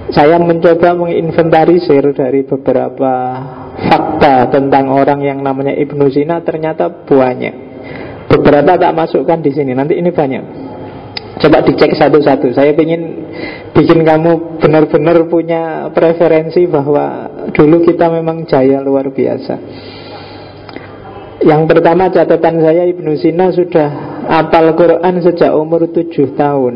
Saya mencoba menginventarisir dari beberapa fakta tentang orang yang namanya Ibnu Sina, ternyata banyak. Beberapa tak masukkan di sini. Nanti ini banyak. Coba dicek satu-satu. Saya ingin bikin kamu benar-benar punya preferensi bahwa dulu kita memang jaya luar biasa. Yang pertama, catatan saya, Ibnu Sina sudah hafal Quran sejak umur 7 tahun.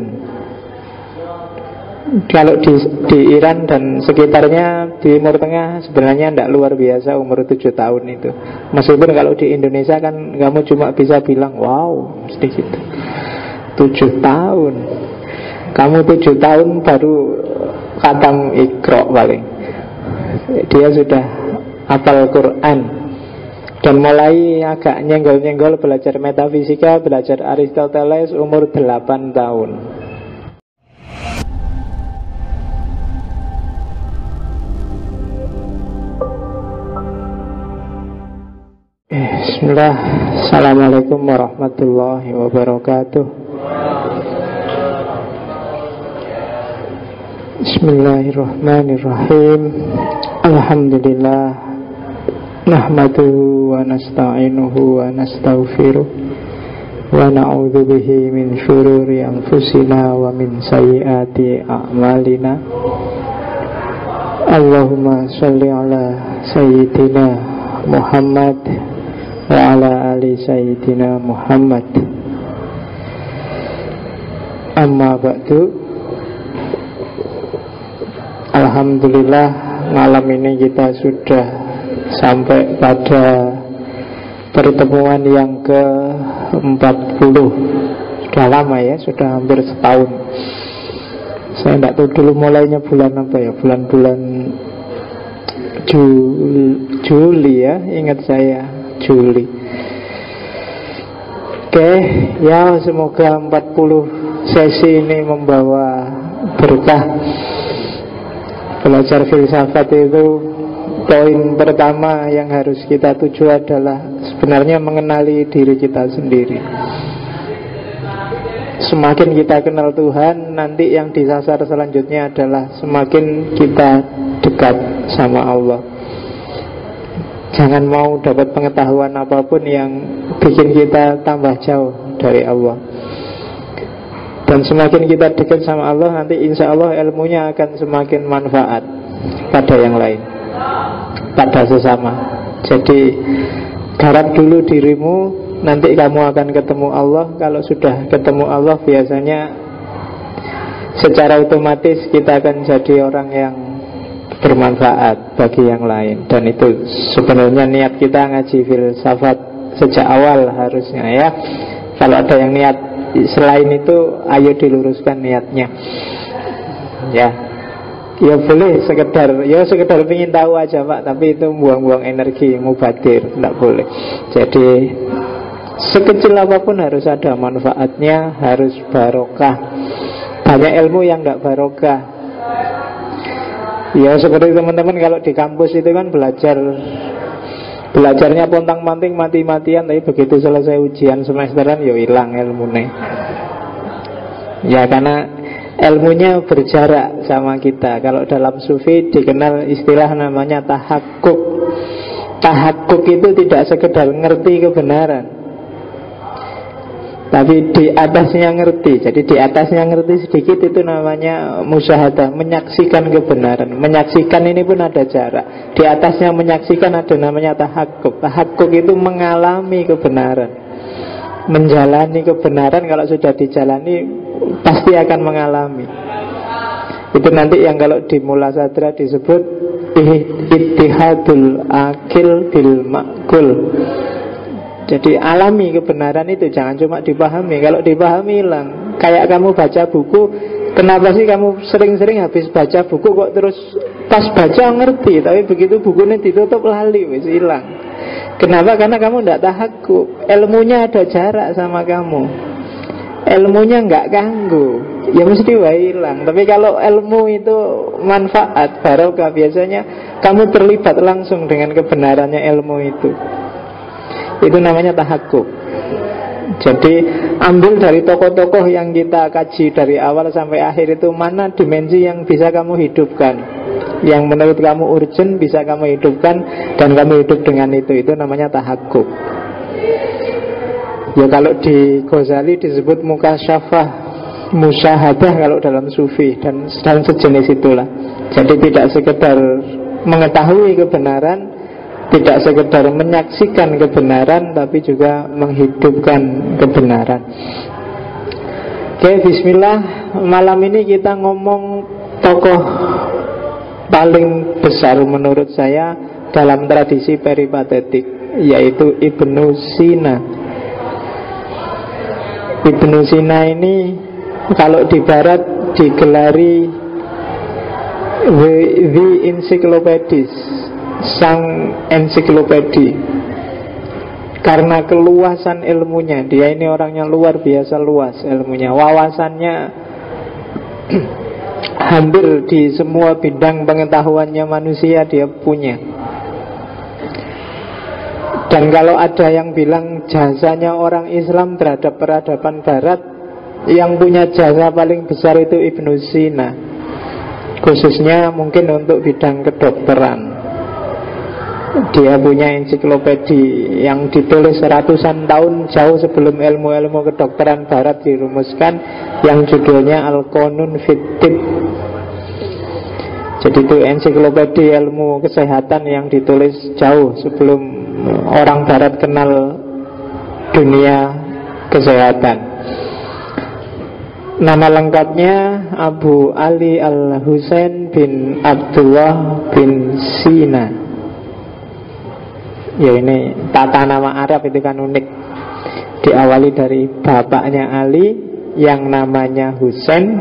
Kalau di Iran dan sekitarnya, di Timur Tengah, sebenarnya tidak luar biasa umur 7 tahun itu. Meskipun kalau di Indonesia kan kamu cuma bisa bilang wow, mesti gitu. 7 tahun. Kamu 7 tahun baru khatam Iqra paling. Dia sudah hafal Quran. Dan mulai agak nyenggol-nyenggol belajar metafisika, belajar Aristoteles umur 8 tahun. Bismillah. Assalamualaikum warahmatullahi wabarakatuh. Bismillahirrahmanirrahim. Alhamdulillah. Nahmaduhu wa nasta'inuhu wa nastaghfiruh wa na'udzu bihi min syururi anfusina wa min sayyiati a'malina. Allahumma shalli ala sayyidina Muhammad wa ala ali sayyidina Muhammad. Amma ba'du. Alhamdulillah, malam ini kita sudah sampai pada pertemuan yang ke-40. Sudah lama ya, sudah hampir setahun. Saya tidak tahu dulu mulainya bulan apa ya, bulan-bulan Juli ya, ingat saya Juli. Oke, ya semoga 40 sesi ini membawa berkah. Belajar filsafat itu, poin pertama yang harus kita tuju adalah sebenarnya mengenali diri kita sendiri. Semakin kita kenal Tuhan, nanti yang disasar selanjutnya adalah semakin kita dekat sama Allah. Jangan mau dapat pengetahuan apapun yang bikin kita tambah jauh dari Allah. Dan semakin kita dekat sama Allah, nanti insya Allah ilmunya akan semakin manfaat pada yang lain, pada sesama. Jadi garap dulu dirimu, nanti kamu akan ketemu Allah. Kalau sudah ketemu Allah, biasanya secara otomatis kita akan jadi orang yang bermanfaat bagi yang lain. Dan itu sebenarnya niat kita ngaji filsafat sejak awal harusnya ya. Kalau ada yang niat selain itu, ayo diluruskan niatnya. Ya boleh sekedar ingin tahu aja Pak, tapi itu buang-buang energi, mubadir, tidak boleh. Jadi sekecil apapun harus ada manfaatnya, harus barokah. Banyak ilmu yang tidak barokah. Ya seperti teman-teman kalau di kampus itu kan belajarnya pontang-panting, mati-matian, tapi begitu selesai ujian semesteran ya hilang ilmunya. Ya karena ilmunya berjarak sama kita. Kalau dalam sufi dikenal istilah namanya tahakkuk. Tahakkuk itu tidak sekedar ngerti kebenaran, tapi di atasnya ngerti. Jadi di atasnya ngerti sedikit itu namanya musyahadah, menyaksikan kebenaran. Menyaksikan ini pun ada jarak. Di atasnya menyaksikan ada namanya tahakkuk. Tahakkuk itu mengalami kebenaran, menjalani kebenaran. Kalau sudah dijalani pasti akan mengalami. Itu nanti yang kalau di Mula Sadra disebut ittihadul akil bil ma'kul. Jadi alami kebenaran itu, jangan cuma dipahami. Kalau dipahami hilang. Kayak kamu baca buku, kenapa sih kamu sering-sering habis baca buku kok terus pas baca ngerti, tapi begitu bukunya ditutup lali, wis hilang. Kenapa? Karena kamu tidak tahakkuk. Ilmunya ada jarak sama kamu. Ilmunya nggak ganggu, ya mesti hilang. Tapi kalau ilmu itu manfaat, barokah, biasanya kamu terlibat langsung dengan kebenarannya ilmu itu. Itu namanya tahakkuk. Jadi ambil dari tokoh-tokoh yang kita kaji dari awal sampai akhir itu, mana dimensi yang bisa kamu hidupkan, yang menurut kamu urgent bisa kamu hidupkan, dan kamu hidup dengan itu namanya tahakkuk. Ya kalau di Ghazali disebut mukasyafah, musyahadah kalau dalam sufi, dan sejenis itulah. Jadi tidak sekedar mengetahui kebenaran, tidak sekedar menyaksikan kebenaran, tapi juga menghidupkan kebenaran. Oke, bismillah. Malam ini kita ngomong tokoh paling besar menurut saya dalam tradisi peripatetik, yaitu Ibnu Sina. Ibnu Sina ini kalau di barat digelari the encyclopedist, sang ensiklopedi, karena keluasan ilmunya. Dia ini orangnya luar biasa luas ilmunya, wawasannya hampir di semua bidang pengetahuannya manusia dia punya. Dan kalau ada yang bilang jasanya orang Islam terhadap peradaban barat, yang punya jasa paling besar itu Ibnu Sina, khususnya mungkin untuk bidang kedokteran. Dia punya ensiklopedi yang ditulis ratusan tahun jauh sebelum ilmu-ilmu kedokteran barat dirumuskan, yang judulnya Al-Qanun fit Tibb. Jadi itu ensiklopedi ilmu kesehatan yang ditulis jauh sebelum orang barat kenal dunia kesehatan. Nama lengkapnya Abu Ali Al-Husain bin Abdullah bin Sina. Ya ini tata nama Arab itu kan unik. Diawali dari bapaknya Ali yang namanya Husain,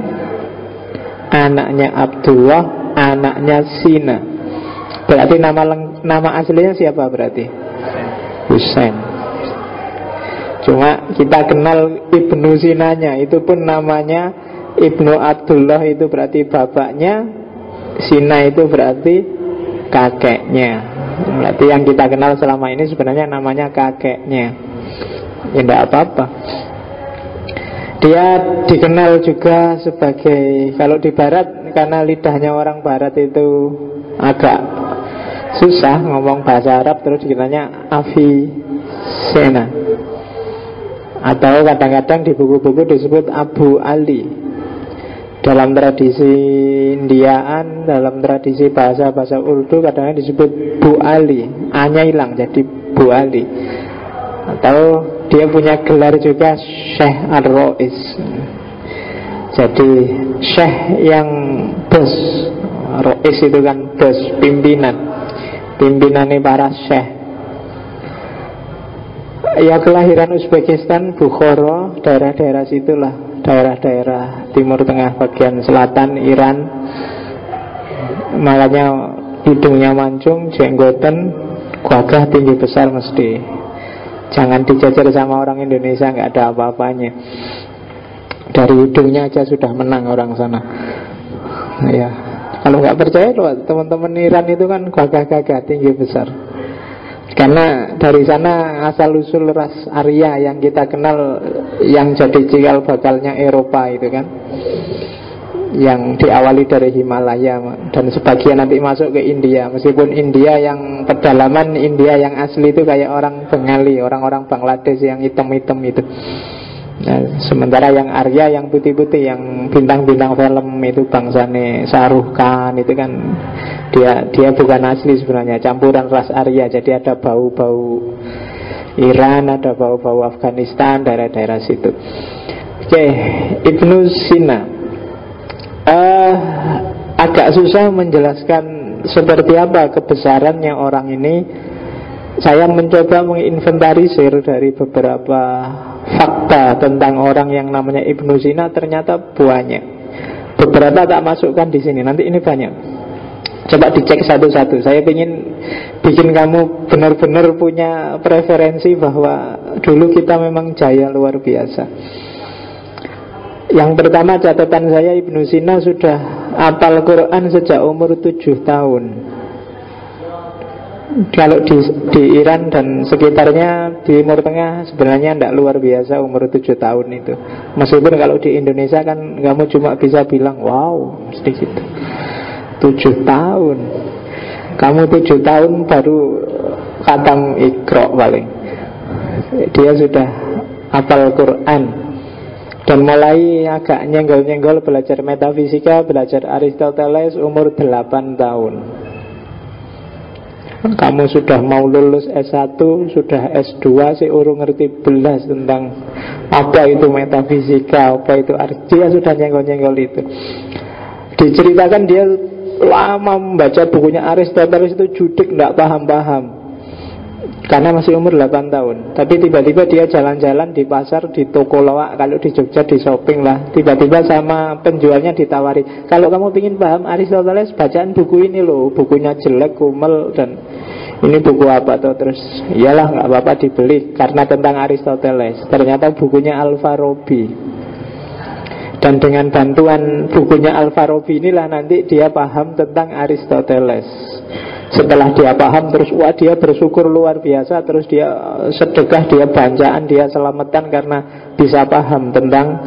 anaknya Abdullah, anaknya Sina. Berarti nama aslinya siapa berarti? Husain. Cuma kita kenal Ibnu Sinanya, itu pun namanya Ibnu Abdullah, itu berarti bapaknya, Sina itu berarti kakeknya. Berarti yang kita kenal selama ini sebenarnya namanya kakeknya. Ya tidak apa-apa. Dia dikenal juga sebagai, kalau di barat, karena lidahnya orang barat itu agak susah ngomong bahasa Arab, terus dikenalnya Avicenna. Atau kadang-kadang di buku-buku disebut Abu Ali. Dalam tradisi Indiaan, dalam tradisi bahasa-bahasa Urdu kadang-kadang disebut Bu Ali. A-nya hilang jadi Bu Ali. Atau dia punya gelar juga Syekh Ar-Rois. Jadi Syekh yang bos. Rois itu kan bos, pimpinan. Pimpinannya para Syekh. Ya kelahiran Uzbekistan, Bukhara, daerah-daerah situlah, daerah-daerah Timur Tengah bagian selatan Iran. Makanya hidungnya mancung, jenggoten, gagah, tinggi besar mesti. Jangan dijajar sama orang Indonesia, nggak ada apa-apanya. Dari hidungnya aja sudah menang orang sana. Ya, kalau nggak percaya loh, teman-teman Iran itu kan gagah-gagah, tinggi besar. Karena dari sana asal-usul ras Arya yang kita kenal, yang jadi cikal bakalnya Eropa itu kan, yang diawali dari Himalaya dan sebagian nanti masuk ke India. Meskipun India yang pedalaman, India yang asli itu kayak orang Bengali, orang-orang Bangladesh yang hitam-hitam itu. Nah, sementara yang Arya, yang putih-putih, yang bintang-bintang film itu bangsane Shahrukh Khan itu kan, dia bukan asli sebenarnya, campuran ras Arya. Jadi ada bau-bau Iran, ada bau-bau Afghanistan, daerah-daerah situ. Oke, Ibnu Sina. Agak susah menjelaskan seperti apa kebesarannya orang ini. Saya mencoba menginventarisir dari beberapa fakta tentang orang yang namanya Ibnu Sina, ternyata banyak. Beberapa tak masukkan di sini. Nanti ini banyak. Coba dicek satu-satu. Saya ingin bikin kamu benar-benar punya preferensi bahwa dulu kita memang jaya luar biasa. Yang pertama catatan saya, Ibnu Sina sudah hafal Quran sejak umur 7 tahun. Kalau di Iran dan sekitarnya, di Timur Tengah sebenarnya tidak luar biasa umur 7 tahun itu. Meskipun kalau di Indonesia kan kamu cuma bisa bilang wow, sedikit 7 tahun. Kamu 7 tahun baru khatam Iqra paling. Dia sudah hafal Quran. Dan mulai agak nyenggol-nyenggol belajar metafisika, belajar Aristoteles umur 8 tahun. Kamu sudah mau lulus S1, sudah S2, si urung ngerti belas tentang apa itu metafisika, apa itu dia sudah nyenggol-nyenggol itu. Diceritakan dia lama membaca bukunya Aristoteles itu judik, tidak paham-paham karena masih umur 8 tahun. Tapi tiba-tiba dia jalan-jalan di pasar, di toko loak, kalau di Jogja di shopping lah. Tiba-tiba sama penjualnya ditawari, kalau kamu ingin paham Aristoteles, bacaan buku ini loh, bukunya jelek, kumel, dan ini buku apa tuh? Terus iyalah nggak apa-apa dibeli karena tentang Aristoteles. Ternyata bukunya Al-Farabi. Dan dengan bantuan bukunya Al-Farabi inilah nanti dia paham tentang Aristoteles. Setelah dia paham terus wah dia bersyukur luar biasa. Terus dia sedekah, dia bancaan, dia selamatan karena bisa paham tentang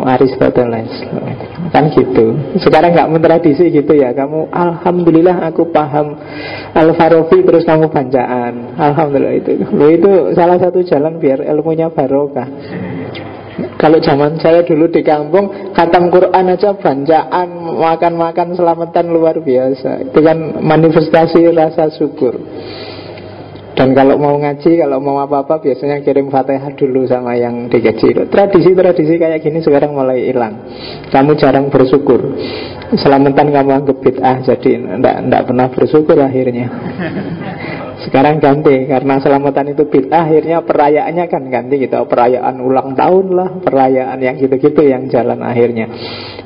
Aristoteles. Kan gitu. Sekarang nggak mentradisi gitu ya. Kamu alhamdulillah aku paham Al-Farabi terus kamu bancaan. Alhamdulillah itu salah satu jalan biar ilmunya barokah. Kalau zaman saya dulu di kampung, khatam Quran aja bancaan, makan-makan selamatan luar biasa. Itu kan manifestasi rasa syukur. Dan kalau mau ngaji, kalau mau apa-apa biasanya kirim Fatihah dulu sama yang dikecil. Tradisi-tradisi kayak gini sekarang mulai hilang. Kamu jarang bersyukur. Selamatan kamu anggap bid'ah, jadi enggak pernah bersyukur akhirnya. Sekarang ganti, karena selamatan itu bid'ah, akhirnya perayaannya kan ganti gitu. Perayaan ulang tahun lah, perayaan yang gitu-gitu yang jalan akhirnya.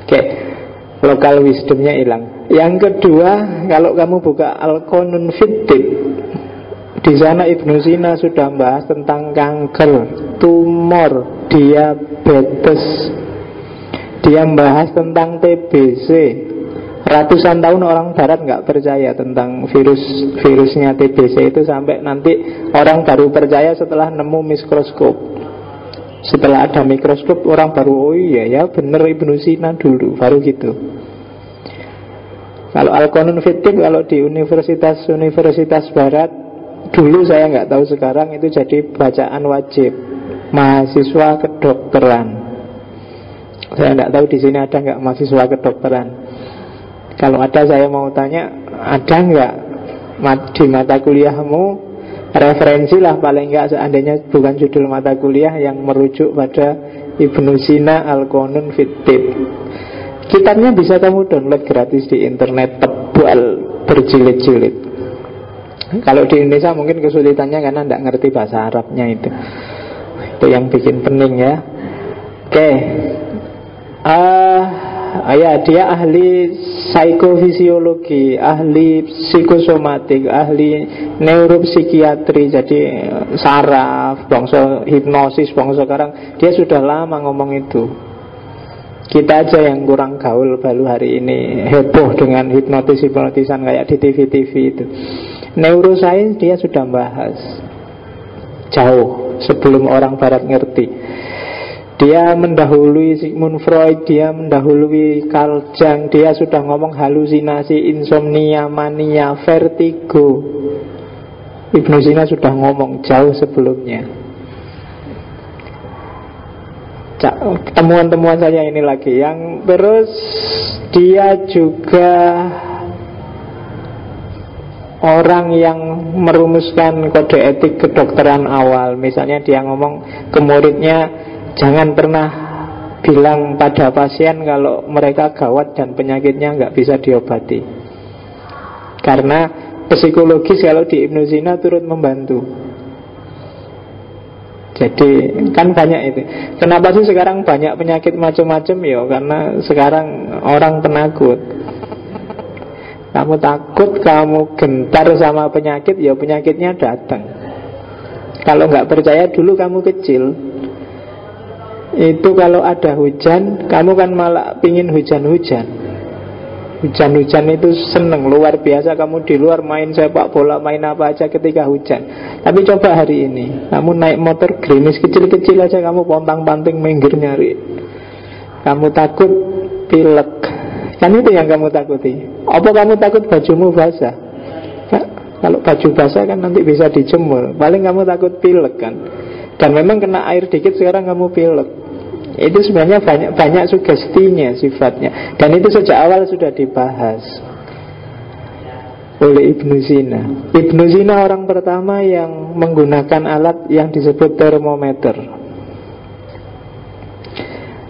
Oke, lokal wisdomnya hilang. Yang kedua, kalau kamu buka Al-Qanun Fiddin, di sana Ibnu Sina sudah membahas tentang kanker, tumor, diabetes. Dia membahas tentang TBC. Ratusan tahun orang barat nggak percaya tentang virusnya TBC itu, sampai nanti orang baru percaya setelah nemu mikroskop. Setelah ada mikroskop orang baru, oh iya ya bener Ibnu Sina dulu, baru gitu. Kalau Al-Qanun Fiddin, kalau di universitas barat dulu, saya nggak tahu sekarang, itu jadi bacaan wajib mahasiswa kedokteran. Saya nggak tahu di sini ada nggak mahasiswa kedokteran. Kalau ada saya mau tanya, ada nggak di mata kuliahmu referensi lah paling nggak, seandainya bukan judul mata kuliah yang merujuk pada Ibnu Sina Al-Qanun Fiddin. Kitabnya bisa kamu download gratis di internet, tebal berjilid-jilid. Kalau di Indonesia mungkin kesulitannya karena tidak ngerti bahasa Arabnya itu yang bikin pening ya. Oke. Ya, dia ahli psikofisiologi, ahli psikosomatik, ahli neuropsikiatri, jadi saraf, bangsa hipnosis, bangsa sekarang. Dia sudah lama ngomong itu. Kita aja yang kurang gaul baru hari ini heboh dengan hipnotisan kayak di TV-TV itu. Neuroscience dia sudah bahas jauh sebelum orang barat ngerti. Dia mendahului Sigmund Freud, dia mendahului Carl Jung. Dia sudah ngomong halusinasi, insomnia, mania, vertigo. Ibnu Sina sudah ngomong jauh sebelumnya. Temuan-temuan saya ini lagi. Yang terus dia juga orang yang merumuskan kode etik kedokteran awal. Misalnya dia ngomong ke muridnya, jangan pernah bilang pada pasien kalau mereka gawat dan penyakitnya nggak bisa diobati. Karena psikologis kalau di Ibnu Sina turut membantu. Jadi kan banyak itu. Kenapa sih sekarang banyak penyakit macam-macam ya? Karena sekarang orang penakut. Kamu takut, kamu gentar sama penyakit, ya penyakitnya datang. Kalau nggak percaya dulu kamu kecil, itu kalau ada hujan, kamu kan malah pingin hujan-hujan. Hujan-hujan itu seneng, luar biasa. Kamu di luar main sepak bola, main apa aja ketika hujan. Tapi coba hari ini, kamu naik motor gerimis kecil-kecil aja, kamu pontang-panting minggir nyari. Kamu takut pilek. Kan itu yang kamu takuti. Apa kamu takut bajumu basah? Nah, kalau baju basah kan nanti bisa dijemur. Paling kamu takut pilek kan. Dan memang kena air dikit sekarang kamu pilek. Itu sebenarnya banyak sugestinya sifatnya. Dan itu sejak awal sudah dibahas oleh Ibnu Sina. Ibnu Sina orang pertama yang menggunakan alat yang disebut termometer.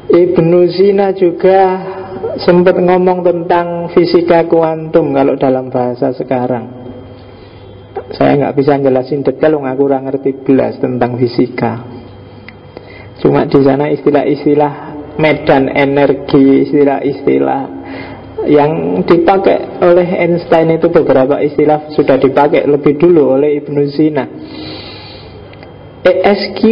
Ibnu Sina juga sempat ngomong tentang fisika kuantum kalau dalam bahasa sekarang. Saya nggak bisa jelasin detail, aku kurang ngerti belas tentang fisika. Cuma di sana istilah-istilah medan energi, istilah-istilah yang dipakai oleh Einstein itu, beberapa istilah sudah dipakai lebih dulu oleh Ibnu Sina. ESQ,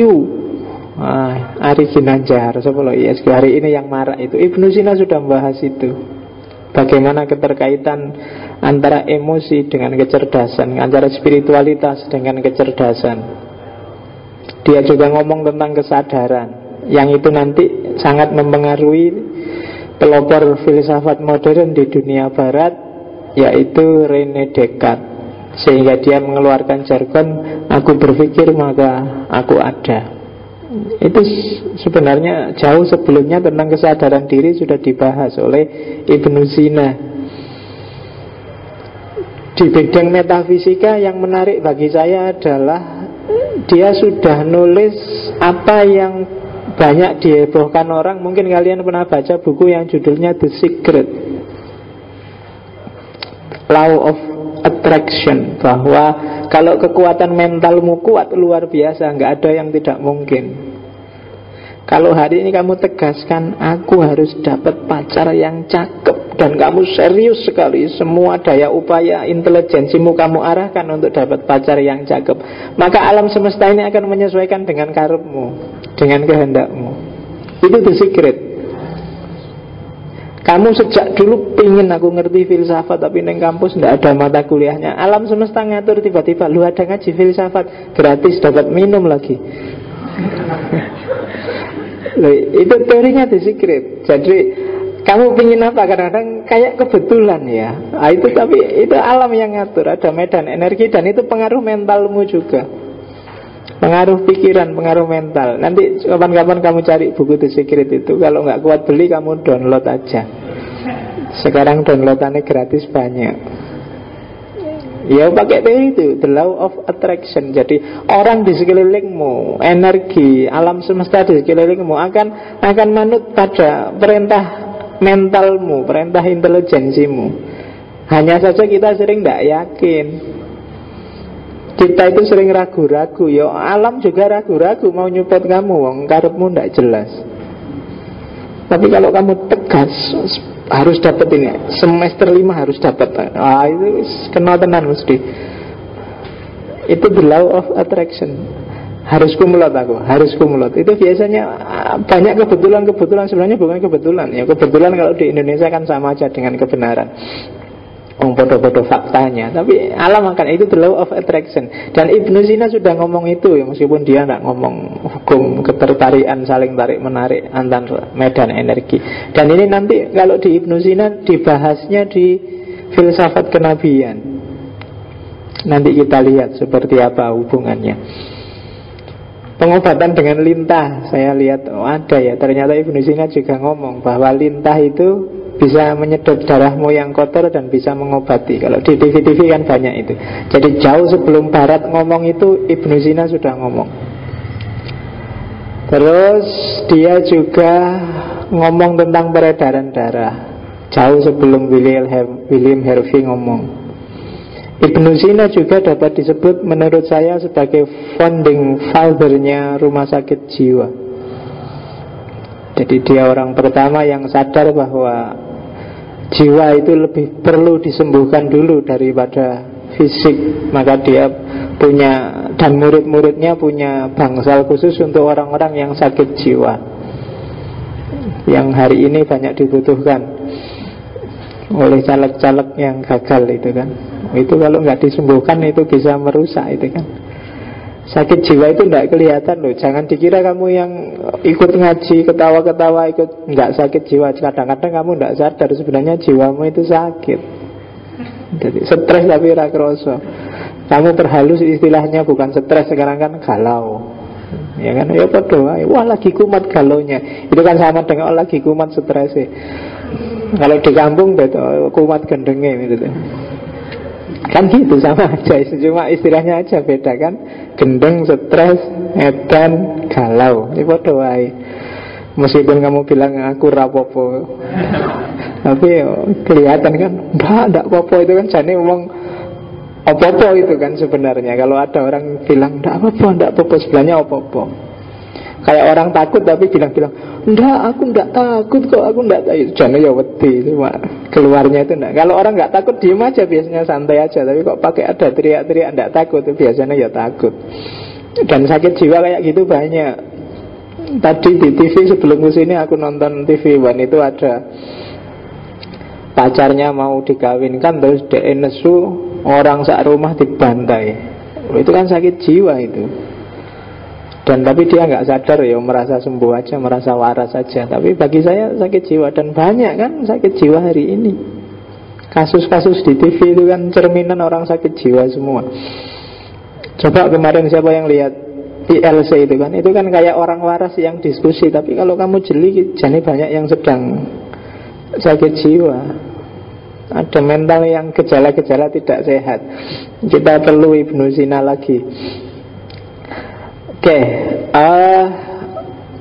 Ari Ginanjar, ESQ hari ini yang marak itu, Ibnu Sina sudah membahas itu. Bagaimana keterkaitan antara emosi dengan kecerdasan, antara spiritualitas dengan kecerdasan. Dia juga ngomong tentang kesadaran, yang itu nanti sangat mempengaruhi pelopor filsafat modern di dunia barat, yaitu René Descartes. Sehingga dia mengeluarkan jargon, aku berpikir maka aku ada. Itu sebenarnya jauh sebelumnya tentang kesadaran diri sudah dibahas oleh Ibnu Sina. Di bidang metafisika yang menarik bagi saya adalah dia sudah nulis apa yang banyak dihebohkan orang. Mungkin kalian pernah baca buku yang judulnya The Secret, Law of Attraction, bahwa kalau kekuatan mentalmu kuat luar biasa, nggak ada yang tidak mungkin. Kalau hari ini kamu tegaskan, aku harus dapat pacar yang cakep, dan kamu serius sekali, semua daya upaya intelijensimu kamu arahkan untuk dapat pacar yang cakep, maka alam semesta ini akan menyesuaikan dengan karepmu, dengan kehendakmu. Itu The Secret. Kamu sejak dulu pingin aku ngerti filsafat, tapi neng kampus tidak ada mata kuliahnya. Alam semesta ngatur tiba-tiba, lu ada ngaji filsafat, gratis dapat minum lagi. Itu teorinya The Secret. Jadi kamu pingin apa, kadang-kadang kayak kebetulan ya. Itu tapi itu alam yang ngatur, ada medan energi, dan itu pengaruh mentalmu juga. Pengaruh pikiran, pengaruh mental. Nanti kapan-kapan kamu cari buku The Secret itu. Kalau nggak kuat beli, kamu download aja. Sekarang downloadannya gratis banyak. Ya pakai teori itu, the law of attraction. Jadi orang di sekelilingmu, energi, alam semesta di sekelilingmu akan manut pada perintah mentalmu, perintah intelijensimu. Hanya saja kita sering tidak yakin. Kita itu sering ragu-ragu. Ya alam juga ragu-ragu mau nyupport kamu, wong karepmu tidak jelas. Tapi kalau kamu tegas, harus dapat ini, semester 5 harus dapat, itu kenal tenan mesti. Itu the law of attraction. Harus kumulot aku, harus kumulot. Itu biasanya banyak kebetulan-kebetulan, sebenarnya bukan kebetulan. Ya kebetulan kalau di Indonesia kan sama aja dengan kebenaran. Bodoh-bodoh faktanya. Tapi alam akan, itu the law of attraction. Dan Ibnu Sina sudah ngomong itu ya, meskipun dia tidak ngomong hukum ketertarikan saling tarik menarik antar medan energi. Dan ini nanti kalau di Ibnu Sina dibahasnya di filsafat kenabian. Nanti kita lihat seperti apa hubungannya. Pengobatan dengan lintah, saya lihat ada ya. Ternyata Ibnu Sina juga ngomong bahwa lintah itu bisa menyedot darahmu yang kotor dan bisa mengobati. Kalau di TV-TV kan banyak itu. Jadi jauh sebelum Barat ngomong itu, Ibnu Sina sudah ngomong. Terus dia juga ngomong tentang peredaran darah jauh sebelum William Harvey ngomong. Ibnu Sina juga dapat disebut menurut saya sebagai founding father-nya rumah sakit jiwa. Jadi dia orang pertama yang sadar bahwa jiwa itu lebih perlu disembuhkan dulu daripada fisik. Maka dia punya, dan murid-muridnya punya bangsal khusus untuk orang-orang yang sakit jiwa, yang hari ini banyak dibutuhkan. oleh caleg-caleg yang gagal itu kan. Itu kalau nggak disembuhkan itu bisa merusak itu kan. Sakit jiwa itu tidak kelihatan loh. Jangan dikira kamu yang ikut ngaji, ketawa-ketawa ikut nggak sakit jiwa. Kadang-kadang kamu tidak sadar sebenarnya jiwamu itu sakit. Jadi stres tapi ra kroso. Kamu terhalus istilahnya bukan stres, sekarang kan galau. Ya kan, ya podo wae. Wah lagi kumat galaunya. Itu kan sama dengan lagi kumat stresnya. Kalau di kampung betul kumat gendenge gitu. Kan gitu sama aja, cuma istilahnya aja beda kan. Gendeng, stres, edan, galau. Ini podo wae. Meskipun kamu bilang aku rapopo, tapi kelihatan kan, ndak popo itu kan jane ngomong opo-opo itu kan sebenarnya. Kalau ada orang bilang ndak apa-apa, sebenarnya opo-opo. Kayak orang takut tapi bilang-bilang, "Enggak, aku enggak takut kok, aku enggak takut." Jangan ya wedi, cuma keluarnya itu enggak. Kalau orang enggak takut diem aja biasanya santai aja, tapi kok pakai ada teriak-teriak enggak takut itu biasanya ya takut. Dan sakit jiwa kayak gitu banyak. Tadi di TV sebelum kesini aku nonton TV One, itu ada pacarnya mau dikawinkan terus dia nesu, orang sak rumah dibantai. Itu kan sakit jiwa itu. Dan tapi dia nggak sadar ya, merasa sembuh aja, merasa waras saja. Tapi bagi saya sakit jiwa, dan banyak kan sakit jiwa hari ini. Kasus-kasus di TV itu kan cerminan orang sakit jiwa semua. Coba kemarin siapa yang lihat ILC itu kan kayak orang waras yang diskusi. Tapi kalau kamu jeli, jadi banyak yang sedang sakit jiwa. Ada mental yang gejala-gejala tidak sehat. Kita perlu Ibnu Sina lagi. Oke,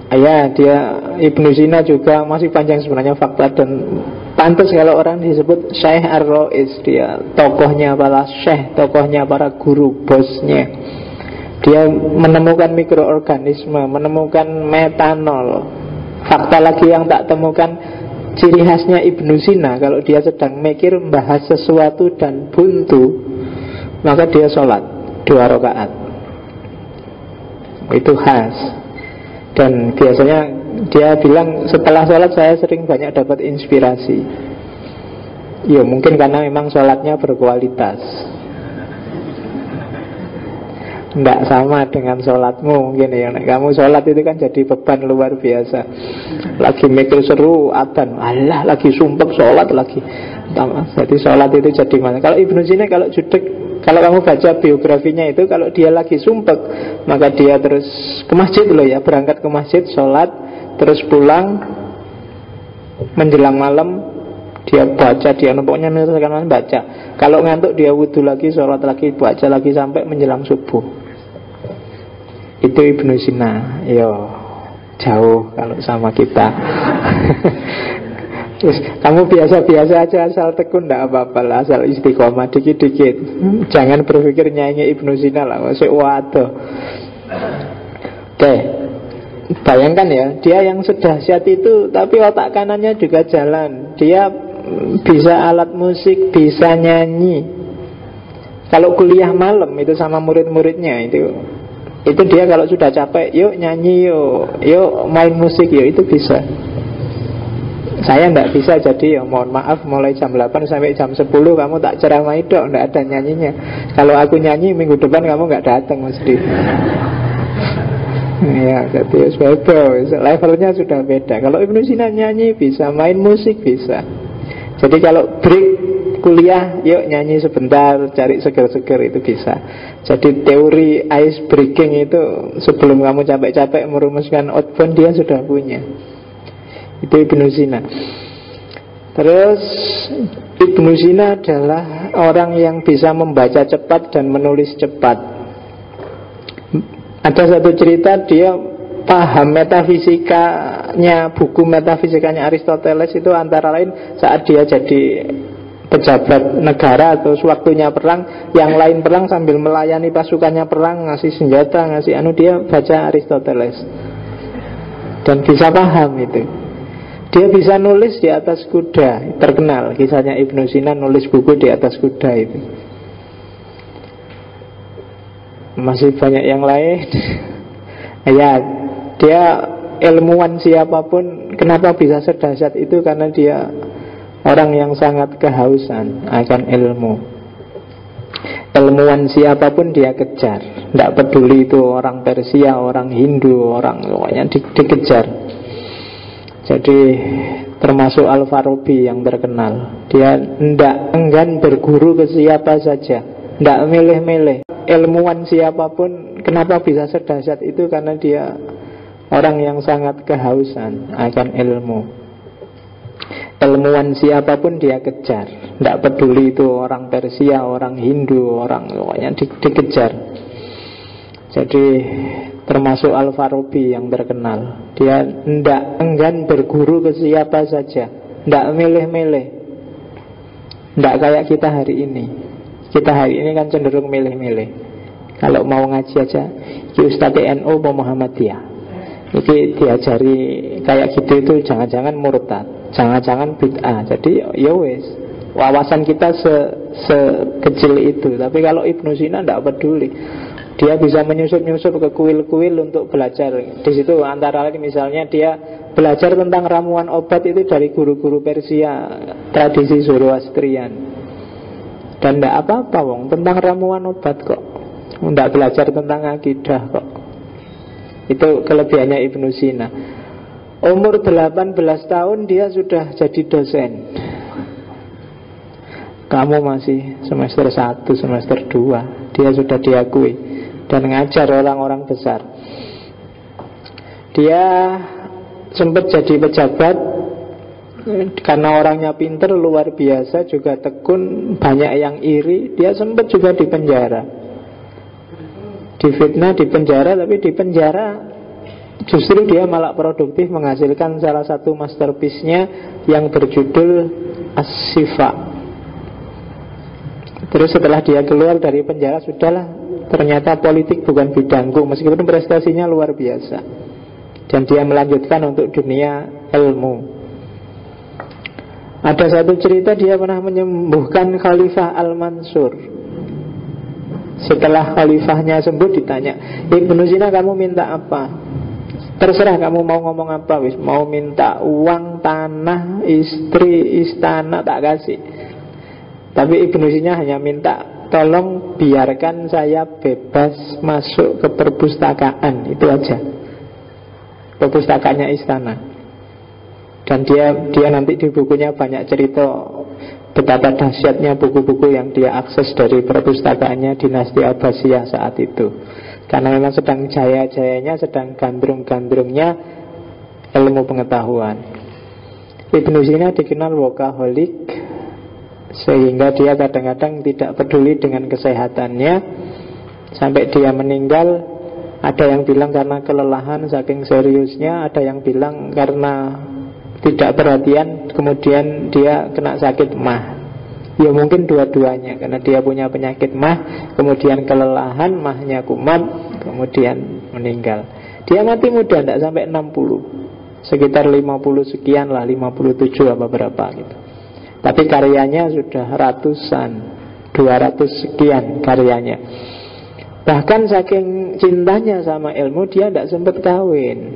ya dia Ibnu Sina juga masih panjang sebenarnya fakta, dan pantas kalau orang disebut Syekh Ar-Rois. Dia tokohnya para syekh, tokohnya para guru, bosnya. Dia menemukan mikroorganisme, menemukan metanol. Fakta lagi yang tak temukan, ciri khasnya Ibnu Sina kalau dia sedang mikir membahas sesuatu dan buntu, maka dia sholat 2 rakaat. Itu khas. Dan biasanya dia bilang setelah sholat saya sering banyak dapat inspirasi. Ya mungkin karena memang sholatnya berkualitas. Tidak sama dengan sholatmu mungkin ya. Kamu sholat itu kan jadi beban luar biasa. Lagi mikir seru adzan, alah lagi sumpek sholat lagi. Jadi sholat itu jadi mana. Kalau Ibnu Sina kalau judek, kalau kamu baca biografinya itu, kalau dia lagi sumpek, maka dia terus ke masjid loh ya, berangkat ke masjid, sholat, terus pulang, menjelang malam dia baca, dia pokoknya menyelesaikan baca. Kalau ngantuk dia wudhu lagi, sholat lagi, baca lagi sampai menjelang subuh. Itu Ibnu Sina. Yo, jauh kalau sama kita. Terus kamu biasa-biasa aja, asal tekun tidak apa-apa lah, asal istiqomah dikit-dikit. Jangan berpikir nyanyi Ibnu Sina lah, masih waduh. Oke, bayangkan ya, dia yang sedahsyat itu, tapi otak kanannya juga jalan. Dia bisa alat musik, bisa nyanyi. Kalau kuliah malam itu sama murid-muridnya itu dia kalau sudah capek, yuk nyanyi, yuk main musik, yuk, itu bisa. Saya tidak bisa, jadi ya mohon maaf, mulai jam 8 sampai jam 10 kamu tak ceramai dok, tidak ada nyanyinya. Kalau aku nyanyi minggu depan kamu nggak datang mesti. Ya, jadi levelnya sudah beda. Kalau Ibnu Sina nyanyi bisa, main musik bisa. Jadi kalau break kuliah, yuk nyanyi sebentar, cari seger-seger, itu bisa. Jadi teori ice breaking itu sebelum kamu capek-capek merumuskan outbound, dia sudah punya. Itu Ibnu Sina. Terus Ibnu Sina adalah orang yang bisa membaca cepat dan menulis cepat. Ada satu cerita, dia paham metafisikanya, buku metafisikanya Aristoteles itu antara lain saat dia jadi pejabat negara atau waktunya perang, yang lain perang sambil melayani pasukannya perang, ngasih senjata, ngasih dia baca Aristoteles dan bisa paham itu. Dia bisa nulis di atas kuda, terkenal kisahnya Ibnu Sina nulis buku di atas kuda itu. Masih banyak yang lain. Ya, dia ilmuwan siapapun, kenapa bisa sedahsyat itu? Karena dia Orang yang sangat kehausan akan ilmu. Ilmuwan siapapun dia kejar. Tidak peduli itu orang Persia, orang Hindu, orang pokoknya dikejar. Jadi termasuk Al-Farabi yang terkenal. Dia tidak enggan berguru ke siapa saja, tidak milih-milih. Ilmuwan siapapun, kenapa bisa sedahsyat itu? Karena dia orang yang sangat kehausan akan ilmu. Ilmuwan siapapun dia kejar. Tidak peduli itu orang Persia, orang Hindu, orang pokoknya dikejar. Jadi termasuk Al-Farabi yang terkenal. Dia tidak enggan berguru ke siapa saja, tidak milih-milih. Tidak kayak kita hari ini. Kita hari ini kan cenderung milih-milih. Kalau mau ngaji aja, ki Ustadz NU mau Muhammadiyah, ini diajari kayak gitu, itu jangan-jangan murtad, jangan-jangan bid'ah. Jadi ya wes, wawasan kita sekecil itu. Tapi kalau Ibnu Sina tidak peduli. Dia bisa menyusup-nyusup ke kuil-kuil untuk belajar. Di situ antara lain misalnya dia belajar tentang ramuan obat itu dari guru-guru Persia, tradisi Zoroastrian. Dan tidak apa-apa wong, tentang ramuan obat kok. Tidak belajar tentang akidah kok. Itu kelebihannya Ibnu Sina. Umur 18 tahun dia sudah jadi dosen. Kamu masih semester 1, semester 2, dia sudah diakui dan ngajar orang-orang besar. Dia sempat jadi pejabat karena orangnya pinter luar biasa, juga tekun, banyak yang iri. Dia sempat juga di penjara, difitnah, di penjara. Tapi di penjara justru dia malah produktif, menghasilkan salah satu masterpiece-nya yang berjudul As-Sifa. Terus setelah dia keluar dari penjara, sudahlah, ternyata politik bukan bidangku, meskipun prestasinya luar biasa. Dan dia melanjutkan untuk dunia ilmu. Ada satu cerita, dia pernah menyembuhkan Khalifah Al-Mansur. Setelah khalifahnya sembuh ditanya, Ibnu Sina kamu minta apa? Terserah kamu mau ngomong apa, wis. Mau minta uang, tanah, istri, istana, tak kasih. Tapi Ibnu Sina hanya minta, tolong biarkan saya bebas masuk ke perpustakaan. Itu aja, perpustakaannya istana. Dan dia nanti di bukunya banyak cerita betapa dahsyatnya buku-buku yang dia akses dari perpustakaannya dinasti Abbasiyah saat itu. Karena memang sedang jaya-jayanya, sedang gandrung-gandrungnya ilmu pengetahuan. Ibnu Sina dikenal workaholic, sehingga dia kadang-kadang tidak peduli dengan kesehatannya. Sampai dia meninggal, ada yang bilang karena kelelahan saking seriusnya, ada yang bilang karena tidak perhatian, kemudian dia kena sakit mah. Ya mungkin dua-duanya, karena dia punya penyakit mah, kemudian kelelahan, mahnya kumat, kemudian meninggal. Dia mati muda, tidak sampai 60, sekitar 50 sekian lah, 57 apa berapa gitu. Tapi karyanya sudah ratusan, 200 sekian karyanya. Bahkan saking cintanya sama ilmu, dia tidak sempat kawin,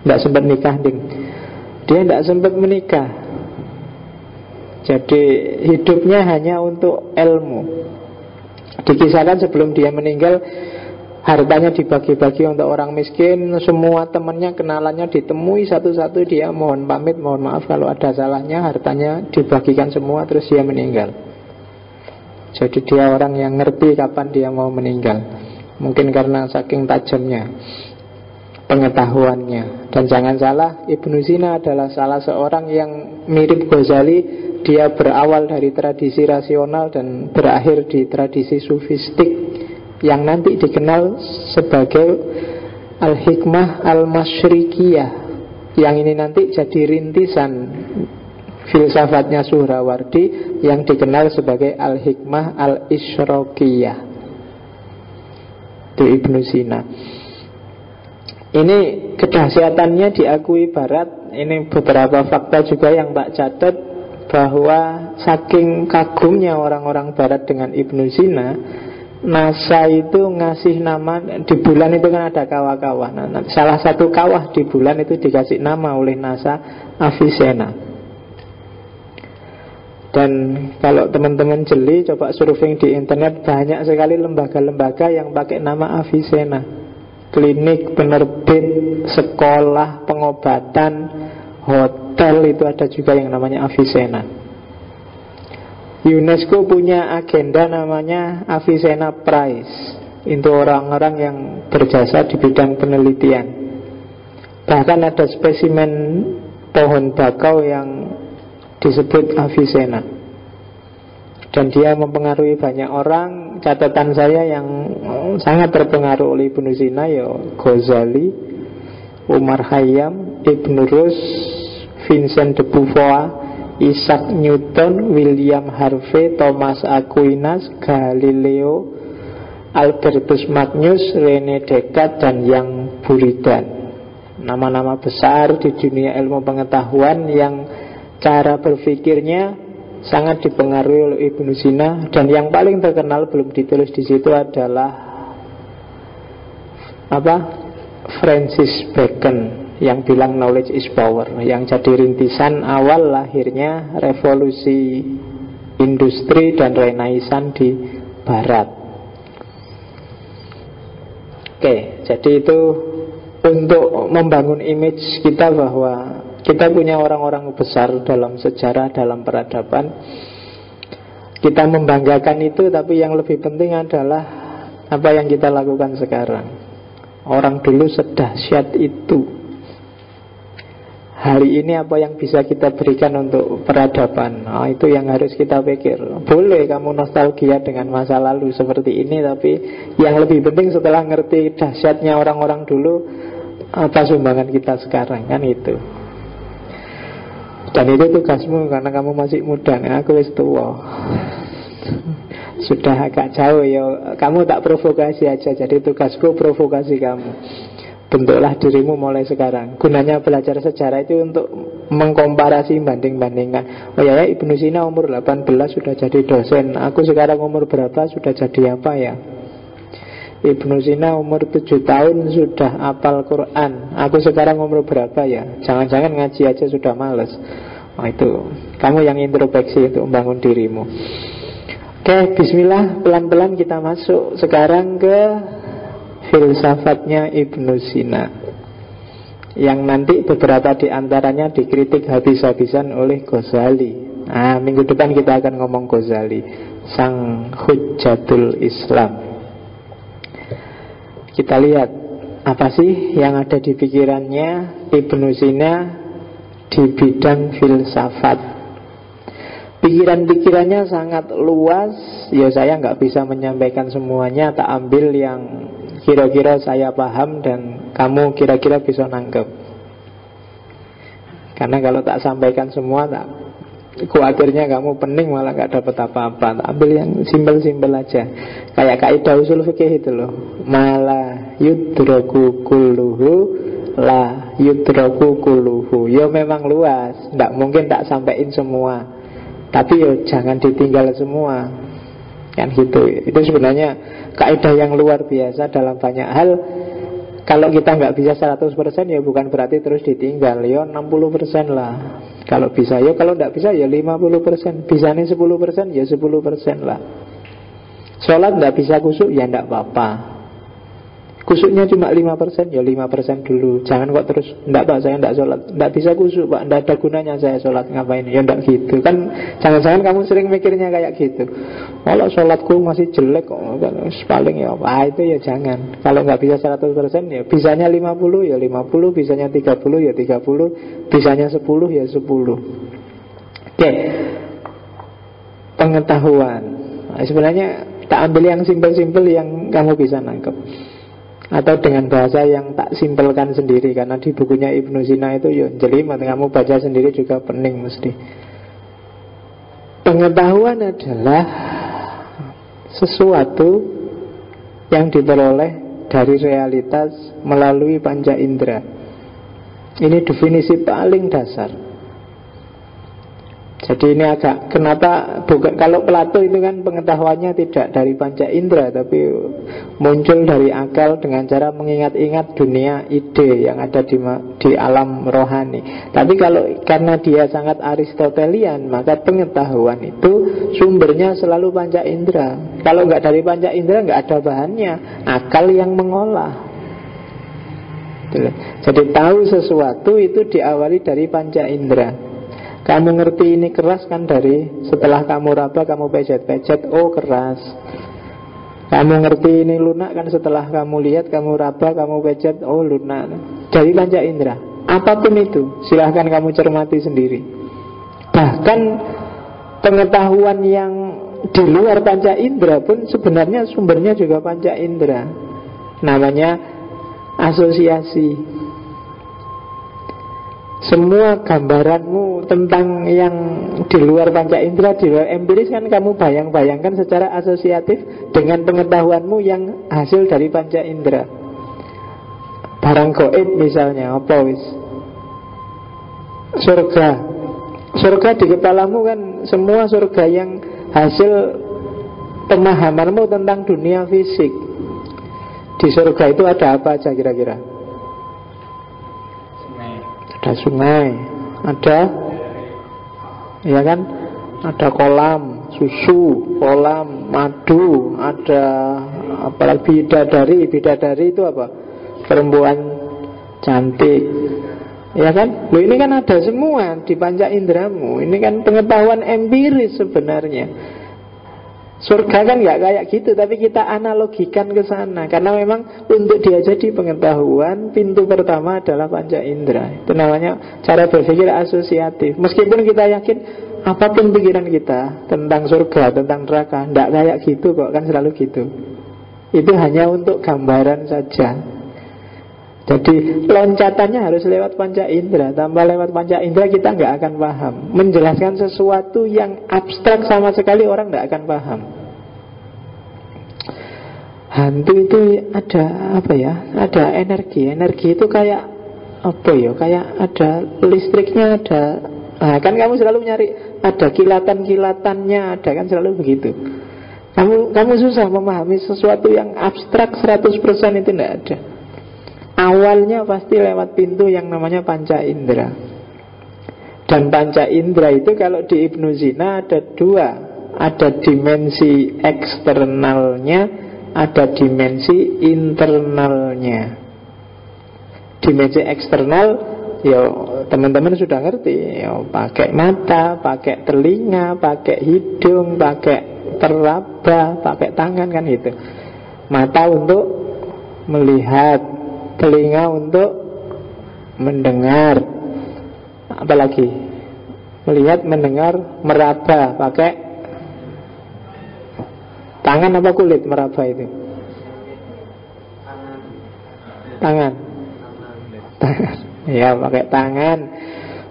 tidak sempat nikah, dia tidak sempat menikah. Jadi hidupnya hanya untuk ilmu. Dikisahkan sebelum dia meninggal, hartanya dibagi-bagi untuk orang miskin. Semua temannya, kenalannya ditemui satu-satu. Dia mohon pamit, mohon maaf kalau ada salahnya. Hartanya dibagikan semua, terus dia meninggal. Jadi dia orang yang ngerti kapan dia mau meninggal. Mungkin karena saking tajamnya pengetahuannya. Dan jangan salah, Ibnu Sina adalah salah seorang yang mirip Ghazali. Dia berawal dari tradisi rasional dan berakhir di tradisi sufistik, yang nanti dikenal sebagai Al-Hikmah Al-Masyrikiyah. Yang ini nanti jadi rintisan filsafatnya Suhrawardi, yang dikenal sebagai Al-Hikmah Al-Isyraqiyah. Itu Ibnu Sina. Ini kedahsyatannya diakui Barat. Ini beberapa fakta juga yang tak catat, bahwa saking kagumnya orang-orang Barat dengan Ibnu Sina, NASA itu ngasih nama, di bulan itu kan ada kawah-kawah. Nah, salah satu kawah di bulan itu dikasih nama oleh NASA Avicenna. Dan kalau teman-teman jeli, coba surfing di internet, banyak sekali lembaga-lembaga yang pakai nama Avicenna. Klinik, penerbit, sekolah, pengobatan, hotel, itu ada juga yang namanya Avicenna. UNESCO punya agenda namanya Avicenna Prize untuk orang-orang yang berjasa di bidang penelitian. Bahkan ada spesimen pohon bakau yang disebut Avicenna, dan dia mempengaruhi banyak orang. Catatan saya yang sangat terpengaruh oleh Ibnu Sina ya Ghazali, Umar Khayyam, Ibnu Rus, Vincent de Beauvoir, Isaac Newton, William Harvey, Thomas Aquinas, Galileo, Albertus Magnus, René Descartes, dan Yang Buridan. Nama-nama besar di dunia ilmu pengetahuan yang cara berpikirnya sangat dipengaruhi oleh Ibnu Sina. Dan yang paling terkenal belum ditulis di situ adalah Francis Bacon, yang bilang knowledge is power, yang jadi rintisan awal lahirnya revolusi industri dan renaissance di barat. Oke, jadi itu untuk membangun image kita bahwa kita punya orang-orang besar dalam sejarah, dalam peradaban. Kita membanggakan itu, tapi yang lebih penting adalah apa yang kita lakukan sekarang. Orang dulu sedahsyat itu. Hari ini apa yang bisa kita berikan untuk peradaban? Itu yang harus kita pikir. Boleh kamu nostalgia dengan masa lalu seperti ini, tapi yang lebih penting setelah ngerti dahsyatnya orang-orang dulu, apa sumbangan kita sekarang, kan itu. Dan itu tugasmu karena kamu masih muda. Aku wis tua, sudah agak jauh ya. Kamu tak provokasi aja. Jadi tugasku provokasi kamu. Bentuklah dirimu mulai sekarang. Gunanya belajar sejarah itu untuk mengkomparasi, banding-bandingkan. Oh ya, Ibnu Sina umur 18 sudah jadi dosen. Aku sekarang umur berapa sudah jadi apa ya? Ibnu Sina umur 7 tahun sudah hafal Quran. Aku sekarang umur berapa ya? Jangan-jangan ngaji aja sudah males. Itu kamu yang introspeksi untuk membangun dirimu. Oke, bismillah, pelan-pelan kita masuk sekarang ke filsafatnya Ibnu Sina, yang nanti beberapa di antaranya dikritik habis-habisan oleh Ghazali. Minggu depan kita akan ngomong Ghazali, sang Hujjatul Islam. Kita lihat apa sih yang ada di pikirannya Ibnu Sina di bidang filsafat. Pikiran-pikirannya sangat luas. Ya saya nggak bisa menyampaikan semuanya. Tak ambil yang kira-kira saya paham dan kamu kira-kira bisa nangkep. Karena kalau tak sampaikan semua, khawatirnya kamu pening malah gak dapat apa-apa. Ambil yang simpel-simpel aja. Kayak kaidah usul fikih itu loh. Mala yudraku kulluhu la yudraku kulluhu. Ya memang luas, tidak mungkin tak sampaikan semua. Tapi ya jangan ditinggal semua. Kan gitu. Itu sebenarnya kaidah yang luar biasa dalam banyak hal. Kalau kita nggak bisa 100% ya bukan berarti terus ditinggal. Ya 60% lah kalau bisa. Ya kalau nggak bisa ya 50%. Bisanya 10% ya 10% lah. Sholat nggak bisa kusuk ya nggak apa-apa. Kusuknya cuma 5%, ya 5% dulu. Jangan kok terus, enggak Pak, saya enggak sholat. Enggak bisa kusuk Pak, enggak ada gunanya saya sholat. Ngapain? Ya enggak gitu. Kan jangan-jangan kamu sering mikirnya kayak gitu. Kalau sholatku masih jelek kok, paling ya itu ya jangan. Kalau enggak bisa 100% ya bisanya 50 ya 50, bisanya 30 ya 30, bisanya 10 ya 10. Oke. Pengetahuan. Sebenarnya tak ambil yang simpel-simpel yang kamu bisa nangkep. Atau dengan bahasa yang tak simpelkan sendiri. Karena di bukunya Ibnu Sina itu ya jelimet, kamu baca sendiri juga pening mesti. Pengetahuan adalah sesuatu yang diperoleh dari realitas melalui panca indera. Ini definisi paling dasar. Jadi ini agak, kenapa bukan, kalau Plato itu kan pengetahuannya tidak dari panca indera, tapi muncul dari akal dengan cara mengingat-ingat dunia ide yang ada di alam rohani. Tapi kalau karena dia sangat Aristotelian, maka pengetahuan itu sumbernya selalu panca indera. Kalau nggak dari panca indera nggak ada bahannya, akal yang mengolah. Jadi tahu sesuatu itu diawali dari panca indera. Kamu ngerti ini keras kan dari setelah kamu raba, kamu pejet-pejet, oh keras. Kamu ngerti ini lunak kan setelah kamu lihat, kamu raba, kamu pejet, oh lunak. Dari panca indera. Apapun itu, silahkan kamu cermati sendiri. Bahkan pengetahuan yang di luar panca indera pun sebenarnya sumbernya juga panca indera. Namanya asosiasi. Semua gambaranmu tentang yang di luar panca indera, di luar empiris kan kamu bayang-bayangkan secara asosiatif dengan pengetahuanmu yang hasil dari panca indera. Barang goib misalnya, apa wis? Surga di kepalamu kan semua surga yang hasil pemahamanmu tentang dunia fisik. Di surga itu ada apa aja kira-kira? Ada sungai, ada, ya kan, ada kolam susu, kolam madu, ada apalagi bidadari. Bidadari itu apa? Perempuan cantik, ya kan? Loh, ini kan ada semua di panca inderamu. Ini kan pengetahuan empiris sebenarnya. Surga kan nggak kayak gitu, tapi kita analogikan ke sana karena memang untuk dia jadi pengetahuan, pintu pertama adalah panca indera. Itu namanya cara berpikir asosiatif. Meskipun kita yakin apapun pikiran kita tentang surga, tentang neraka, nggak kayak gitu kok, kan selalu gitu. Itu hanya untuk gambaran saja. Jadi loncatannya harus lewat panca indera. Tanpa lewat panca indera kita nggak akan paham. Menjelaskan sesuatu yang abstrak sama sekali orang nggak akan paham. Hantu itu ada apa ya? Ada energi. Energi itu kayak apa ya? Kayak ada listriknya, ada. Nah, kan kamu selalu nyari ada kilatan-kilatannya, ada kan selalu begitu. Kamu susah memahami sesuatu yang abstrak 100% itu tidak ada. Awalnya pasti lewat pintu yang namanya panca indera. Dan panca indera itu kalau di Ibnu Sina ada dua. Ada dimensi eksternalnya, ada dimensi internalnya. Dimensi eksternal, ya teman-teman sudah ngerti, ya, pakai mata, pakai telinga, pakai hidung, pakai teraba, pakai tangan kan gitu. Mata untuk melihat, telinga untuk mendengar, apalagi melihat, mendengar, meraba, pakai tangan apa kulit meraba itu? Tangan. Ya, pakai tangan.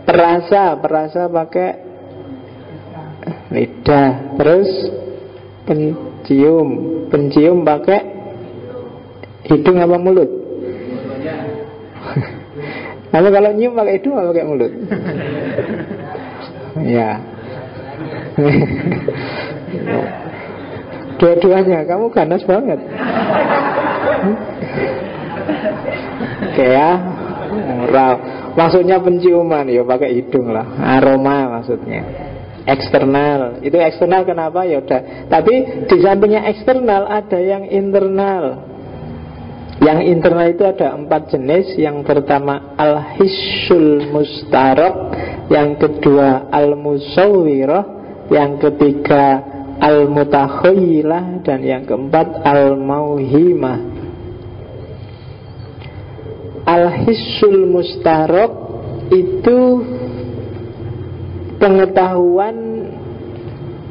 Perasa pakai lidah. Terus pencium pakai hidung apa mulut? Kamu kalau nyium pakai hidung atau pakai mulut? Ya. Dua-duanya, kamu ganas banget. Oke ya. Maksudnya penciuman, ya pakai hidung lah. Aroma maksudnya. Eksternal. Itu eksternal kenapa? Ya udah. Tapi di sampingnya eksternal ada yang internal. Yang internal itu ada 4 jenis. Yang pertama al-hissul mustarok, yang kedua al-musawwirah, yang ketiga al-mutakhayilah, dan yang keempat al-mauhimah. Al-hissul mustarok itu pengetahuan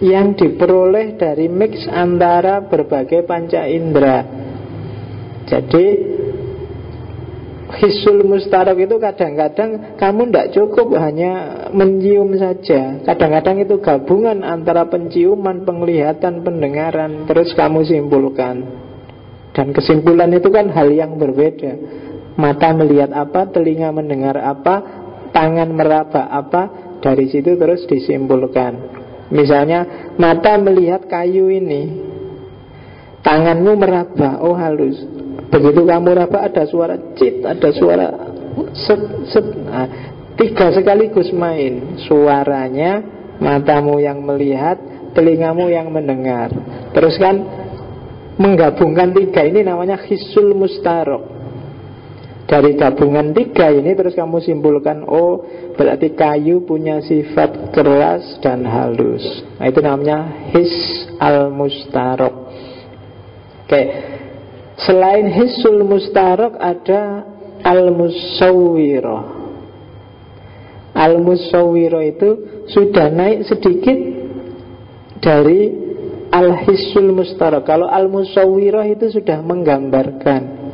yang diperoleh dari mix antara berbagai panca indera. Jadi hisul mustarok itu kadang-kadang kamu tidak cukup hanya mencium saja. Kadang-kadang itu gabungan antara penciuman, penglihatan, pendengaran, terus kamu simpulkan. Dan kesimpulan itu kan hal yang berbeda. Mata melihat apa, telinga mendengar apa, tangan meraba apa, dari situ terus disimpulkan. Misalnya mata melihat kayu ini, tanganmu meraba, oh halus. Begitu kamu raba ada suara cit, ada suara set, set. Nah, 3 sekaligus main. Suaranya, matamu yang melihat, telingamu yang mendengar. Terus kan menggabungkan 3 ini namanya hissul mustarok. Dari gabungan 3 ini terus kamu simpulkan, oh berarti kayu punya sifat keras dan halus. Nah, itu namanya his al-mustarok. Oke. Selain hissul mustarok ada al-musawwirah. Al-musawwirah itu sudah naik sedikit dari al-hissul mustarok. Kalau al-musawwirah itu sudah menggambarkan.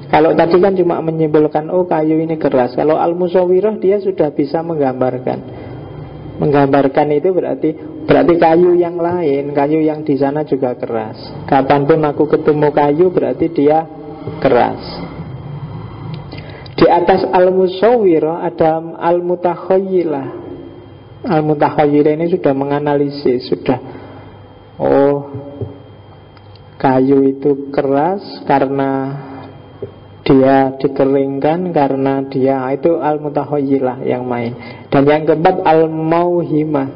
Kalau tadi kan cuma menyimpulkan, oh kayu ini keras. Kalau al-musawwirah dia sudah bisa menggambarkan. Menggambarkan itu berarti kayu yang lain, kayu yang di sana juga keras. Kapanpun aku ketemu kayu berarti dia keras. Di atas al-musawwirah ada al-mutakhayyilah. Al-mutakhayyilah ini sudah menganalisis, sudah, oh kayu itu keras karena dia dikeringkan, karena dia, itu al-mutakhayyilah yang main. Dan yang keempat al-mauhimah.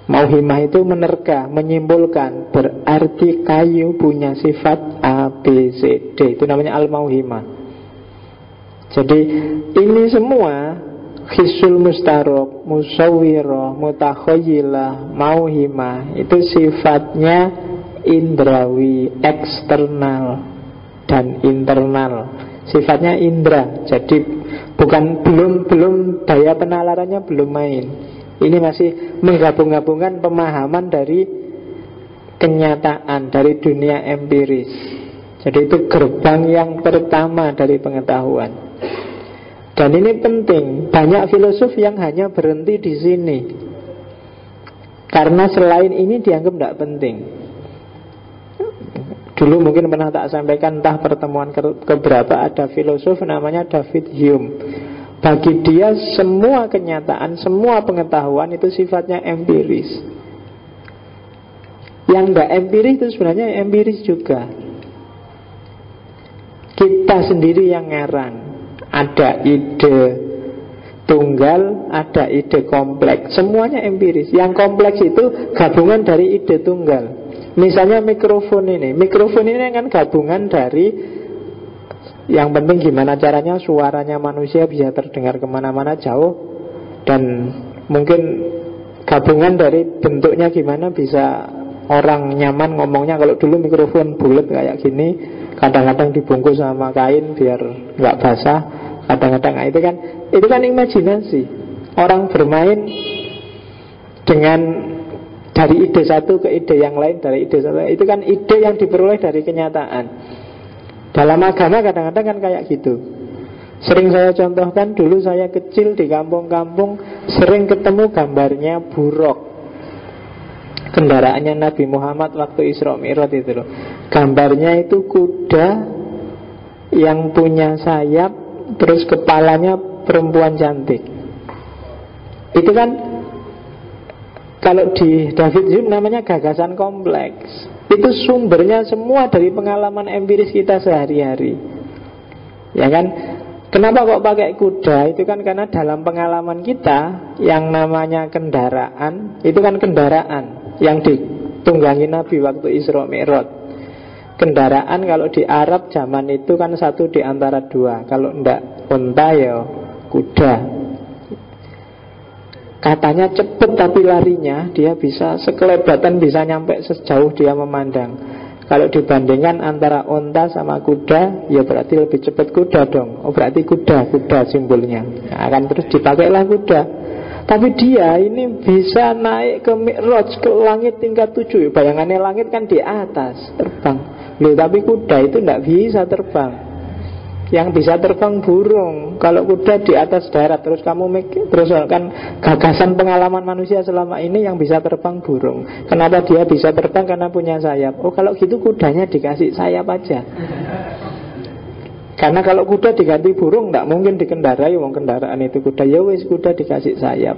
Mauhimah itu menerka, menyimpulkan, berarti kayu punya sifat A, B, C, D. Itu namanya al-mauhimah. Jadi ini semua hissul mustarok, musawwirah, mutakhayyilah, mauhimah, itu sifatnya indrawi, eksternal dan internal. Sifatnya indra. Jadi belum daya penalarannya belum main. Ini masih menggabung-gabungkan pemahaman dari kenyataan, dari dunia empiris. Jadi itu gerbang yang pertama dari pengetahuan. Dan ini penting. Banyak filosof yang hanya berhenti di sini, karena selain ini dianggap tidak penting. Dulu mungkin pernah tak sampaikan, entah pertemuan keberapa, ada filosof namanya David Hume. Bagi dia semua kenyataan, semua pengetahuan itu sifatnya empiris. Yang tidak empiris itu sebenarnya empiris juga. Kita sendiri yang ngarang. Ada ide tunggal, ada ide kompleks. Semuanya empiris. Yang kompleks itu gabungan dari ide tunggal. Misalnya mikrofon ini kan gabungan dari, yang penting gimana caranya suaranya manusia bisa terdengar kemana-mana jauh. Dan mungkin gabungan dari bentuknya gimana bisa orang nyaman ngomongnya. Kalau dulu mikrofon bulat kayak gini, kadang-kadang dibungkus sama kain biar nggak basah. Kadang-kadang itu kan imajinasi. Orang bermain dengan dari ide satu ke ide yang lain, dari ide satu, itu kan ide yang diperoleh dari kenyataan. Dalam agama kadang-kadang kan kayak gitu. Sering saya contohkan, dulu saya kecil di kampung-kampung sering ketemu gambarnya buruk, kendaraannya Nabi Muhammad waktu Isra Mi'raj itu loh. Gambarnya itu kuda yang punya sayap, terus kepalanya perempuan cantik. Itu kan kalau di David Hume namanya gagasan kompleks. Itu sumbernya semua dari pengalaman empiris kita sehari-hari. Ya kan? Kenapa kok pakai kuda? Itu kan karena dalam pengalaman kita yang namanya kendaraan, itu kan kendaraan yang ditunggangi Nabi waktu Isra Mi'raj. Kendaraan kalau di Arab zaman itu kan satu di antara dua. Kalau enggak unta ya kuda. Katanya cepet tapi larinya dia bisa sekelebatan, bisa nyampe sejauh dia memandang. Kalau dibandingkan antara unta sama kuda, ya berarti lebih cepat kuda dong. Oh berarti kuda simbolnya. Nah, akan terus dipakailah kuda. Tapi dia ini bisa naik ke Mi'raj, ke langit tingkat 7. Bayangannya langit kan di atas, terbang. Loh, tapi kuda itu tidak bisa terbang. Yang bisa terbang burung. Kalau kuda di atas darat. Terus kamu mikir, terus kan gagasan pengalaman manusia selama ini yang bisa terbang burung. Kenapa dia bisa terbang? Karena punya sayap. Oh kalau gitu kudanya dikasih sayap aja. Karena kalau kuda diganti burung, tidak mungkin dikendarai. Wong kendaraan itu kuda, ya wis kuda dikasih sayap.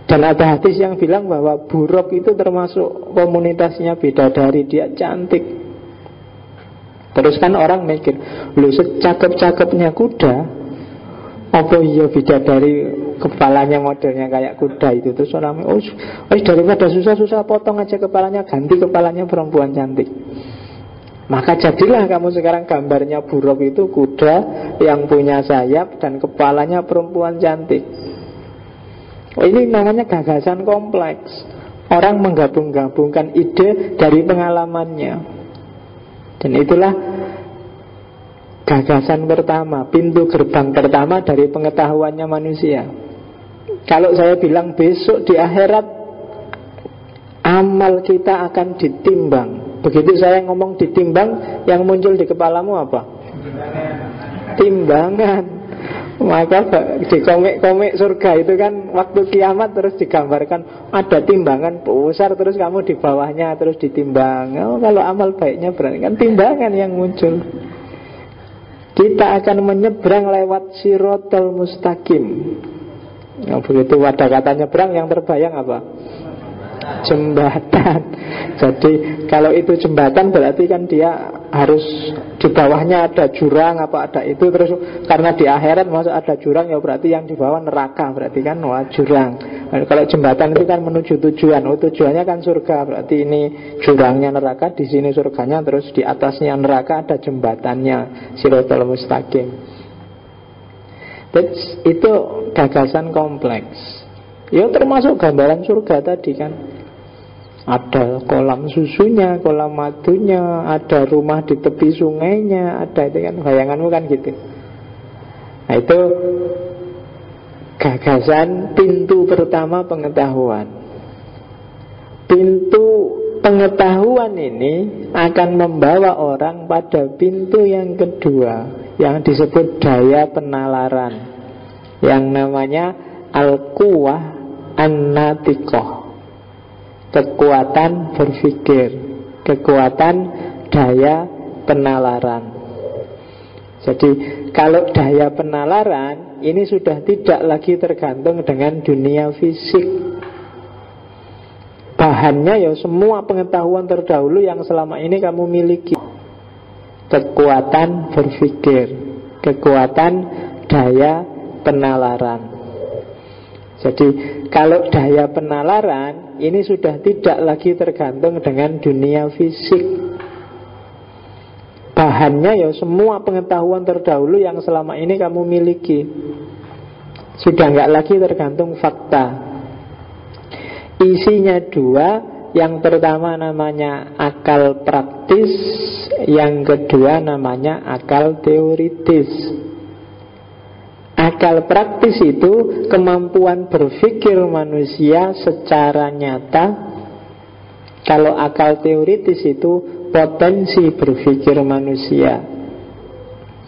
Dan ada hadis yang bilang bahwa buruk itu termasuk komunitasnya bidadari, dia cantik. Terus kan orang mikir, lu secakep-cakepnya kuda, apa iya bidadari kepalanya modelnya kayak kuda itu. Terus orang daripada susah-susah potong aja kepalanya, ganti kepalanya perempuan cantik. Maka jadilah kamu sekarang gambarnya buruk itu kuda yang punya sayap dan kepalanya perempuan cantik. Ini namanya gagasan kompleks. Orang menggabung-gabungkan ide dari pengalamannya. Dan itulah gagasan pertama, pintu gerbang pertama dari pengetahuannya manusia. Kalau saya bilang besok di akhirat amal kita akan ditimbang, begitu saya ngomong ditimbang, yang muncul di kepalamu apa? Timbangan. Maka di komik-komik surga itu kan waktu kiamat terus digambarkan ada timbangan besar, terus kamu di bawahnya terus ditimbang. Kalau amal baiknya berarti kan timbangan yang muncul. Kita akan menyeberang lewat Sirotol Mustaqim. Begitu ada kata nyebrang, yang terbayang apa? Jembatan. Jadi kalau itu jembatan berarti kan dia harus di bawahnya ada jurang apa ada itu. Terus karena di akhirat masuk ada jurang, ya berarti yang di bawah neraka, berarti kan jurang. Kalau jembatan itu kan menuju tujuan. Tujuannya kan surga, berarti ini jurangnya neraka, di sini surganya, terus di atasnya neraka ada jembatannya, Sirotol Mustaqim. Itu gagasan kompleks. Ya termasuk gambaran surga tadi kan. Ada kolam susunya, kolam madunya, ada rumah di tepi sungainya, ada itu kan, bayanganmu kan gitu. Nah itu gagasan pintu pertama pengetahuan. Pintu pengetahuan ini akan membawa orang pada pintu yang kedua, yang disebut daya penalaran, yang namanya al-quwah an-natiqah, kekuatan berpikir, kekuatan daya penalaran. Jadi kalau daya penalaran ini sudah tidak lagi tergantung dengan dunia fisik. Bahannya ya semua pengetahuan terdahulu yang selama ini kamu miliki. Kekuatan berpikir, kekuatan daya penalaran. Jadi kalau daya penalaran ini sudah tidak lagi tergantung dengan dunia fisik. Bahannya ya semua pengetahuan terdahulu yang selama ini kamu miliki. Sudah nggak lagi tergantung fakta. Isinya dua. Yang pertama namanya akal praktis, yang kedua namanya akal teoritis. Akal praktis itu kemampuan berpikir manusia secara nyata. Kalau akal teoritis itu potensi berpikir manusia.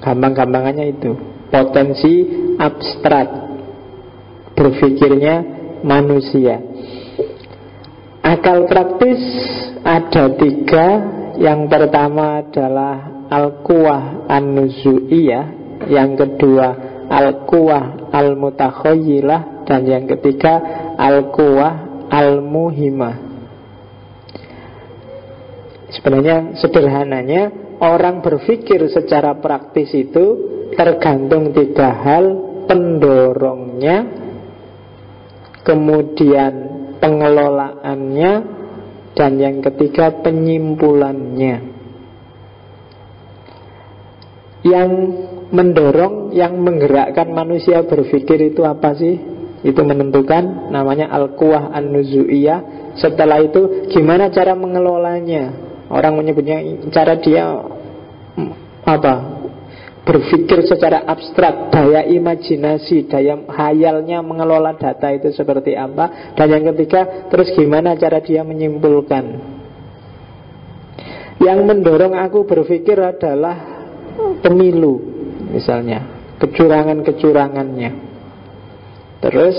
Gampang-gampangannya itu potensi abstrak berpikirnya manusia. Akal praktis ada tiga. Yang pertama adalah al-quwah an-nuzu'iyah, yang kedua al-quwah al-mutakhayilah, dan yang ketiga al-quwah al-muhimah. Sebenarnya sederhananya, orang berpikir secara praktis itu tergantung tiga hal: pendorongnya, kemudian pengelolaannya, dan yang ketiga penyimpulannya. Yang mendorong, yang menggerakkan manusia berpikir itu apa sih? Itu menentukan, namanya al-quwah an-nuzu'iyah. Setelah itu gimana cara mengelolanya? Orang menyebutnya cara dia berpikir secara abstrak, daya imajinasi, daya hayalnya mengelola data itu seperti apa. Dan yang ketiga, terus gimana cara dia menyimpulkan. Yang mendorong aku berpikir adalah pemilu, misalnya kecurangan-kecurangannya. Terus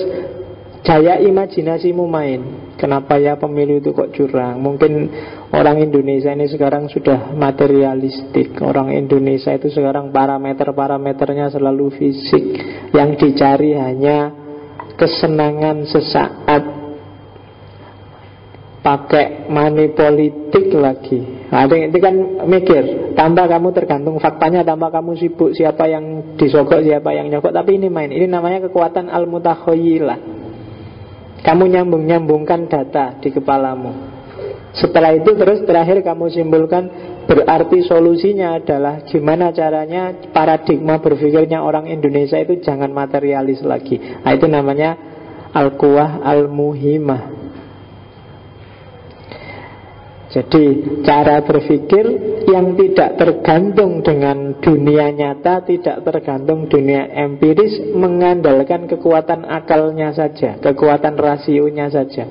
Daya imajinasimu main. Kenapa ya pemilu itu kok curang? Mungkin orang Indonesia ini sekarang sudah materialistik. Orang Indonesia itu sekarang parameternya selalu fisik. Yang dicari hanya kesenangan sesaat. Pakai money politik lagi. Nah, itu kan mikir. Tambah kamu tergantung faktanya, tambah kamu sibuk siapa yang disogok, siapa yang nyogok. Tapi ini main. Ini namanya kekuatan al-mutakhoyilah. Kamu nyambung-nyambungkan data di kepalamu. Setelah itu terus terakhir kamu simpulkan, berarti solusinya adalah gimana caranya paradigma berpikirnya orang Indonesia itu jangan materialis lagi. Nah, itu namanya al-quwah al-muhimah. Jadi cara berpikir yang tidak tergantung dengan dunia nyata, tidak tergantung dunia empiris, mengandalkan kekuatan akalnya saja, kekuatan rasionya saja.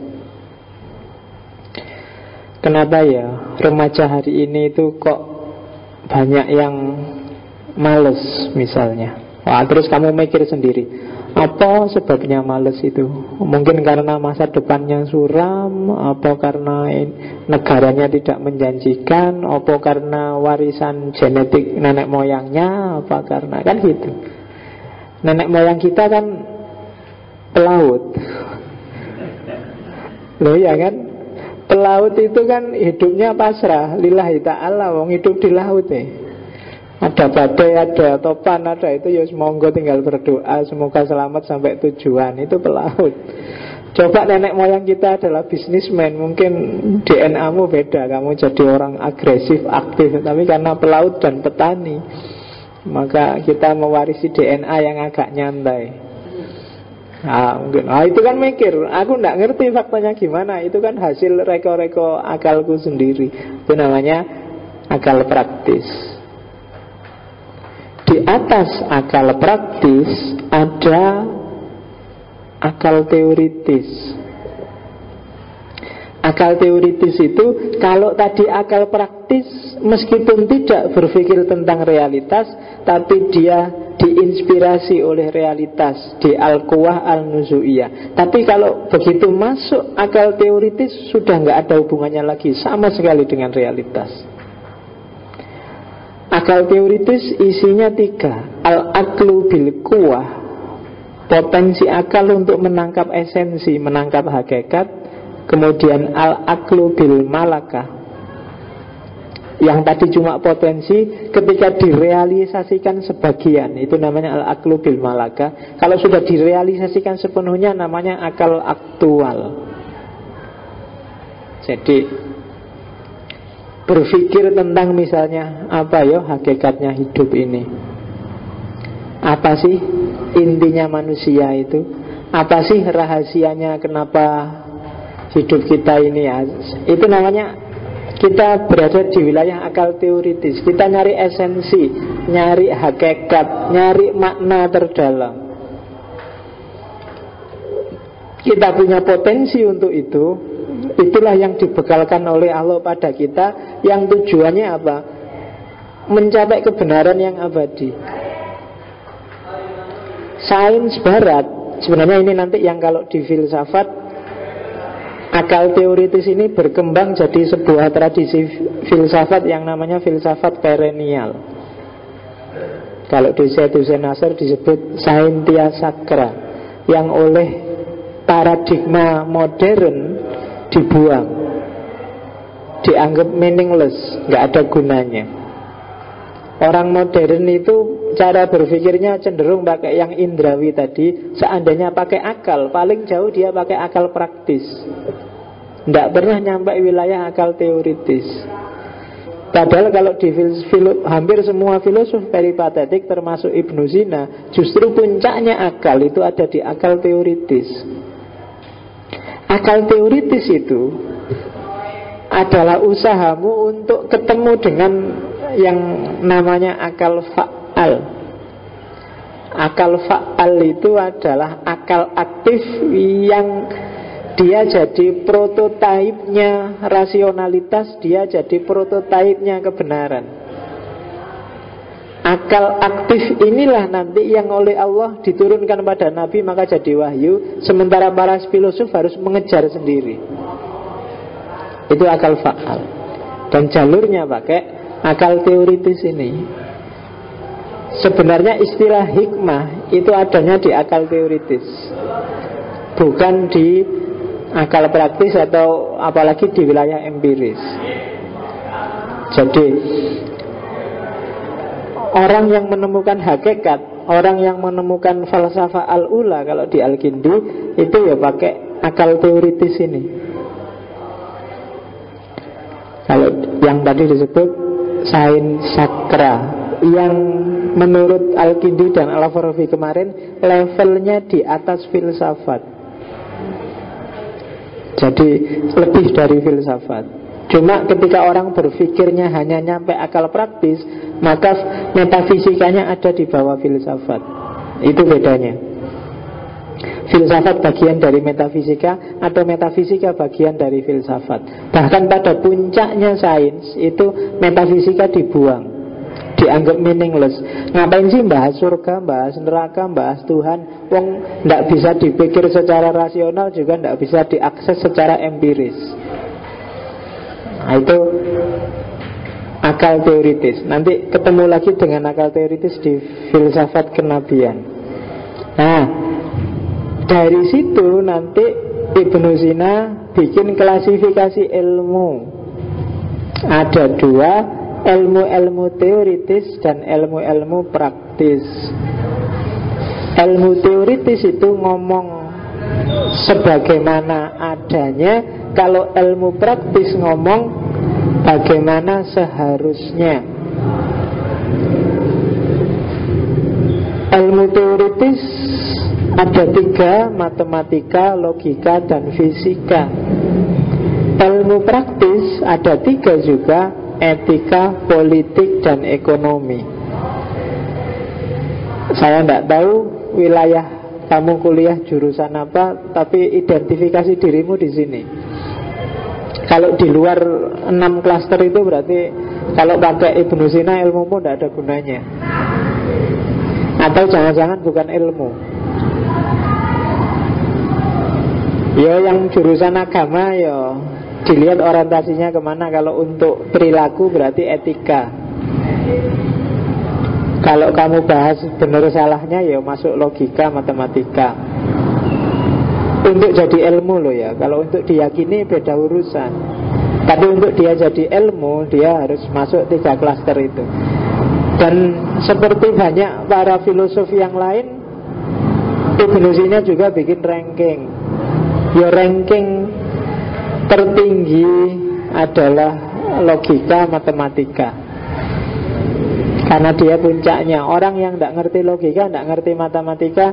Kenapa ya remaja hari ini itu kok banyak yang males misalnya? Wah, terus kamu mikir sendiri, apa sebabnya males itu? Mungkin karena masa depannya suram, apa karena negaranya tidak menjanjikan, apa karena warisan genetik nenek moyangnya, apa karena, kan gitu. Nenek moyang kita kan pelaut. Loh ya kan? Pelaut itu kan hidupnya pasrah, lillahi ta'ala, wong hidup di laut Ada badai, ada topan, ada itu ya monggo tinggal berdoa semoga selamat sampai tujuan. Itu pelaut. Coba nenek moyang kita adalah bisnismen, mungkin DNA-mu beda, kamu jadi orang agresif, aktif. Tapi karena pelaut dan petani, maka kita mewarisi DNA yang agak nyantai. Mungkin. Itu kan mikir, aku nggak ngerti faktanya gimana. Itu kan hasil reko-reko akalku sendiri. Itu namanya akal praktis. Di atas akal praktis ada akal teoritis. Akal teoritis itu, kalau tadi akal praktis meskipun tidak berpikir tentang realitas, tapi dia diinspirasi oleh realitas di al-quwah al-nuzu'iyah. Tapi kalau begitu masuk akal teoritis, sudah nggak ada hubungannya lagi sama sekali dengan realitas. Akal teoritis isinya 3. Al-aqlu bil quwah, potensi akal untuk menangkap esensi, menangkap hakikat. Kemudian al-aqlu bil malakah, yang tadi cuma potensi, ketika direalisasikan sebagian, itu namanya al-aqlu bil malakah. Kalau sudah direalisasikan sepenuhnya, namanya akal aktual. Jadi berpikir tentang misalnya apa ya hakikatnya hidup ini, apa sih intinya manusia itu, apa sih rahasianya kenapa hidup kita ini ya. Itu namanya kita berada di wilayah akal teoritis. Kita nyari esensi, nyari hakikat, nyari makna terdalam. Kita punya potensi untuk itu. Itulah yang dibekalkan oleh Allah pada kita, yang tujuannya apa? Mencapai kebenaran yang abadi. Sains barat, sebenarnya ini nanti yang kalau di filsafat, akal teoritis ini berkembang jadi sebuah tradisi filsafat yang namanya filsafat perennial. Kalau di Syed Nasr disebut Saintia Sacra, yang oleh paradigma modern dibuang, dianggap meaningless, nggak ada gunanya. Orang modern itu cara berpikirnya cenderung pakai yang indrawi tadi. Seandainya pakai akal, paling jauh dia pakai akal praktis, tidak pernah nyampe wilayah akal teoritis. Padahal kalau di hampir semua filosof peripatetik termasuk Ibnu Sina, justru puncaknya akal itu ada di akal teoritis. Akal teoritis itu adalah usahamu untuk ketemu dengan yang namanya akal fa'al. Akal fa'al itu adalah akal aktif yang dia jadi prototipenya rasionalitas, dia jadi prototipenya kebenaran. akal aktif inilah nanti yang oleh Allah diturunkan pada Nabi maka jadi wahyu, sementara para filosof harus mengejar sendiri. Itu akal faal. Dan jalurnya pakai akal teoritis ini. Sebenarnya istilah hikmah itu adanya di akal teoritis, bukan di akal praktis atau apalagi di wilayah empiris. Jadi orang yang menemukan hakikat, orang yang menemukan falsafah al-ula kalau di Al-Kindi itu ya pakai akal teoritis ini. Kalau yang tadi disebut sains sakra, yang menurut Al-Kindi dan Al-Farabi kemarin levelnya di atas filsafat. Jadi lebih dari filsafat. Cuma ketika orang berpikirnya hanya nyampe akal praktis, maka metafisikanya ada di bawah filsafat. Itu bedanya. Filsafat bagian dari metafisika atau metafisika bagian dari filsafat. Bahkan pada puncaknya sains itu metafisika dibuang, dianggap meaningless. Ngapain sih bahas surga, bahas neraka, bahas Tuhan? Wong tidak bisa dipikir secara rasional, juga tidak bisa diakses secara empiris. Nah, itu akal teoritis. Nanti ketemu lagi dengan akal teoritis di filsafat kenabian. Nah, dari situ nanti Ibnu Sina bikin klasifikasi ilmu. Ada dua, ilmu-ilmu teoritis dan ilmu-ilmu praktis. Ilmu teoritis itu ngomong sebagaimana adanya. Kalau ilmu praktis ngomong bagaimana seharusnya. Ilmu teoritis ada tiga, matematika, logika, dan fisika. Ilmu praktis ada tiga juga, etika, politik, dan ekonomi. Saya tidak tahu wilayah kamu kuliah jurusan apa, tapi identifikasi dirimu di sini. Kalau di luar 6 klaster itu berarti kalau pakai Ibnu Sina ilmumu tidak ada gunanya. Atau jangan-jangan bukan ilmu. Ya yang jurusan agama ya dilihat orientasinya kemana. Kalau untuk perilaku berarti etika. Kalau kamu bahas benar salahnya ya masuk logika, matematika. Untuk jadi ilmu loh ya. Kalau untuk diyakini beda urusan. Tapi untuk dia jadi ilmu, dia harus masuk 3 klaster itu. Dan seperti banyak para filosof yang lain, Ibnu Sina juga bikin ranking. Ya ranking tertinggi adalah logika, matematika. Karena dia puncaknya. Orang yang tidak ngerti logika, tidak ngerti matematika,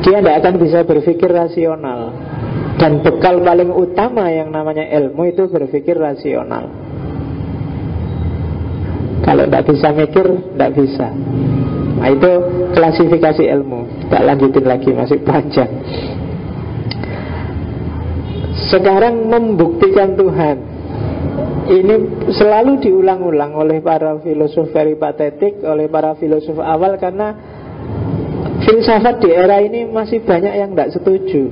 dia tidak akan bisa berpikir rasional. Dan bekal paling utama yang namanya ilmu itu berpikir rasional. Kalau tidak bisa mikir, tidak bisa. Nah itu klasifikasi ilmu. Tak lanjutin lagi, masih panjang. Sekarang membuktikan Tuhan. Ini selalu diulang-ulang oleh para filosof peripatetik, oleh para filosof awal. Karena filsafat di era ini masih banyak yang tidak setuju.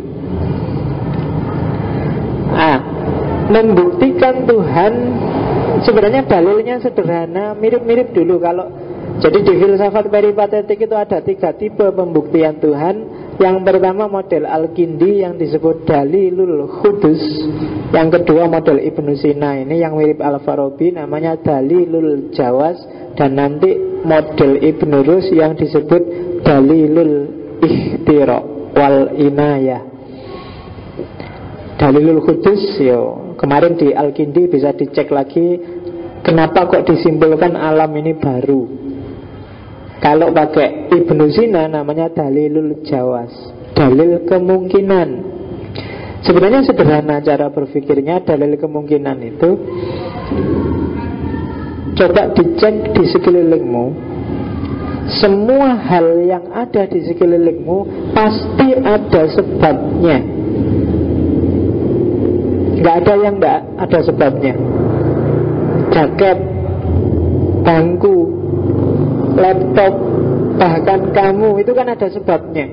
Membuktikan Tuhan sebenarnya dalilnya sederhana, mirip-mirip dulu. Kalau jadi di filsafat peripatetik itu ada 3 tipe pembuktian Tuhan. Yang pertama model Al-Kindi yang disebut Dalilul Khudus. Yang kedua model Ibnu Sina ini yang mirip Al-Farabi, namanya Dalilul Jawas. Dan nanti model Ibnu Rus yang disebut Dalilul Ikhtira wal Inayah. Dalilul Khudus yo, kemarin di Al-Kindi bisa dicek lagi. Kenapa kok disimpulkan alam ini baru? Kalau pakai Ibnu Sina namanya Dalilul Jawas, dalil kemungkinan. Sebenarnya sederhana cara berpikirnya. Dalil kemungkinan itu coba dicek di sekelilingmu. Semua hal yang ada di sekelilingmu pasti ada sebabnya. Gak ada yang gak ada sebabnya. Jaket, bangku, laptop, bahkan kamu, itu kan ada sebabnya.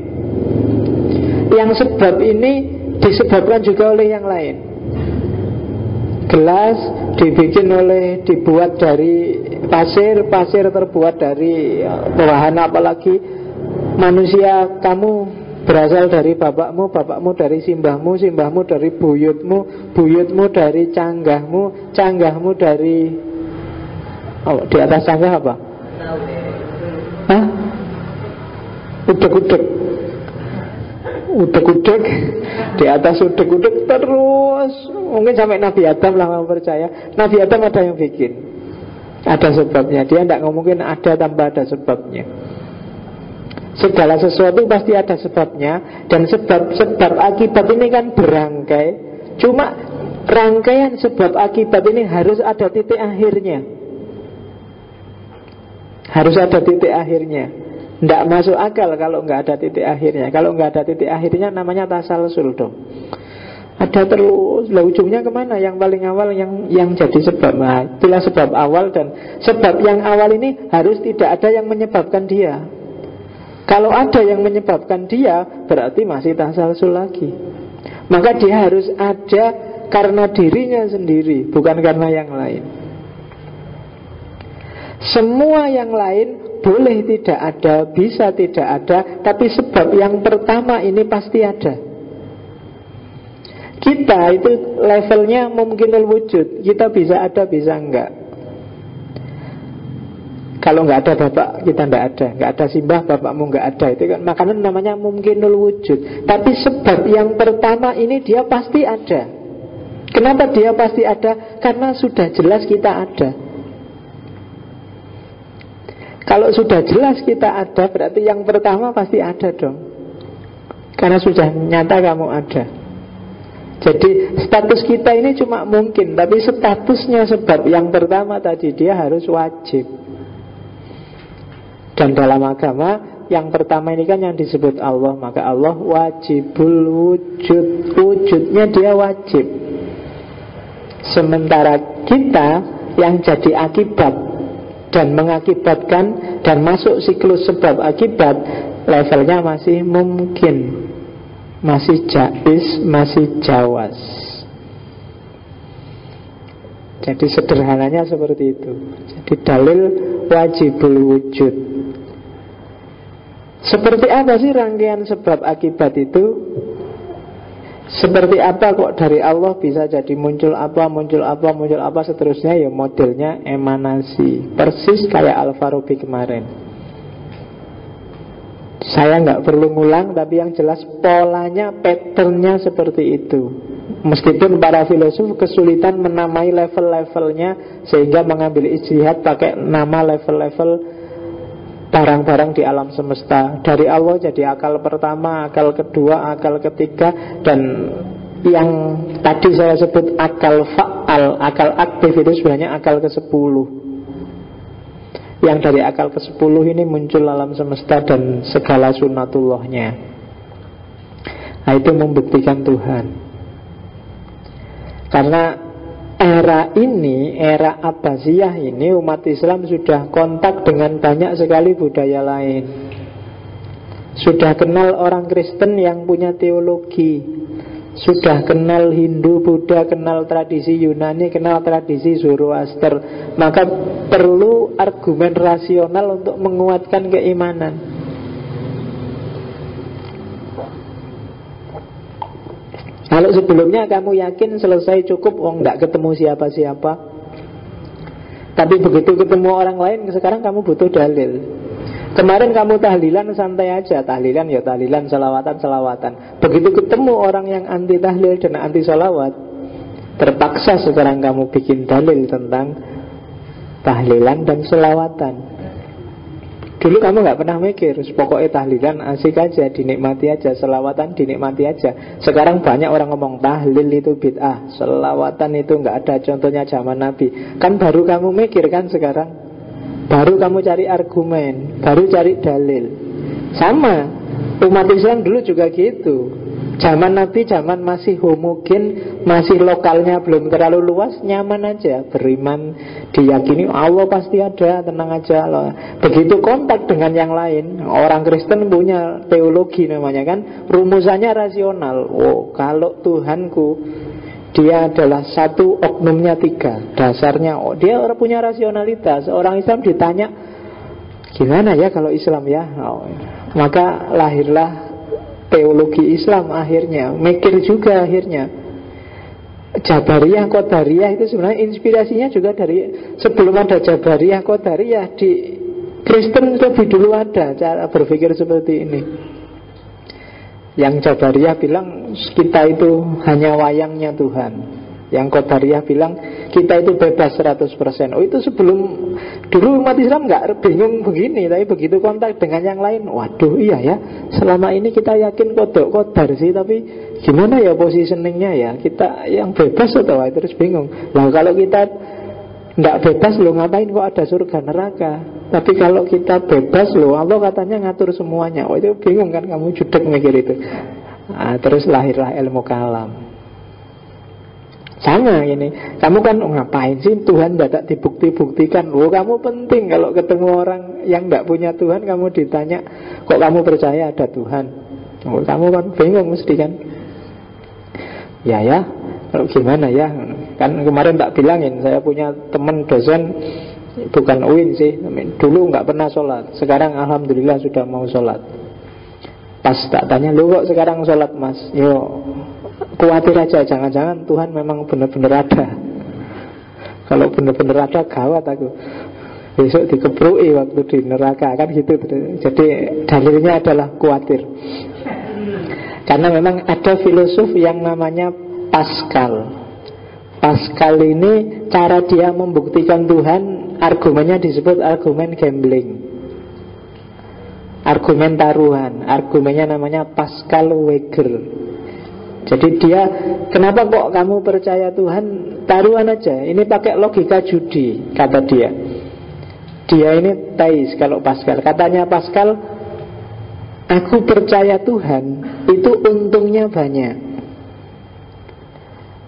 Yang sebab ini disebabkan juga oleh yang lain. Gelas dibuat dari pasir, pasir terbuat dari bahan apalagi. Manusia, kamu berasal dari bapakmu, bapakmu dari simbahmu, simbahmu dari buyutmu, buyutmu dari canggahmu, canggahmu dari di atas canggah apa? Hah? Udek-udek. Udek-udek. Di atas udek-udek terus. Mungkin sampai Nabi Adam lah, mau percaya. Nabi Adam ada yang bikin, ada sebabnya. Dia tidak ngomongin ada tanpa ada sebabnya. Segala sesuatu pasti ada sebabnya. Dan sebab akibat ini kan berangkai. Cuma rangkaian sebab akibat ini harus ada titik akhirnya. Harus ada titik akhirnya. Tidak masuk akal kalau nggak ada titik akhirnya. Kalau nggak ada titik akhirnya namanya tasalsul dong. Ada terus, lah ujungnya kemana? Yang paling awal yang jadi sebab. Nah, itulah sebab awal. Dan sebab yang awal ini harus tidak ada yang menyebabkan dia. Kalau ada yang menyebabkan dia, berarti masih tasalsul lagi. Maka dia harus ada karena dirinya sendiri, bukan karena yang lain. Semua yang lain boleh tidak ada, bisa tidak ada, tapi sebab yang pertama ini pasti ada. Kita itu levelnya mungkinul wujud. Kita bisa ada, bisa enggak. Kalau nggak ada bapak, kita nggak ada. Nggak ada simbah, bapakmu nggak ada. Itu kan makanan namanya mungkinul wujud. Tapi sebab yang pertama ini dia pasti ada. Kenapa dia pasti ada? Karena sudah jelas kita ada. Kalau sudah jelas kita ada, berarti yang pertama pasti ada dong. Karena sudah nyata kamu ada. Jadi status kita ini cuma mungkin, tapi statusnya sebab yang pertama tadi dia harus wajib. Dan dalam agama yang pertama ini kan yang disebut Allah. Maka Allah wajibul wujud. Wujudnya dia wajib. Sementara kita yang jadi akibat dan mengakibatkan dan masuk siklus sebab akibat, levelnya masih mungkin, masih jaiz, masih jawas. Jadi sederhananya seperti itu. Jadi dalil wajibul wujud. Seperti apa sih rangkaian sebab akibat itu? Seperti apa kok dari Allah bisa jadi muncul apa, muncul apa, muncul apa, seterusnya. Ya modelnya emanasi. Persis kayak Al-Farabi kemarin. Saya nggak perlu ngulang, tapi yang jelas polanya, patternnya seperti itu. Meskipun para filosof kesulitan menamai level-levelnya, sehingga mengambil ijtihad pakai nama level-level barang-barang di alam semesta. Dari Allah jadi akal pertama, akal kedua, akal ketiga. Dan yang tadi saya sebut akal fa'al, akal aktif, itu sebenarnya akal ke-10. Yang dari akal ke-10 ini muncul alam semesta dan segala sunatullahnya. Nah, itu membuktikan Tuhan. Karena era ini, era Abbasiyah ini, umat Islam sudah kontak dengan banyak sekali budaya lain. Sudah kenal orang Kristen yang punya teologi, sudah kenal Hindu, Buddha, kenal tradisi Yunani, kenal tradisi Zoroaster. Maka perlu argumen rasional untuk menguatkan keimanan. Kalau sebelumnya kamu yakin selesai cukup, nggak ketemu siapa-siapa. Tapi begitu ketemu orang lain, sekarang kamu butuh dalil. Kemarin kamu tahlilan santai aja, tahlilan ya tahlilan, selawatan selawatan. Begitu ketemu orang yang anti tahlil dan anti selawat, terpaksa sekarang kamu bikin dalil tentang tahlilan dan selawatan. Dulu kamu gak pernah mikir, pokoknya tahlilan asik aja, dinikmati aja, selawatan dinikmati aja. Sekarang banyak orang ngomong tahlil itu bid'ah, selawatan itu gak ada contohnya zaman Nabi. Kan baru kamu mikir kan sekarang, baru kamu cari argumen, baru cari dalil. Sama, umat Islam dulu juga gitu. Zaman Nabi, zaman masih homogen, masih lokalnya belum terlalu luas, nyaman aja, beriman, diyakini Allah pasti ada, tenang aja loh. Begitu kontak dengan yang lain, orang Kristen punya teologi namanya kan, rumusannya rasional. Oh, kalau Tuhanku dia adalah satu, oknumnya tiga, dasarnya, oh, dia orang punya rasionalitas. Orang Islam ditanya, gimana ya kalau Islam ya? Oh, maka lahirlah teologi Islam akhirnya. Mikir juga akhirnya. Jabariyah, Qadariyah itu sebenarnya inspirasinya juga dari sebelum ada Jabariyah, Qadariyah, di Kristen lebih dulu ada cara berpikir seperti ini. Yang Jabariyah bilang kita itu hanya wayangnya Tuhan. Yang Qadariyah bilang kita itu bebas 100%. Oh, itu sebelum, dulu umat Islam nggak bingung begini, tapi begitu kontak dengan yang lain, waduh iya ya, selama ini kita yakin kodok kodar sih, tapi gimana ya positioningnya ya, kita yang bebas atau terus bingung. Nah kalau kita nggak bebas loh, ngapain kok ada surga neraka? Tapi kalau kita bebas loh, Allah katanya ngatur semuanya. Oh itu bingung kan, kamu judek mikir itu. Nah, terus lahirlah ilmu kalam. Sama ini, kamu kan ngapain sih Tuhan tidak dibukti-buktikan? Oh kamu penting kalau ketemu orang yang tidak punya Tuhan, kamu ditanya, kok kamu percaya ada Tuhan? Oh, kamu kan bingung mesti kan? Ya, kalau gimana ya? Kan kemarin tak bilangin, saya punya teman dosen, bukan UIN sih, dulu nggak pernah sholat, sekarang alhamdulillah sudah mau sholat. Pas tak tanya, lu kok sekarang sholat mas? Yo, khawatir aja, jangan-jangan Tuhan memang benar-benar ada. Kalau benar-benar ada, gawat aku, besok dikeprui waktu di neraka, kan gitu. Jadi dalilnya adalah khawatir. Karena memang ada filosof yang namanya Pascal. Pascal ini cara dia membuktikan Tuhan, argumennya disebut argumen gambling, argumen taruhan. Argumennya namanya Pascal-Weger. Jadi dia, kenapa kok kamu percaya Tuhan? Taruhan aja, ini pakai logika judi, kata dia. Dia ini teis kalau Pascal. Katanya Pascal, aku percaya Tuhan, itu untungnya banyak.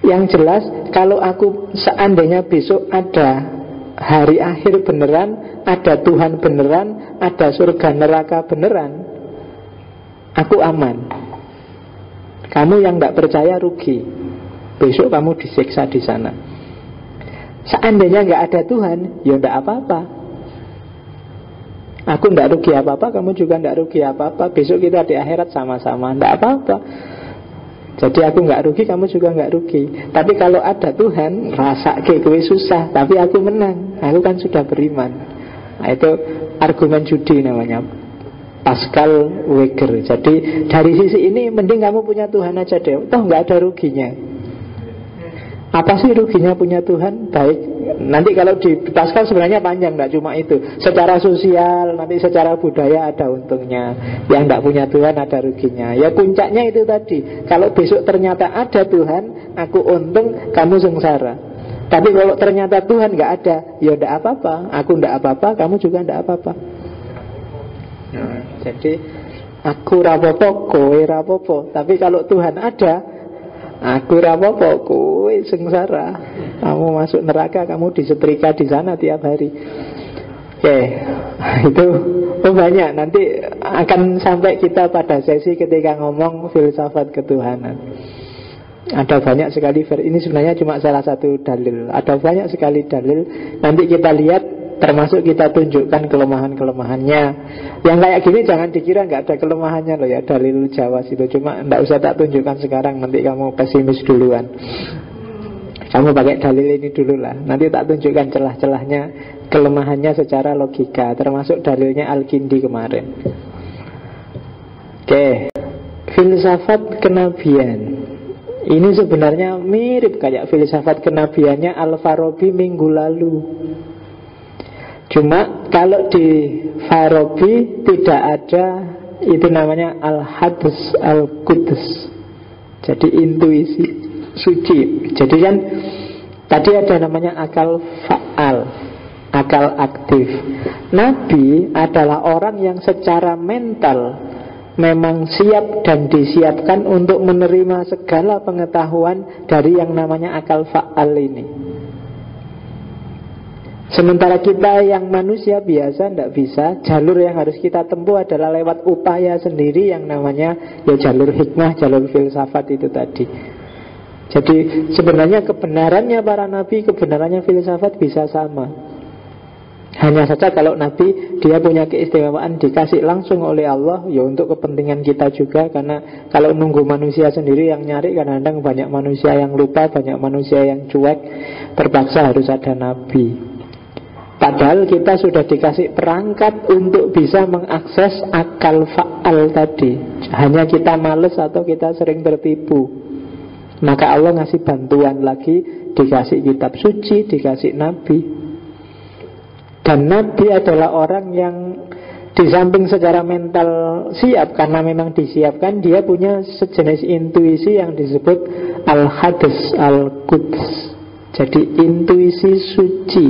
Yang jelas, kalau aku seandainya besok ada hari akhir beneran, ada Tuhan beneran, ada surga neraka beneran, aku aman. Kamu yang tidak percaya rugi, besok kamu disiksa di sana. Seandainya nggak ada Tuhan, ya tidak apa-apa. Aku tidak rugi apa-apa, kamu juga tidak rugi apa-apa. Besok kita di akhirat sama-sama, tidak apa-apa. Jadi aku nggak rugi, kamu juga nggak rugi. Tapi kalau ada Tuhan, rasa gue susah, tapi aku menang. Aku kan sudah beriman. Nah, itu argumen judi namanya, Pascal-Weger. Jadi dari sisi ini mending kamu punya Tuhan aja deh, toh nggak ada ruginya. Apa sih ruginya punya Tuhan? Baik, nanti kalau di Pascal sebenarnya panjang, nggak cuma itu. Secara sosial, nanti secara budaya ada untungnya. Yang nggak punya Tuhan ada ruginya. Ya puncaknya itu tadi. Kalau besok ternyata ada Tuhan, aku untung, kamu sengsara. Tapi kalau ternyata Tuhan nggak ada, ya nggak apa-apa. Aku nggak apa-apa, kamu juga nggak apa-apa. Nah, jadi aku rapopo, kowe rapopo. Tapi kalau Tuhan ada, aku rapopo, kowe sengsara. Kamu masuk neraka, kamu disetrika di sana tiap hari. Oke, itu banyak. Nanti akan sampai kita pada sesi ketika ngomong filsafat ketuhanan. Ada banyak sekali, ini sebenarnya cuma salah satu dalil. Ada banyak sekali dalil. Nanti kita lihat, termasuk kita tunjukkan kelemahan-kelemahannya. Yang kayak gini jangan dikira nggak ada kelemahannya loh ya, dalil Jawas itu. Cuma nggak usah tak tunjukkan sekarang, nanti kamu pesimis duluan. Kamu pakai dalil ini dulu lah, nanti tak tunjukkan celah-celahnya, kelemahannya secara logika. Termasuk dalilnya Al-Kindi kemarin. Oke, filsafat kenabian. Ini sebenarnya mirip kayak filsafat kenabiannya Al-Farabi minggu lalu. Cuma kalau di Farabi tidak ada, itu namanya Al-Hadus Al-Qudus. Jadi intuisi suci. Jadi kan tadi ada namanya akal fa'al, akal aktif. Nabi adalah orang yang secara mental memang siap dan disiapkan untuk menerima segala pengetahuan dari yang namanya akal fa'al ini. Sementara kita yang manusia biasa tidak bisa. Jalur yang harus kita tempuh adalah lewat upaya sendiri yang namanya ya jalur hikmah, jalur filsafat itu tadi. Jadi sebenarnya kebenarannya para nabi, kebenarannya filsafat bisa sama. Hanya saja kalau nabi dia punya keistimewaan dikasih langsung oleh Allah, ya untuk kepentingan kita juga. Karena kalau nunggu manusia sendiri yang nyari, kadang-kadang banyak manusia yang lupa, banyak manusia yang cuek, terpaksa harus ada nabi. Padahal kita sudah dikasih perangkat untuk bisa mengakses akal fa'al tadi. Hanya kita males atau kita sering tertipu. Maka Allah ngasih bantuan lagi, dikasih kitab suci, dikasih nabi. Dan nabi adalah orang yang di samping secara mental siap, karena memang disiapkan, dia punya sejenis intuisi yang disebut al-hadis al-quds. Jadi intuisi suci.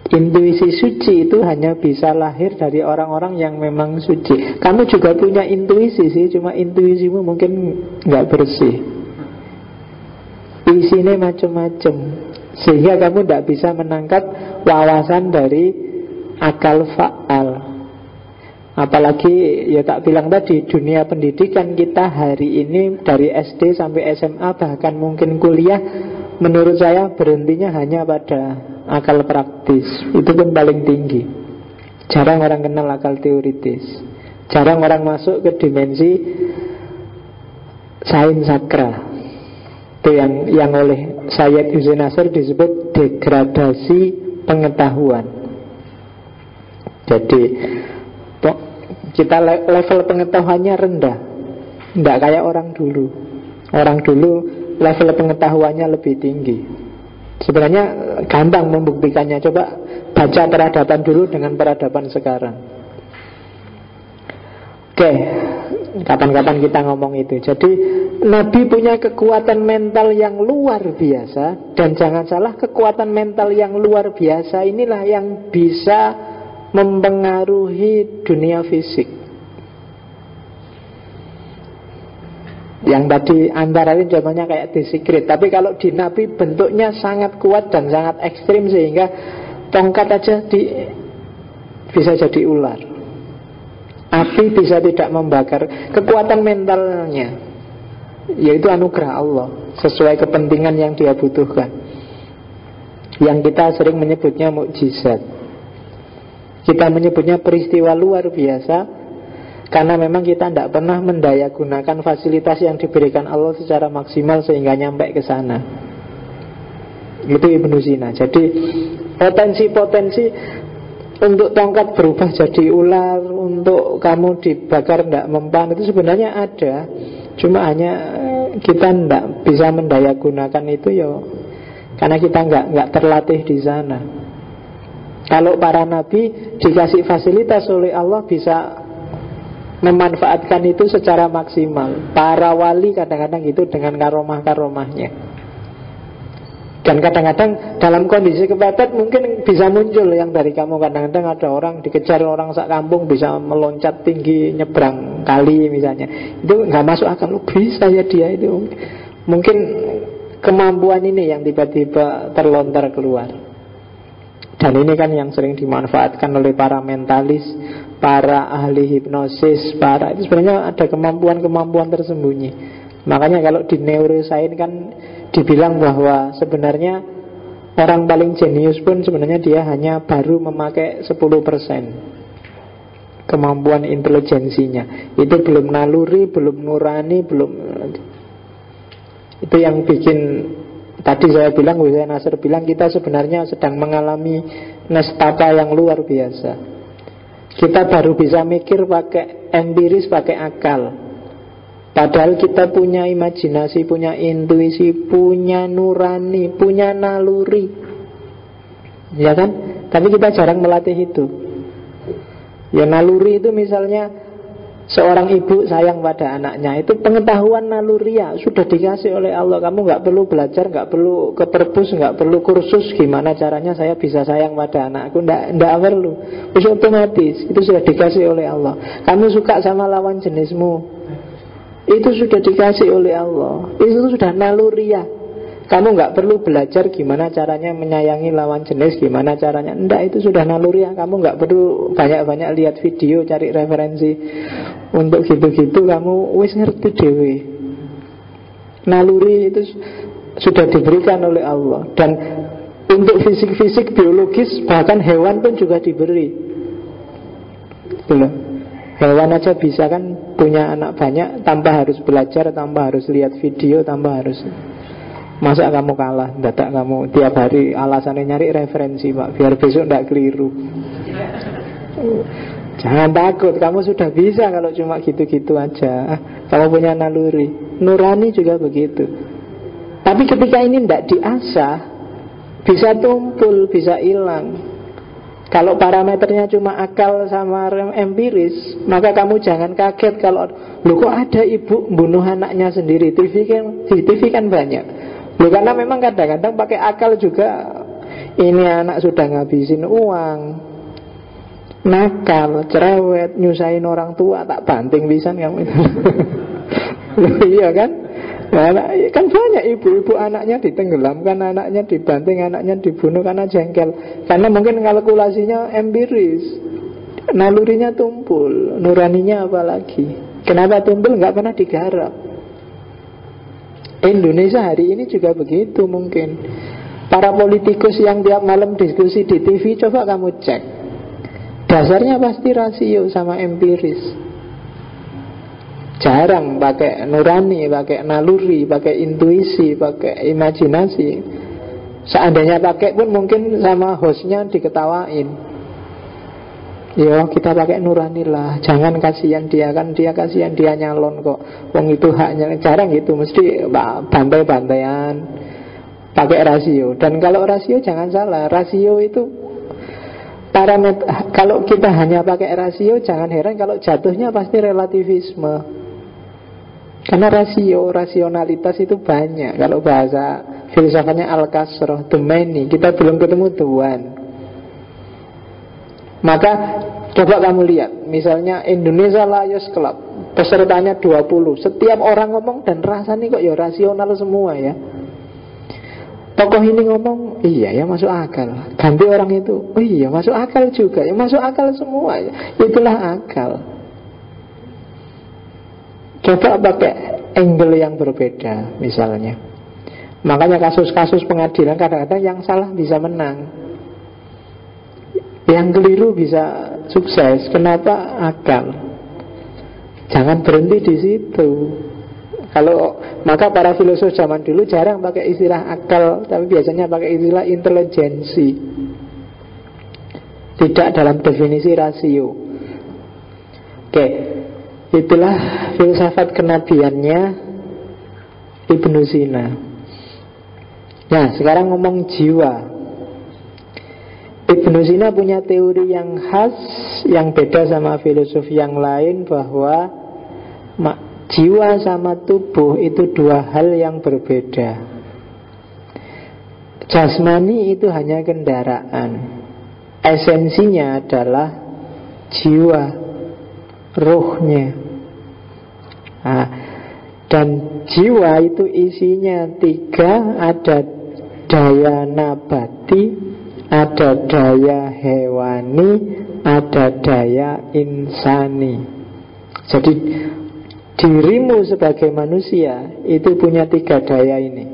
Intuisi suci itu hanya bisa lahir dari orang-orang yang memang suci. Kamu juga punya intuisi sih, cuma intuisimu mungkin nggak bersih. Isinya macam-macam, sehingga kamu tidak bisa menangkap wawasan dari akal fa'al. Apalagi ya tak bilang tadi, dunia pendidikan kita hari ini dari SD sampai SMA, bahkan mungkin kuliah, menurut saya berhentinya hanya pada akal praktis. Itu pun paling tinggi. Jarang orang kenal akal teoritis. Jarang orang masuk ke dimensi sains sakra. Itu yang oleh Sayyid Hussein Nasr disebut degradasi pengetahuan. Jadi kita level pengetahuannya rendah, tidak kayak orang dulu. Orang dulu level pengetahuannya lebih tinggi. Sebenarnya gampang membuktikannya. Coba baca peradaban dulu dengan peradaban sekarang. Oke, kapan-kapan kita ngomong itu. Jadi Nabi punya kekuatan mental yang luar biasa. Dan jangan salah, kekuatan mental yang luar biasa inilah yang bisa mempengaruhi dunia fisik. Yang tadi antara ini contohnya kayak The Secret. Tapi kalau di Nabi bentuknya sangat kuat dan sangat ekstrim, sehingga tongkat aja bisa jadi ular, api bisa tidak membakar. Kekuatan mentalnya, yaitu anugerah Allah, sesuai kepentingan yang dia butuhkan, yang kita sering menyebutnya mukjizat. Kita menyebutnya peristiwa luar biasa karena memang kita tidak pernah mendayagunakan fasilitas yang diberikan Allah secara maksimal sehingga nyampe ke sana. Itu Ibnu Sina. Jadi potensi-potensi untuk tongkat berubah jadi ular, untuk kamu dibakar tidak mempan, itu sebenarnya ada. Cuma hanya kita tidak bisa mendayagunakan itu ya karena kita nggak terlatih di sana. Kalau para nabi dikasih fasilitas oleh Allah bisa memanfaatkan itu secara maksimal. Para wali kadang-kadang gitu dengan karomah-karomahnya. Dan kadang-kadang dalam kondisi kepepet mungkin bisa muncul yang dari kamu. Kadang-kadang ada orang dikejar orang sak kampung bisa meloncat tinggi nyebrang kali misalnya. Itu nggak masuk akal. Bisa ya dia itu. Mungkin kemampuan ini yang tiba-tiba terlontar keluar. Dan ini kan yang sering dimanfaatkan oleh para mentalis, para ahli hipnosis, itu sebenarnya ada kemampuan-kemampuan tersembunyi. Makanya kalau di neuroscience kan dibilang bahwa sebenarnya orang paling jenius pun sebenarnya dia hanya baru memakai 10% kemampuan intelijensinya. Itu belum naluri, belum nurani, belum. Itu yang bikin tadi saya bilang, Hussein Nasr bilang kita sebenarnya sedang mengalami nestapa yang luar biasa. Kita baru bisa mikir pakai empiris, pakai akal. Padahal kita punya imajinasi, punya intuisi, punya nurani, punya naluri. Ya kan? Tapi kita jarang melatih itu. Ya naluri itu misalnya Seorang ibu sayang pada anaknya, itu pengetahuan naluriah, sudah dikasih oleh Allah. Kamu nggak perlu belajar, nggak perlu ke perpus, nggak perlu kursus gimana caranya saya bisa sayang pada anakku. Nggak perlu, itu otomatis, itu sudah dikasih oleh Allah. Kamu suka sama lawan jenismu, itu sudah dikasih oleh Allah. Itu sudah naluriah. Kamu nggak perlu belajar gimana caranya menyayangi lawan jenis, gimana caranya. Enggak, itu sudah naluriah. Kamu nggak perlu banyak-banyak lihat video, cari referensi. Untuk gitu-gitu kamu wis ngerti dewe. Naluri itu sudah diberikan oleh Allah. Dan untuk fisik-fisik, biologis, bahkan hewan pun juga diberi. Belum. Hewan aja bisa kan punya anak banyak tanpa harus belajar, tanpa harus lihat video, tanpa harus. Masa kamu kalah, dadak kamu tiap hari alasannya nyari referensi Pak, biar besok tidak keliru. Jangan takut, kamu sudah bisa kalau cuma gitu-gitu aja. Kamu punya naluri. Nurani juga begitu. Tapi ketika ini tidak diasah, bisa tumpul, bisa hilang. Kalau parameternya cuma akal sama empiris, maka kamu jangan kaget kalau loh kok ada ibu bunuh anaknya sendiri. Di TV kan banyak. Loh, karena memang kadang-kadang pakai akal juga. Ini anak sudah ngabisin uang, nakal, cerewet, nyusahin orang tua, tak banting pisan kamu itu. Iya kan? Nah, kan banyak ibu-ibu anaknya ditenggelamkan, anaknya dibanting, anaknya dibunuh karena jengkel. Karena mungkin kalkulasinya empiris, nalurinya tumpul, nuraninya apalagi. Kenapa tumpul? Nggak pernah digarap. Indonesia hari ini juga begitu mungkin. Para politikus yang tiap malam diskusi di TV, coba kamu cek, dasarnya pasti rasio sama empiris. Jarang pakai nurani, pakai naluri, pakai intuisi, pakai imajinasi. Seandainya pakai pun mungkin sama hostnya diketawain. Yo, kita pakai nurani lah. Jangan kasihan dia, kan dia kasihan, dia nyalon kok. Wong itu haknya. Jarang gitu, mesti bantai-bantaian, pakai rasio. Dan kalau rasio jangan salah, rasio itu parameter. Kalau kita hanya pakai rasio, jangan heran kalau jatuhnya pasti relativisme. Karena rasio, rasionalitas itu banyak. Kalau bahasa filsafatnya Al-Kasroh, the many, kita belum ketemu Tuhan. Maka coba kamu lihat, misalnya Indonesia Lions Club, pesertanya 20, setiap orang ngomong dan rasanya kok ya rasional semua ya. Tokoh ini ngomong, iya ya masuk akal. Ganti orang itu, oh iya masuk akal juga, ya masuk akal semua ya. Itulah akal. Coba pakai angle yang berbeda misalnya. Makanya kasus-kasus pengadilan kadang-kadang yang salah bisa menang, yang keliru bisa sukses. Kenapa? Akal. Jangan berhenti di situ. Maka para filosof zaman dulu jarang pakai istilah akal, tapi biasanya pakai istilah intelijensi. Tidak dalam definisi rasio. Oke, itulah filsafat kenabiannya Ibnu Sina. Nah, sekarang ngomong jiwa. Ibnu Sina punya teori yang khas, yang beda sama filosof yang lain, bahwa jiwa sama tubuh itu dua hal yang berbeda. Jasmani itu hanya kendaraan, esensinya adalah jiwa, ruhnya. Dan jiwa itu isinya tiga, ada daya nabati, ada daya hewani, ada daya insani. Jadi dirimu sebagai manusia itu punya tiga daya ini,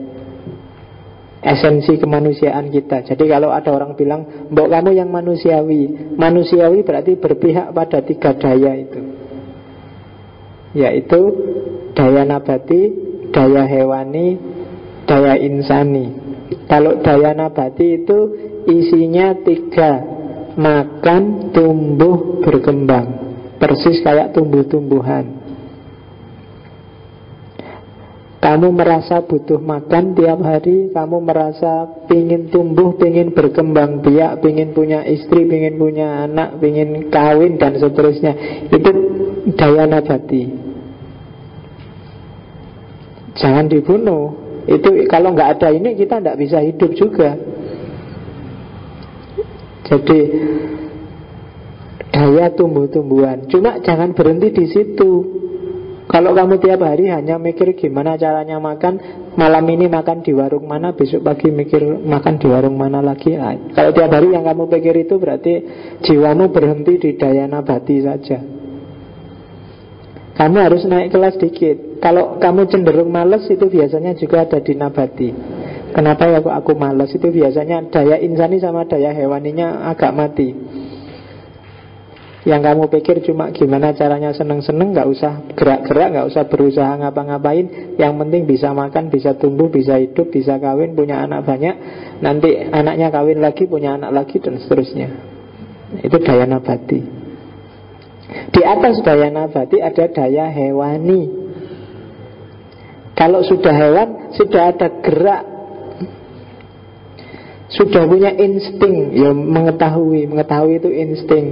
esensi kemanusiaan kita. Jadi kalau ada orang bilang, mbok kamu yang manusiawi, manusiawi berarti berpihak pada tiga daya itu, yaitu daya nabati, daya hewani, daya insani. Kalau daya nabati itu isinya tiga, makan, tumbuh, berkembang. Persis kayak tumbuh-tumbuhan. Kamu merasa butuh makan tiap hari, kamu merasa pingin tumbuh, pingin berkembang biak, pingin punya istri, pingin punya anak, pingin kawin dan seterusnya. Itu daya nabati. Jangan dibunuh. Itu kalau nggak ada ini kita nggak bisa hidup juga. Jadi daya tumbuh-tumbuhan. Cuma jangan berhenti di situ. Kalau kamu tiap hari hanya mikir gimana caranya makan, malam ini makan di warung mana, besok pagi mikir makan di warung mana lagi. Kalau tiap hari yang kamu pikir itu berarti jiwamu berhenti di daya nabati saja. Kamu harus naik kelas dikit. Kalau kamu cenderung malas, itu biasanya juga ada di nabati. Kenapa ya kok aku malas? Itu biasanya daya insani sama daya hewaninya agak mati. Yang kamu pikir cuma gimana caranya seneng-seneng, gak usah gerak-gerak, gak usah berusaha ngapa-ngapain. Yang penting bisa makan, bisa tumbuh, bisa hidup, bisa kawin, punya anak banyak. Nanti anaknya kawin lagi, punya anak lagi, dan seterusnya. Itu daya nabati. Di atas daya nabati ada daya hewani. Kalau sudah hewan, sudah ada gerak, sudah punya insting. Ya mengetahui itu insting.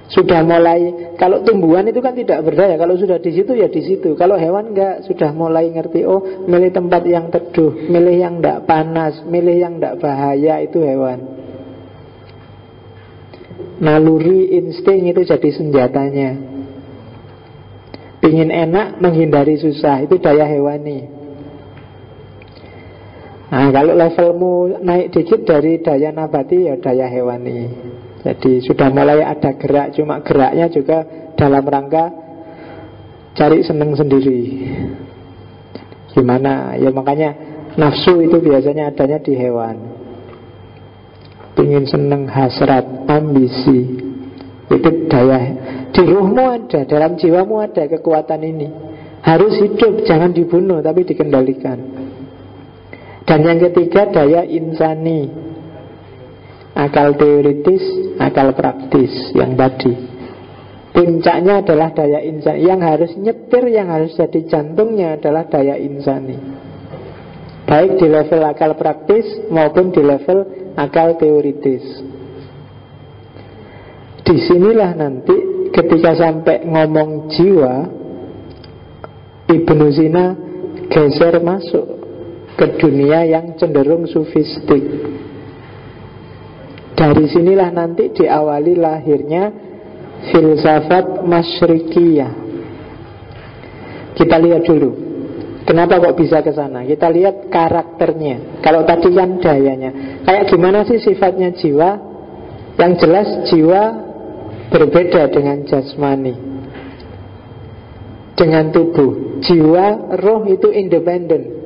Sudah mulai, kalau tumbuhan itu kan tidak berdaya. Kalau sudah di situ ya di situ. Kalau hewan enggak, sudah mulai ngerti. Oh, milih tempat yang teduh, milih yang enggak panas, milih yang enggak bahaya, itu hewan. Naluri, insting itu jadi senjatanya. Pingin enak, menghindari susah, itu daya hewani. Nah, kalau levelmu naik dikit dari daya nabati, ya daya hewani. Jadi sudah mulai ada gerak. Cuma geraknya juga dalam rangka cari seneng sendiri. Gimana? Ya makanya nafsu itu biasanya adanya di hewan. Pingin seneng, hasrat, ambisi. Itu daya. Di ruhmu ada, dalam jiwamu ada kekuatan ini. Harus hidup, jangan dibunuh, tapi dikendalikan. Dan yang ketiga daya insani. Akal teoritis, akal praktis. Yang tadi puncaknya adalah daya insani. Yang harus nyetir, yang harus jadi jantungnya adalah daya insani. Baik di level akal praktis maupun di level akal teoritis. Disinilah nanti ketika sampai ngomong jiwa, Ibnu Sina geser masuk ke dunia yang cenderung sufistik. Dari sinilah nanti diawali lahirnya filsafat masyrikiyah. Kita lihat dulu, kenapa kok bisa ke sana? Kita lihat karakternya. Kalau tadi kan dayanya. Kayak gimana sih sifatnya jiwa? Yang jelas jiwa berbeda dengan jasmani, dengan tubuh. Jiwa, roh itu independen.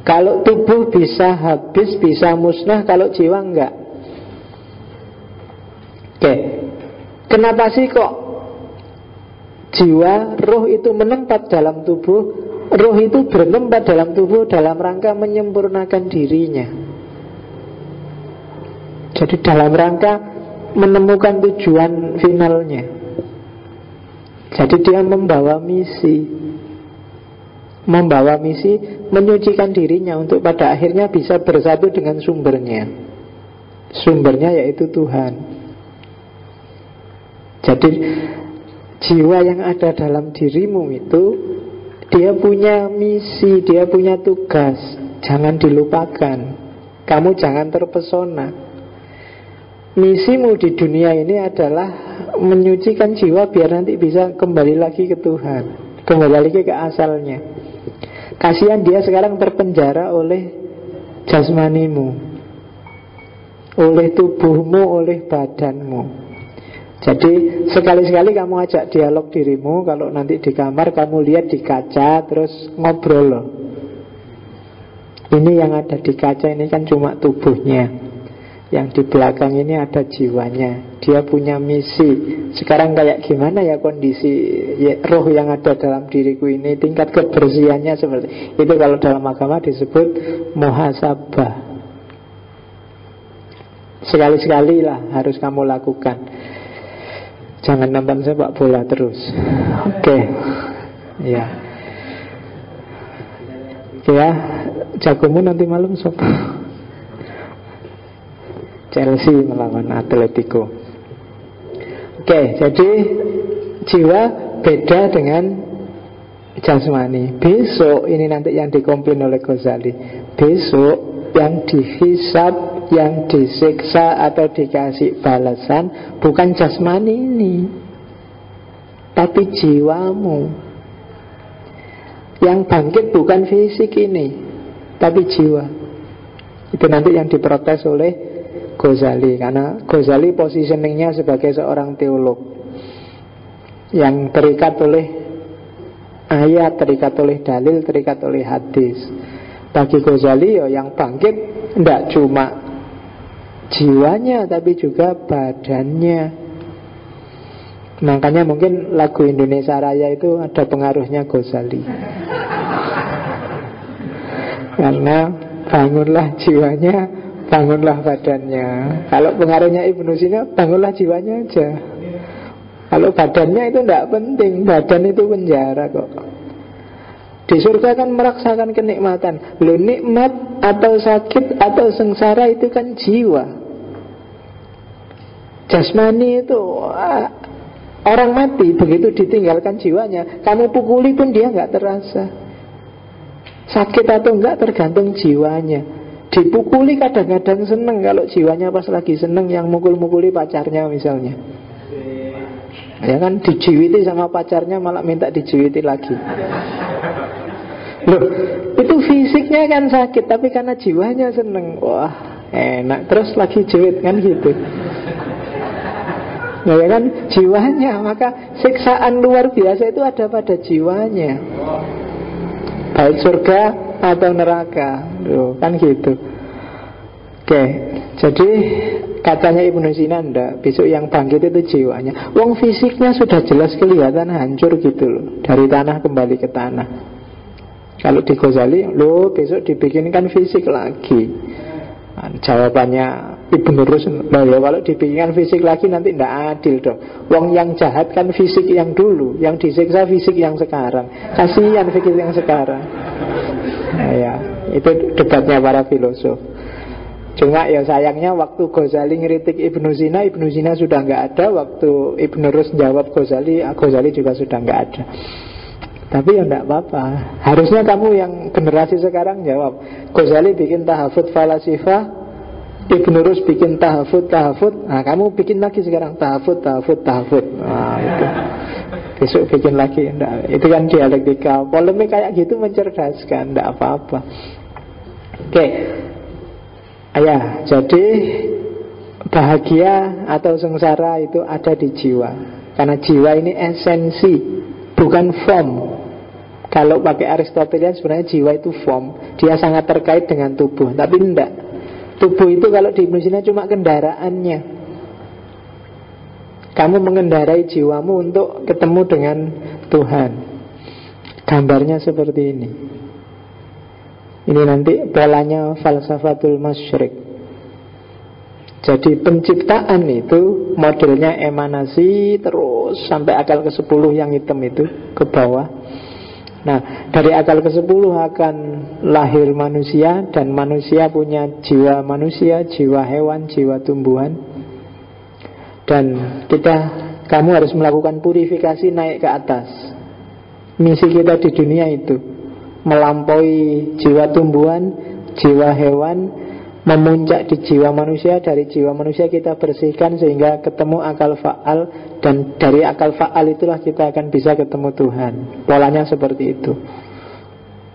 Kalau tubuh bisa habis, bisa musnah, kalau jiwa enggak. Oke, kenapa sih kok jiwa, roh itu menempat dalam tubuh? Roh itu bertempat dalam tubuh dalam rangka menyempurnakan dirinya. Jadi dalam rangka menemukan tujuan finalnya. Jadi dia membawa misi. Membawa misi menyucikan dirinya untuk pada akhirnya bisa bersatu dengan sumbernya. Sumbernya yaitu Tuhan. Jadi jiwa yang ada dalam dirimu itu, dia punya misi, dia punya tugas. Jangan dilupakan. Kamu jangan terpesona. Misimu di dunia ini adalah menyucikan jiwa biar nanti bisa kembali lagi ke Tuhan, kembali lagi ke asalnya. Kasihan dia sekarang terpenjara oleh jasmanimu, oleh tubuhmu, oleh badanmu. Jadi sekali-sekali kamu ajak dialog dirimu. Kalau nanti di kamar kamu lihat di kaca, terus ngobrol loh. Ini yang ada di kaca ini kan cuma tubuhnya. Yang di belakang ini ada jiwanya. Dia punya misi. Sekarang kayak gimana ya kondisi roh yang ada dalam diriku ini, tingkat kebersihannya seperti itu. Kalau dalam agama disebut muhasabah. Sekali-sekali lah harus kamu lakukan. Jangan nonton sepak bola terus. Oke. Ya. Ya, jagomu nanti malam sob. Chelsea melawan Atletico. Oke, jadi jiwa beda dengan jasmani. Besok, ini nanti yang dikomplain oleh Ghazali, besok yang dihisab, yang disiksa atau dikasih balasan bukan jasmani ini, tapi jiwamu. Yang bangkit bukan fisik ini, tapi jiwa. Itu nanti yang diprotes oleh Ghazali, karena Ghazali positioningnya sebagai seorang teolog yang terikat oleh ayat, terikat oleh dalil, terikat oleh hadis. Bagi Ghazali yang bangkit tidak cuma jiwanya, tapi juga badannya. Makanya mungkin lagu Indonesia Raya itu ada pengaruhnya Ghazali, karena bangunlah jiwanya, bangunlah badannya. Kalau pengaruhnya Ibnu Sina, bangunlah jiwanya aja. Kalau badannya itu tidak penting, badan itu penjara kok. Di surga kan merasakan kenikmatan. Loh, nikmat atau sakit atau sengsara itu kan jiwa. Jasmani itu orang mati, begitu ditinggalkan jiwanya, kamu pukuli pun dia nggak terasa. Sakit atau enggak tergantung jiwanya. Dipukuli kadang-kadang seneng, kalau jiwanya pas lagi seneng, yang mukul-mukuli pacarnya misalnya, ya kan, dijiwiti sama pacarnya malah minta dijiwiti lagi. Loh, itu fisiknya kan sakit, tapi karena jiwanya seneng, wah enak, terus lagi jiwit kan gitu. Ya kan, jiwanya. Maka siksaan luar biasa itu ada pada jiwanya, baik surga atau neraka. Loh, kan gitu. Oke, jadi katanya Ibnu Sina enggak, besok yang bangkit itu jiwanya. Wong fisiknya sudah jelas kelihatan hancur gitu loh, dari tanah kembali ke tanah. Kalau di Ghazali, loh besok dibikinkan fisik lagi. Jawabannya Ibnu Rus, nah ya kalau dibikinkan fisik lagi nanti tidak adil dong. Wong yang jahat kan fisik yang dulu, yang disiksa fisik yang sekarang. Kasihan fisik yang sekarang. Nah, ya, itu debatnya para filosof. Cuma ya sayangnya waktu Ghazali ngeritik Ibnu Sina sudah nggak ada. Waktu Ibnu Rus jawab Ghazali juga sudah nggak ada. Tapi ya enggak apa-apa. Harusnya kamu yang generasi sekarang jawab. Ghazali bikin tahafut falasifah, Ibnu Rus bikin tahafut. Nah, kamu bikin lagi sekarang tahafut. Nah, itu. Besok bikin lagi. Enggak. Itu kan dialektika. Polemik kayak gitu mencerdaskan, enggak apa-apa. Oke. Ya, jadi bahagia atau sengsara itu ada di jiwa. Karena jiwa ini esensi, bukan form. Kalau pakai Aristotelian sebenarnya jiwa itu form. Dia sangat terkait dengan tubuh. Tapi enggak. Tubuh itu kalau di Ibnu Sina cuma kendaraannya. Kamu mengendarai jiwamu untuk ketemu dengan Tuhan. Gambarnya seperti ini. Ini nanti polanya falsafatul masyrik. Jadi penciptaan itu modelnya emanasi terus sampai akal ke-10 yang hitam itu ke bawah. Nah, dari akal ke-10 akan lahir manusia, dan manusia punya jiwa manusia, jiwa hewan, jiwa tumbuhan. Dan kamu harus melakukan purifikasi naik ke atas. Misi kita di dunia itu melampaui jiwa tumbuhan, jiwa hewan, memuncak di jiwa manusia. Dari jiwa manusia kita bersihkan sehingga ketemu akal fa'al, dan dari akal fa'al itulah kita akan bisa ketemu Tuhan. Polanya seperti itu.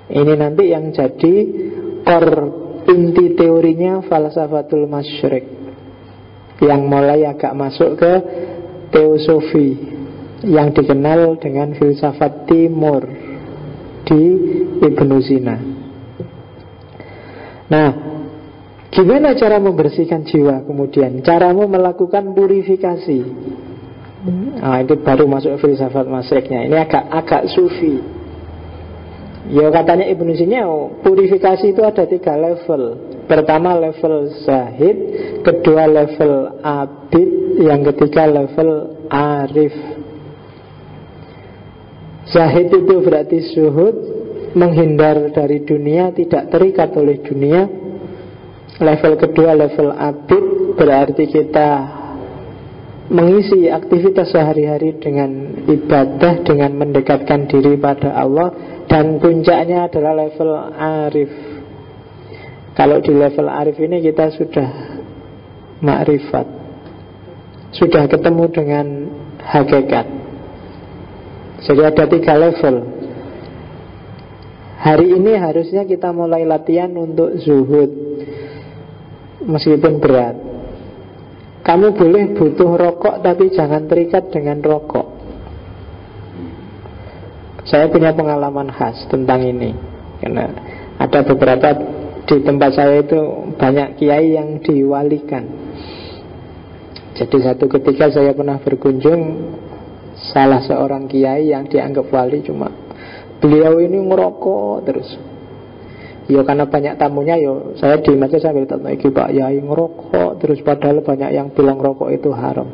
Ini nanti yang jadi core inti teorinya falsafatul masyrik, yang mulai agak masuk ke teosofi, yang dikenal dengan filsafat timur di Ibnu Sina. Nah, gimana cara membersihkan jiwa kemudian? Caramu melakukan purifikasi. Nah, itu baru masuk filsafat masyriknya. Ini agak sufi. Ya katanya Ibnu Sina, purifikasi itu ada 3 level. Pertama level zahid, kedua level abid, yang ketiga level arif. Zahid itu berarti zuhud, menghindar dari dunia, tidak terikat oleh dunia. Level kedua level abid, berarti kita mengisi aktivitas sehari-hari dengan ibadah, dengan mendekatkan diri pada Allah. Dan puncaknya adalah level arif. Kalau di level arif ini kita sudah makrifat, sudah ketemu dengan hakikat. Jadi ada 3 level. Hari ini harusnya kita mulai latihan untuk zuhud, meskipun berat. Kamu boleh butuh rokok, tapi jangan terikat dengan rokok. Saya punya pengalaman khas tentang ini, karena ada beberapa di tempat saya itu banyak kiai yang diwalikan. Jadi satu ketika saya pernah berkunjung salah seorang kiai yang dianggap wali, cuma beliau ini ngerokok terus. Ya karena banyak tamunya, yo saya diem aja sambil tanya, iki Pak Yai ngerokok terus, padahal banyak yang bilang rokok itu haram.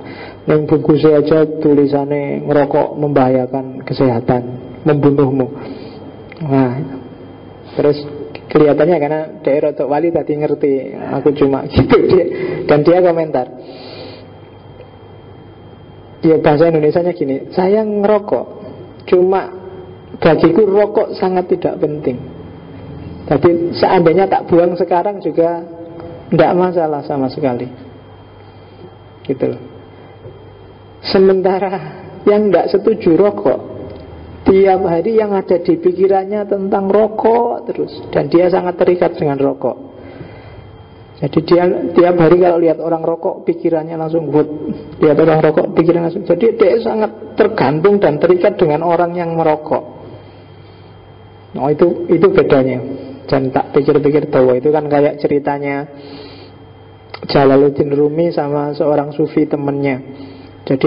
Yang bungkusnya aja tulisannya ngerokok membahayakan kesehatan, membunuhmu. Nah, terus kelihatannya karena daerah Tok Wali tadi ngerti aku cuma gitu dia. Dan dia komentar, ya bahasa Indonesianya gini, saya ngerokok, cuma bagiku rokok sangat tidak penting. Tapi seandainya tak buang sekarang juga tidak masalah sama sekali. Gitu. Sementara yang tidak setuju rokok, tiap hari yang ada di pikirannya tentang rokok terus, dan dia sangat terikat dengan rokok. Jadi dia tiap hari kalau lihat orang rokok, pikirannya langsung buat lihat orang rokok, pikirannya langsung. Jadi dia sangat tergantung dan terikat dengan orang yang merokok. Oh itu bedanya. Dan tak pikir-pikir bahwa itu kan kayak ceritanya Jalaluddin Rumi sama seorang sufi temennya. Jadi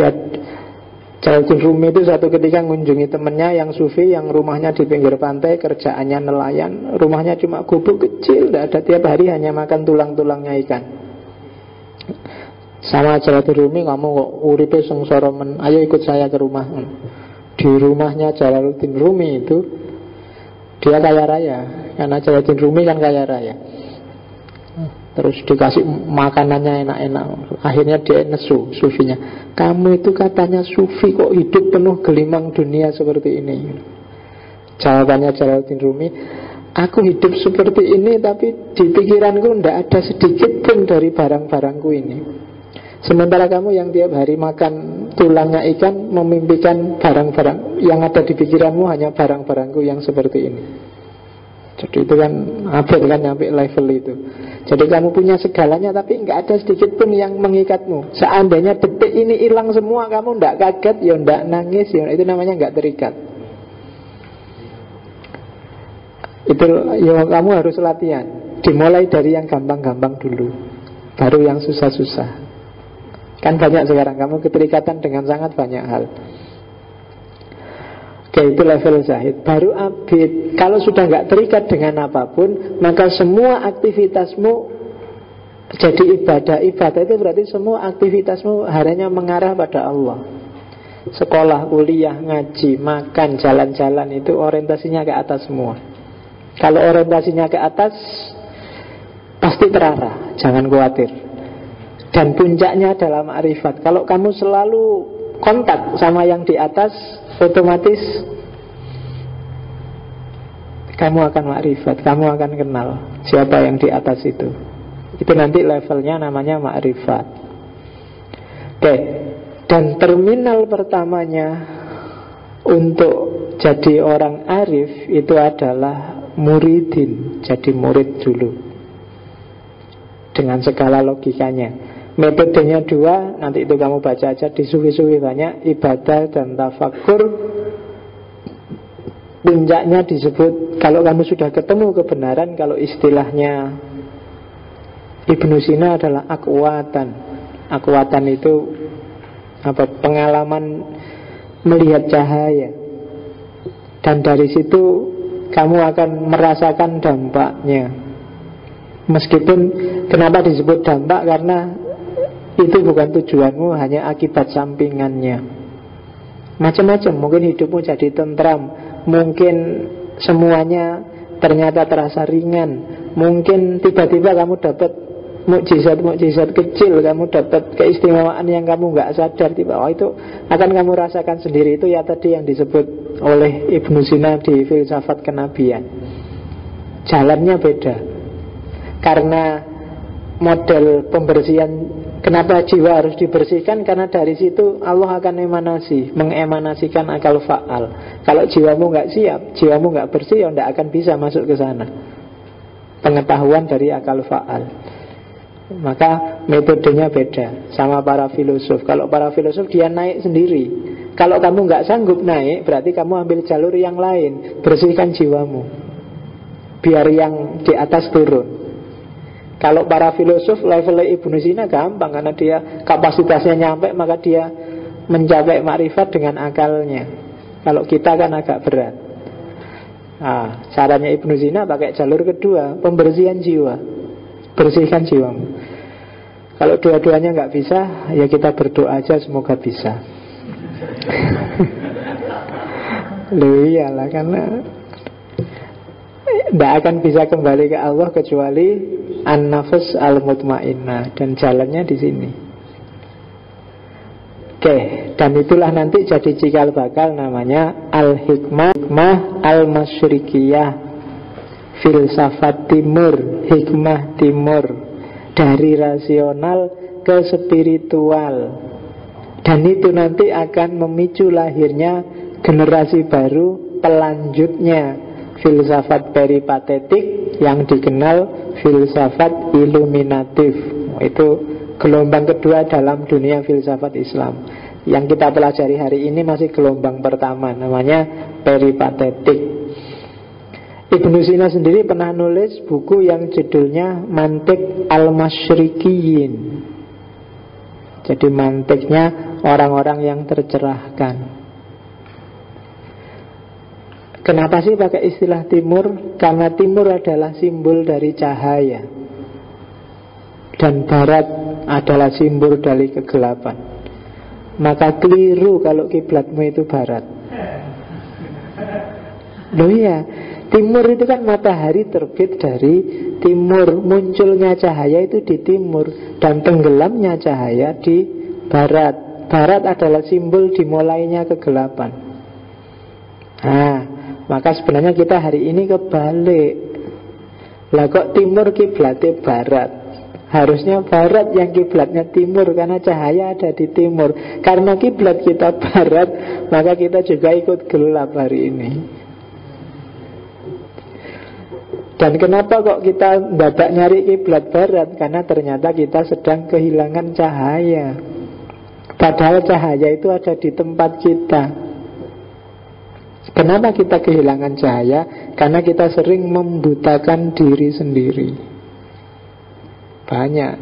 Jalaluddin Rumi itu satu ketika mengunjungi temennya yang sufi, yang rumahnya di pinggir pantai, kerjaannya nelayan, rumahnya cuma gubuk kecil, tidak ada, tiap hari hanya makan tulang-tulangnya ikan. Sama Jalaluddin Rumi, kamu kok uripe sengsara men, ayo ikut saya ke rumah. Di rumahnya Jalaluddin Rumi itu dia kaya raya, karena Jalaluddin Rumi kan kaya raya. Terus dikasih makanannya enak-enak. Akhirnya dia nesu sufinya, kamu itu katanya sufi, kok hidup penuh gelimang dunia seperti ini? Jawabannya Jalaluddin Rumi, aku hidup seperti ini, tapi di pikiranku tidak ada sedikit pun dari barang-barangku ini. Sementara kamu yang tiap hari makan tulangnya ikan, memimpikan barang-barang, yang ada di pikiranmu hanya barang-barangku yang seperti ini. Jadi itu kan abad kan sampai level itu. Jadi kamu punya segalanya, tapi nggak ada sedikit pun yang mengikatmu. Seandainya detik ini hilang semua, kamu nggak kaget, ya nggak nangis, ya itu namanya nggak terikat. Itu ya kamu harus latihan. Dimulai dari yang gampang-gampang dulu, baru yang susah-susah. Kan banyak sekarang kamu keterikatan dengan sangat banyak hal. Oke, itu level zahid. Baru abid. Kalau sudah nggak terikat dengan apapun, maka semua aktivitasmu jadi ibadah. Ibadah itu berarti semua aktivitasmu hanya mengarah pada Allah. Sekolah, kuliah, ngaji, makan, jalan-jalan, itu orientasinya ke atas semua. Kalau orientasinya ke atas, pasti terarah, jangan khawatir. Dan puncaknya adalah ma'rifat. Kalau kamu selalu kontak sama yang di atas, otomatis kamu akan ma'rifat, kamu akan kenal siapa yang di atas itu. Itu nanti levelnya namanya ma'rifat. Oke. Dan terminal pertamanya untuk jadi orang arif itu adalah muridin. Jadi murid dulu, dengan segala logikanya. Metodenya 2, nanti itu kamu baca aja di sufi-sufi banyak, ibadah dan tafakur. Puncaknya disebut, kalau kamu sudah ketemu kebenaran, kalau istilahnya Ibnu Sina adalah akwatan. Akwatan itu apa? Pengalaman melihat cahaya. Dan dari situ kamu akan merasakan dampaknya. Meskipun kenapa disebut dampak? Karena itu bukan tujuanmu, hanya akibat sampingannya. Macam-macam, mungkin hidupmu jadi tentram, mungkin semuanya ternyata terasa ringan, mungkin tiba-tiba kamu dapat mukjizat kecil, kamu dapat keistimewaan yang kamu nggak sadar, tiba itu akan kamu rasakan sendiri. Itu ya tadi yang disebut oleh Ibnu Sina di filsafat kenabian. Jalannya beda. Karena model pembersihan, kenapa jiwa harus dibersihkan? Karena dari situ Allah akan mengemanasikan akal fa'al. Kalau jiwamu nggak siap, jiwamu nggak bersih, ya nggak akan bisa masuk ke sana. Pengetahuan dari akal fa'al. Maka metodenya beda sama para filosof. Kalau para filosof dia naik sendiri. Kalau kamu nggak sanggup naik, berarti kamu ambil jalur yang lain. Bersihkan jiwamu, biar yang di atas turun. Kalau para filosof levelnya Ibnu Sina gampang, karena dia kapasitasnya nyampe, maka dia mencapai makrifat dengan akalnya. Kalau kita kan agak berat. Caranya Ibnu Sina pakai jalur kedua, pembersihan jiwa. Bersihkan jiwamu. Kalau dua-duanya nggak bisa, ya kita berdoa aja semoga bisa. Loh iyalah, karena tidak akan bisa kembali ke Allah kecuali an-nafs al-mutmainnah, dan jalannya di sini. Oke, dan itulah nanti jadi cikal bakal namanya al-hikmah al-masyrikiyah, filsafat timur, hikmah timur, dari rasional ke spiritual. Dan itu nanti akan memicu lahirnya generasi baru pelanjutnya filsafat peripatetik yang dikenal filsafat iluminatif. Itu gelombang kedua dalam dunia filsafat Islam. Yang kita pelajari hari ini masih gelombang pertama, namanya peripatetik. Ibnu Sina sendiri pernah nulis buku yang judulnya Mantik al-Masyrikiyin. Jadi mantiknya orang-orang yang tercerahkan. Kenapa sih pakai istilah timur? Karena timur adalah simbol dari cahaya, dan barat adalah simbol dari kegelapan. Maka keliru kalau kiblatmu itu barat. Loh iya, timur itu kan matahari terbit dari timur, munculnya cahaya itu di timur, dan tenggelamnya cahaya di barat. Barat adalah simbol dimulainya kegelapan. Maka sebenarnya kita hari ini kebalik. Lah kok timur kiblatnya barat? Harusnya barat yang kiblatnya timur, karena cahaya ada di timur. Karena kiblat kita barat, maka kita juga ikut gelap hari ini. Dan kenapa kok kita dadak nyari kiblat barat? Karena ternyata kita sedang kehilangan cahaya. Padahal cahaya itu ada di tempat kita. Kenapa kita kehilangan cahaya? Karena kita sering membutakan diri sendiri. Banyak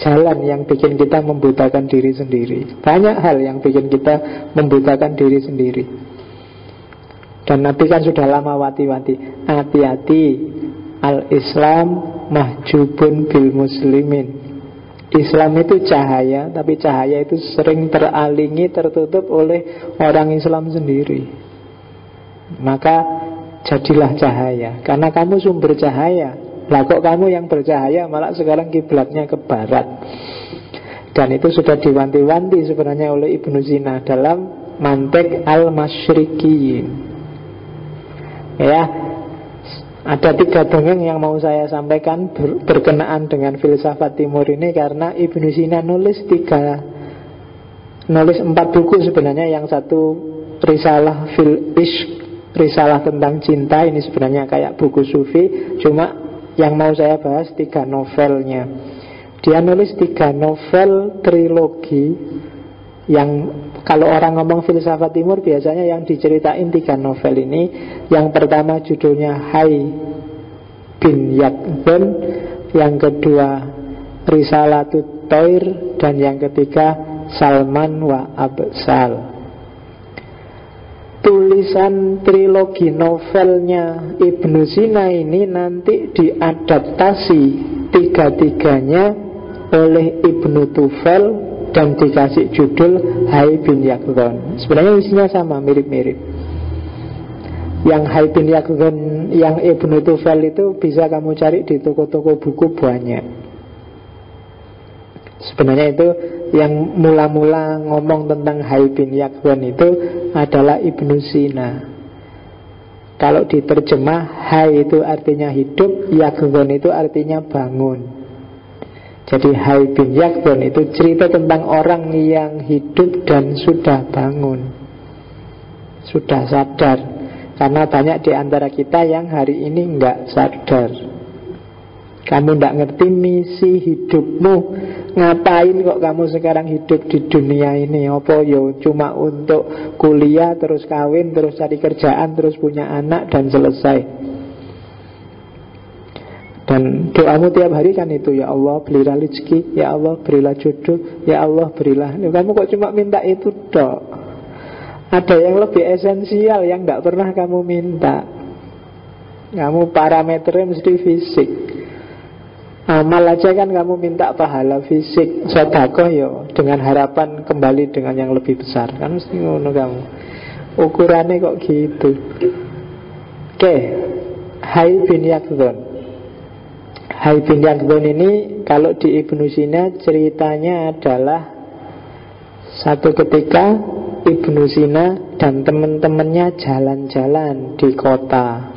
jalan yang bikin kita membutakan diri sendiri. Banyak hal yang bikin kita membutakan diri sendiri. Dan Nabi kan sudah lama wanti-wanti, hati-hati, al-Islam mahjubun bil muslimin. Islam itu cahaya, tapi cahaya itu sering teralingi, tertutup oleh orang Islam sendiri. Maka jadilah cahaya, karena kamu sumber cahaya. Lah kok kamu yang bercahaya malah sekarang kiblatnya ke barat. Dan itu sudah diwanti-wanti sebenarnya oleh Ibnu Sina dalam Mantik al-Masyrikiyin. Ya, ada 3 dongeng yang mau saya sampaikan berkenaan dengan filsafat timur ini, karena Ibnu Sina nulis 4 buku sebenarnya. Yang satu Risalah fil Ishq, risalah tentang cinta. Ini sebenarnya kayak buku sufi, cuma yang mau saya bahas 3 novelnya. Dia nulis 3 novel trilogi. Yang kalau orang ngomong filsafat timur, biasanya yang diceritain 3 novel ini. Yang pertama judulnya Hai bin Yaqzan, yang kedua Risalatut Toir, dan yang ketiga Salman wa Absal. Tulisan trilogi novelnya Ibnu Sina ini nanti diadaptasi 3-tiganya oleh Ibnu Tufel dan dikasih judul Hai bin Yaqzan. Sebenarnya isinya sama, mirip-mirip. Yang Hai bin Yaqzan yang Ibnu Tufel itu bisa kamu cari di toko-toko buku banyak. Sebenarnya itu yang mula-mula ngomong tentang Hayy bin Yaqdhan itu adalah Ibnu Sina. Kalau diterjemah, Hayy itu artinya hidup, Yaqdhan itu artinya bangun. Jadi Hayy bin Yaqdhan itu cerita tentang orang yang hidup dan sudah bangun, sudah sadar. Karena banyak di antara kita yang hari ini enggak sadar. Kamu tidak ngerti misi hidupmu. Ngapain kok kamu sekarang hidup di dunia ini? Apa yo cuma untuk kuliah, terus kawin, terus cari kerjaan, terus punya anak dan selesai. Dan doamu tiap hari kan itu, ya Allah berilah rezeki, ya Allah berilah jodoh, ya Allah berilah. Kamu kok cuma minta itu dok? Ada yang lebih esensial yang tidak pernah kamu minta. Kamu parameternya mesti fisik. Amal aja kan kamu minta pahala fisik, sedekah yo dengan harapan kembali dengan yang lebih besar. Kan mesti ngono kamu. Ukurannya kok gitu. Oke, Hayy bin Yaqdhan. Hayy bin Yaqdhan ini kalau di Ibnu Sina ceritanya adalah satu ketika Ibnu Sina dan teman-temannya jalan-jalan di kota.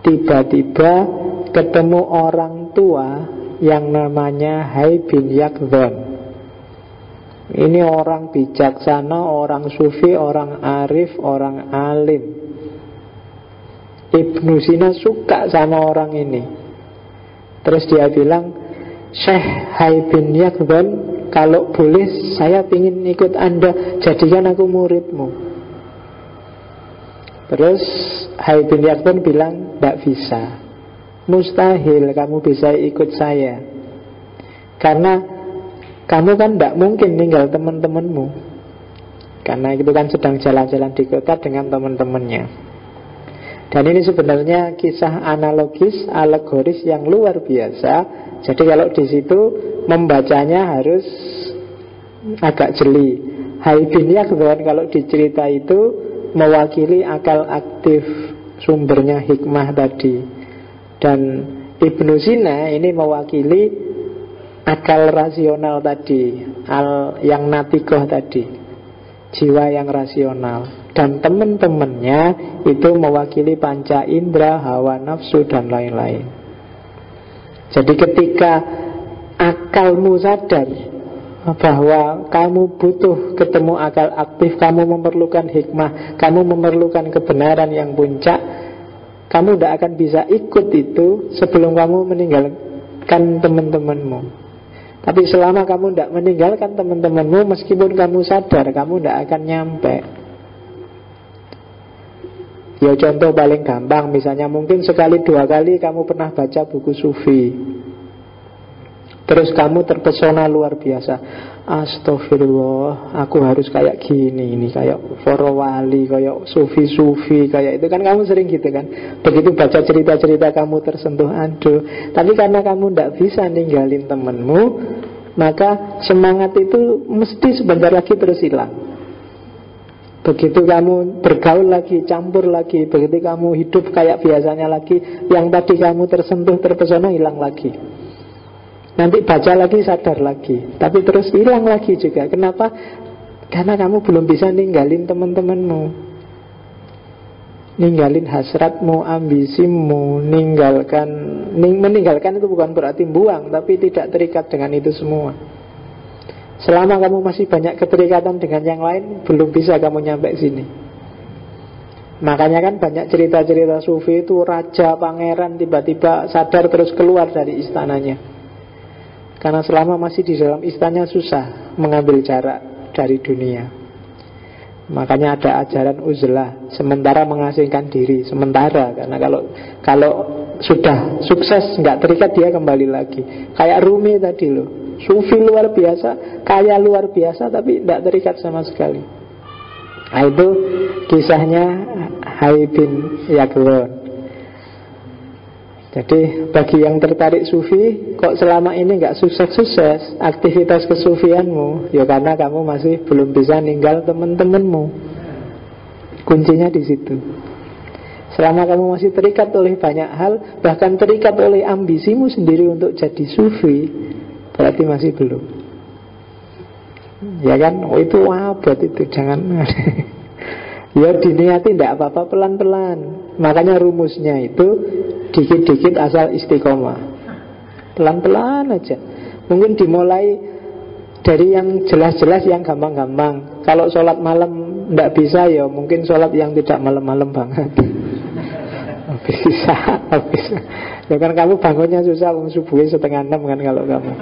Tiba-tiba ketemu orang tua yang namanya Hayy bin Yaqdhan. Ini orang bijaksana, orang sufi, orang arif, orang alim. Ibnu Sina suka sama orang ini. Terus dia bilang, Syekh Hayy bin Yaqdhan, kalau boleh saya ingin ikut Anda, jadikan aku muridmu. Terus Hayy bin Yaqdhan bilang, tidak bisa, mustahil kamu bisa ikut saya, karena kamu kan tidak mungkin tinggal teman-temanmu, karena itu kan sedang jalan-jalan di kota dengan teman-temannya. Dan ini sebenarnya kisah analogis, alegoris yang luar biasa. Jadi kalau di situ membacanya harus agak jeli. Hayy bin Yaqdhan kalau dicerita itu mewakili akal aktif, sumbernya hikmah tadi. Dan Ibnu Sina ini mewakili akal rasional tadi, yang natikoh tadi, jiwa yang rasional. Dan teman-temannya itu mewakili panca indera, hawa nafsu dan lain-lain. Jadi ketika akalmu sadar bahwa kamu butuh ketemu akal aktif, kamu memerlukan hikmah, kamu memerlukan kebenaran yang puncak, kamu tidak akan bisa ikut itu sebelum kamu meninggalkan teman-temanmu. Tapi selama kamu tidak meninggalkan teman-temanmu, meskipun kamu sadar, kamu tidak akan nyampe. Ya contoh paling gampang, misalnya mungkin sekali dua kali kamu pernah baca buku sufi, terus kamu terpesona luar biasa. Astagfirullah, aku harus kayak gini, ini kayak para wali, kayak sufi-sufi, kayak itu kan kamu sering gitu kan. Begitu baca cerita-cerita kamu tersentuh, aduh. Tapi karena kamu tidak bisa ninggalin temanmu, maka semangat itu mesti sebentar lagi terus hilang. Begitu kamu bergaul lagi, campur lagi, begitu kamu hidup kayak biasanya lagi, yang tadi kamu tersentuh, terpesona hilang lagi. Nanti baca lagi, sadar lagi, tapi terus hilang lagi juga. Kenapa? Karena kamu belum bisa ninggalin teman-temanmu, ninggalin hasratmu, ambisimu, meninggalkan itu bukan berarti buang, tapi tidak terikat dengan itu semua. Selama kamu masih banyak keterikatan dengan yang lain, belum bisa kamu nyampe sini. Makanya kan banyak cerita-cerita sufi itu raja, pangeran tiba-tiba sadar terus keluar dari istananya. Karena selama masih di dalam istana susah mengambil jarak dari dunia. Makanya ada ajaran uzlah, sementara mengasingkan diri, sementara. Karena kalau sudah sukses, nggak terikat, dia kembali lagi. Kayak Rumi tadi loh, sufi luar biasa, kaya luar biasa, tapi tidak terikat sama sekali. Nah, itu kisahnya Hayy bin Yaqdhan. Jadi bagi yang tertarik sufi, kok selama ini nggak sukses-sukses aktivitas kesufianmu, ya karena kamu masih belum bisa ninggal teman-temanmu. Kuncinya di situ. Selama kamu masih terikat oleh banyak hal, bahkan terikat oleh ambisimu sendiri untuk jadi sufi, berarti masih belum. Ya kan, oh itu abad itu, jangan. Ya diniati tidak apa-apa, pelan-pelan. Makanya rumusnya itu dikit-dikit asal istiqomah, pelan-pelan aja. Mungkin dimulai dari yang jelas-jelas, yang gampang-gampang. Kalau sholat malam tidak bisa, ya mungkin sholat yang tidak malam-malam banget. Bisa. Ya kan kamu bangunnya susah, subuhnya 5:30 kan kalau kamu.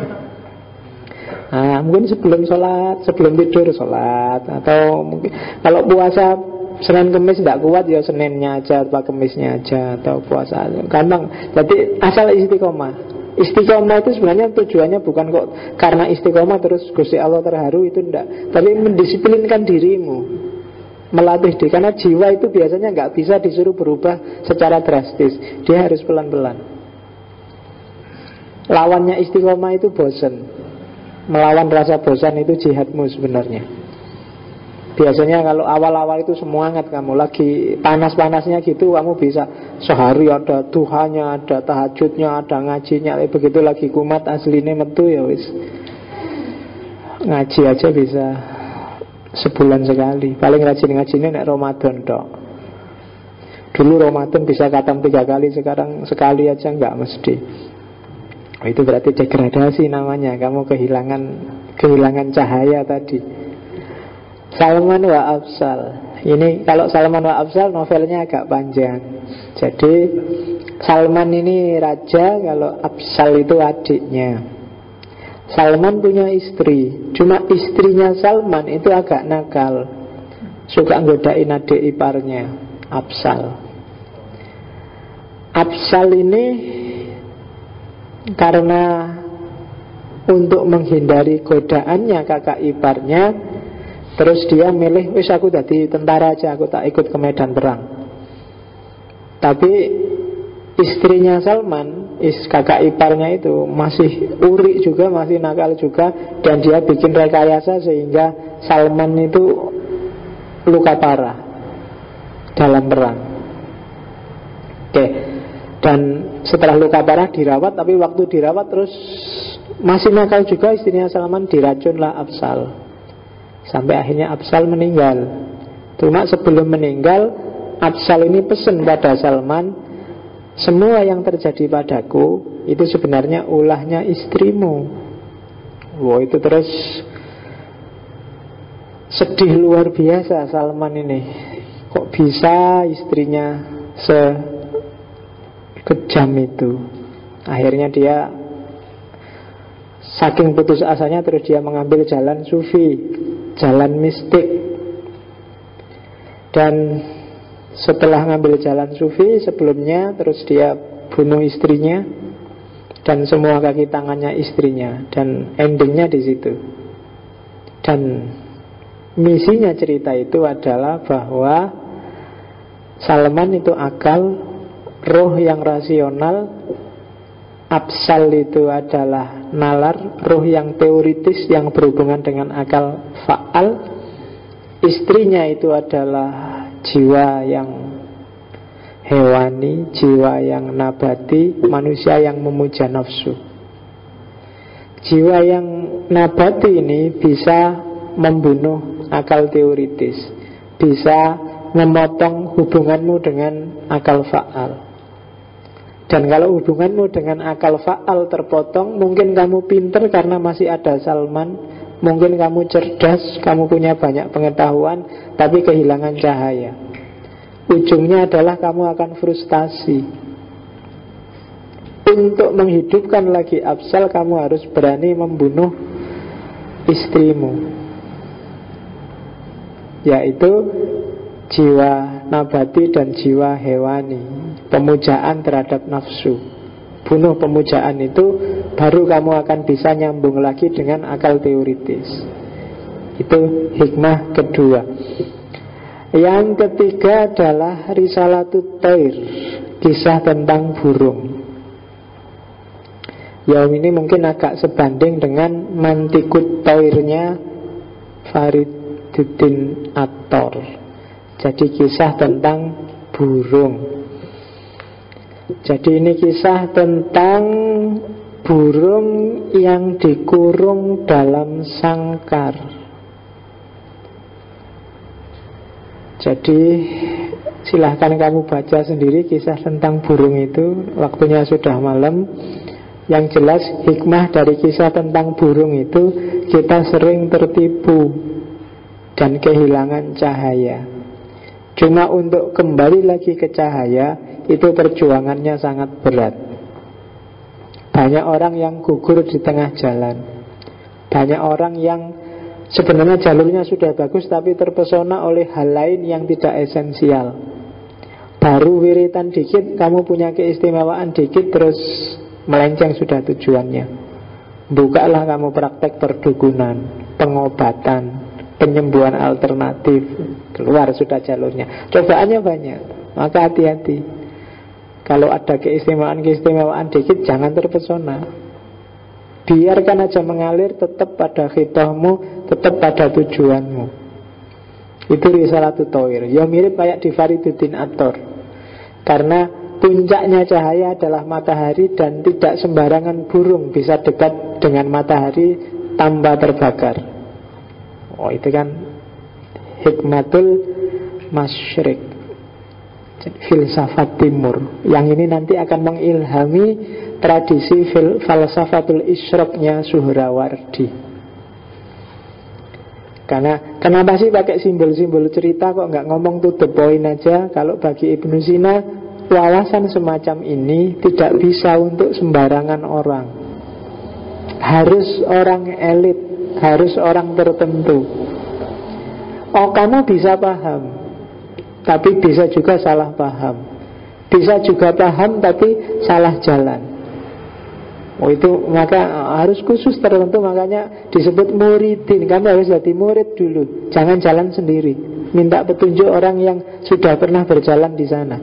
Nah, mungkin sebelum sholat, sebelum tidur sholat. Atau mungkin kalau puasa Senin Kemis tidak kuat, ya Seninnya aja atau Kemisnya aja, atau puasa gampang. Jadi asal istiqomah. Istiqomah itu sebenarnya tujuannya bukan kok karena istiqomah terus Gusti Allah terharu, itu enggak. Tapi mendisiplinkan dirimu, melatih diri. Karena jiwa itu biasanya nggak bisa disuruh berubah secara drastis. Dia harus pelan-pelan. Lawannya istiqomah itu bosan. Melawan rasa bosan itu jihadmu sebenarnya. Biasanya kalau awal-awal itu semangat, kamu lagi panas-panasnya gitu, kamu bisa sehari ada duhanya, ada tahajudnya, ada ngajinya. Begitu lagi kumat aslinya metu, ya wis ngaji aja bisa sebulan sekali. Paling rajin ngajinya nek Ramadan dok. Dulu Ramadan bisa khatam 3 kali, sekarang sekali aja nggak mesti. Itu berarti degradasi namanya. Kamu kehilangan cahaya tadi. Salman wa Afsal. Ini kalau Salman wa Afsal novelnya agak panjang. Jadi Salman ini raja, kalau Afsal itu adiknya. Salman punya istri, cuma istrinya Salman itu agak nakal, suka nggodain adik iparnya, Afsal. Afsal ini karena untuk menghindari godaannya kakak iparnya, terus dia milih, wis aku jadi tentara aja, aku tak ikut ke medan perang. Tapi istrinya Salman, kakak iparnya itu masih uri juga, masih nakal juga. Dan dia bikin rekayasa sehingga Salman itu luka parah dalam perang. Oke. Dan setelah luka parah dirawat, tapi waktu dirawat terus masih nakal juga, istrinya Salman diracunlah Afsal. Sampai akhirnya Afsal meninggal. Cuma sebelum meninggal, Afsal ini pesan pada Salman, semua yang terjadi padaku itu sebenarnya ulahnya istrimu. Wah, itu terus sedih luar biasa Salman ini. Kok bisa istrinya sekejam itu? Akhirnya dia saking putus asanya, terus dia mengambil jalan sufi, jalan mistik. Dan setelah ngambil jalan sufi, sebelumnya terus dia bunuh istrinya dan semua kaki tangannya istrinya. Dan endingnya di situ. Dan misinya cerita itu adalah bahwa Salman itu akal, roh yang rasional. Afsal itu adalah nalar, roh yang teoritis yang berhubungan dengan akal faal. Istrinya itu adalah jiwa yang hewani, jiwa yang nabati, manusia yang memuja nafsu. Jiwa yang nabati ini bisa membunuh akal teoritis, bisa memotong hubunganmu dengan akal faal. Dan kalau hubunganmu dengan akal faal terpotong, mungkin kamu pinter karena masih ada Salman, mungkin kamu cerdas, kamu punya banyak pengetahuan, tapi kehilangan cahaya. Ujungnya adalah kamu akan frustasi. Untuk menghidupkan lagi Afsal, kamu harus berani membunuh istrimu, yaitu jiwa nabati dan jiwa hewani, pemujaan terhadap nafsu. Bunuh pemujaan itu, baru kamu akan bisa nyambung lagi dengan akal teoritis. Itu hikmah kedua. Yang ketiga adalah Risalatut Thair, kisah tentang burung. Ya, ini mungkin agak sebanding dengan Mantikut Thairnya Fariduddin Attar. Jadi kisah tentang burung. Jadi ini kisah tentang burung yang dikurung dalam sangkar. Jadi silahkan kamu baca sendiri kisah tentang burung itu. Waktunya sudah malam. Yang jelas hikmah dari kisah tentang burung itu, kita sering tertipu dan kehilangan cahaya. Cuma untuk kembali lagi ke cahaya, itu perjuangannya sangat berat. Banyak orang yang gugur di tengah jalan. Banyak orang yang sebenarnya jalurnya sudah bagus, tapi terpesona oleh hal lain yang tidak esensial. Baru wiritan dikit, kamu punya keistimewaan dikit, terus melenceng sudah tujuannya. Bukalah kamu praktek perdukunan, pengobatan, penyembuhan alternatif, keluar sudah jalurnya. Cobaannya banyak, maka hati-hati. Kalau ada keistimewaan dikit, jangan terpesona. Biarkan aja mengalir, tetap pada khitahmu, tetap pada tujuanmu. Itu Risalatut Thair. Ya mirip kayak di Fariduddin Attor. Karena puncaknya cahaya adalah matahari, dan tidak sembarangan burung bisa dekat dengan matahari tanpa terbakar. Oh, itu kan hikmatul masyrik, filsafat timur. Yang ini nanti akan mengilhami tradisi falsafatul isyraqnya Suhrawardi. Karena kenapa sih pakai simbol-simbol cerita, kok nggak ngomong to the point aja? Kalau bagi Ibnu Sina, wawasan semacam ini tidak bisa untuk sembarangan orang. Harus orang elit, harus orang tertentu. Oh, kamu bisa paham, tapi bisa juga salah paham. Bisa juga paham, tapi salah jalan. Oh, itu maka harus khusus tertentu. Makanya disebut muridin. Kamu harus jadi murid dulu, jangan jalan sendiri. Minta petunjuk orang yang sudah pernah berjalan di sana.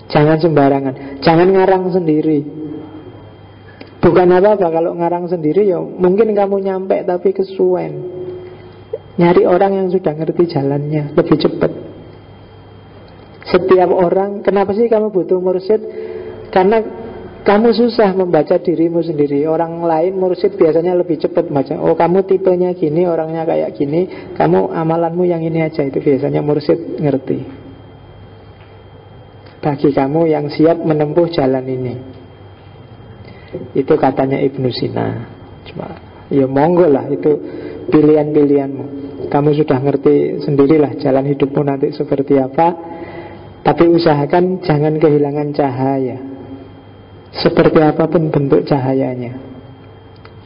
Jangan sembarangan, jangan ngarang sendiri. Bukan apa-apa kalau ngarang sendiri, ya mungkin kamu nyampe tapi kesuwen. Nyari orang yang sudah ngerti jalannya, lebih cepat. Setiap orang, kenapa sih kamu butuh mursyid? Karena kamu susah membaca dirimu sendiri. Orang lain mursyid biasanya lebih cepat baca. Oh, kamu tipenya gini, orangnya kayak gini, kamu amalanmu yang ini aja. Itu biasanya mursyid ngerti. Bagi kamu yang siap menempuh jalan ini. Itu katanya Ibnu Sina. Cuma ya monggo lah, itu pilihan-pilihanmu. Kamu sudah ngerti sendirilah jalan hidupmu nanti seperti apa. Tapi usahakan jangan kehilangan cahaya. Seperti apapun bentuk cahayanya.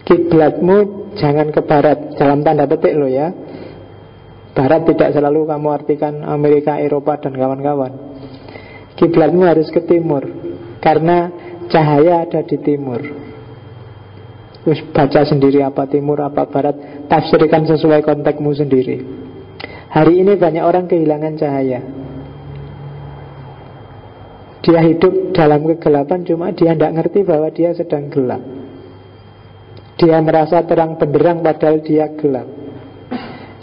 Kiblatmu jangan ke barat, dalam tanda petik loh ya. Barat tidak selalu kamu artikan Amerika, Eropa dan kawan-kawan. Kiblatmu harus ke timur, karena cahaya ada di timur. Terus baca sendiri apa timur, apa barat, tafsirkan sesuai konteksmu sendiri. Hari ini banyak orang kehilangan cahaya. Dia hidup dalam kegelapan, cuma dia tidak ngerti bahwa dia sedang gelap. Dia merasa terang benderang padahal dia gelap.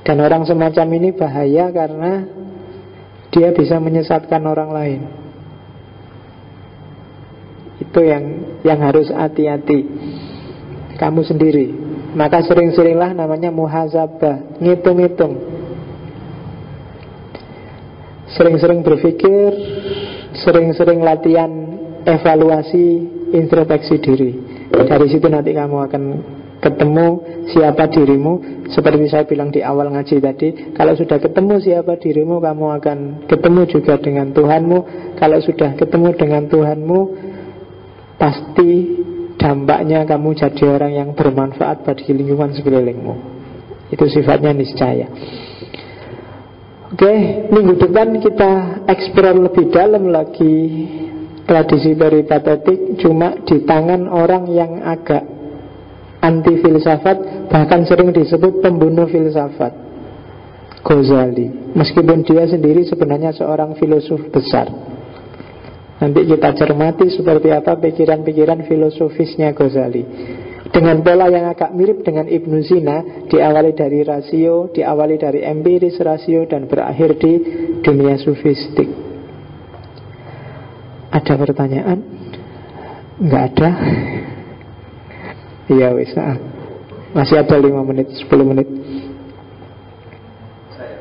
Dan orang semacam ini bahaya karena dia bisa menyesatkan orang lain. Itu yang harus hati-hati. Kamu sendiri. Maka sering-seringlah namanya muhasabah, ngitung-ngitung. Sering-sering berpikir, sering-sering latihan evaluasi, introspeksi diri. Dari situ nanti kamu akan ketemu siapa dirimu. Seperti saya bilang di awal ngaji tadi, kalau sudah ketemu siapa dirimu, kamu akan ketemu juga dengan Tuhanmu. Kalau sudah ketemu dengan Tuhanmu, pasti dampaknya kamu jadi orang yang bermanfaat bagi lingkungan sekelilingmu. Itu sifatnya niscaya. Oke, minggu depan kita eksplor lebih dalam lagi tradisi peripatetik, cuma di tangan orang yang agak anti filsafat, bahkan sering disebut pembunuh filsafat, Ghazali. Meskipun dia sendiri sebenarnya seorang filosof besar. Nanti kita cermati seperti apa pikiran-pikiran filosofisnya Ghazali, dengan pola yang agak mirip dengan Ibnu Sina. Diawali dari rasio, diawali dari empiris rasio, dan berakhir di dunia sufistik. Ada pertanyaan? Nggak ada. Iya wis. Masih ada 5 menit, 10 menit. Saya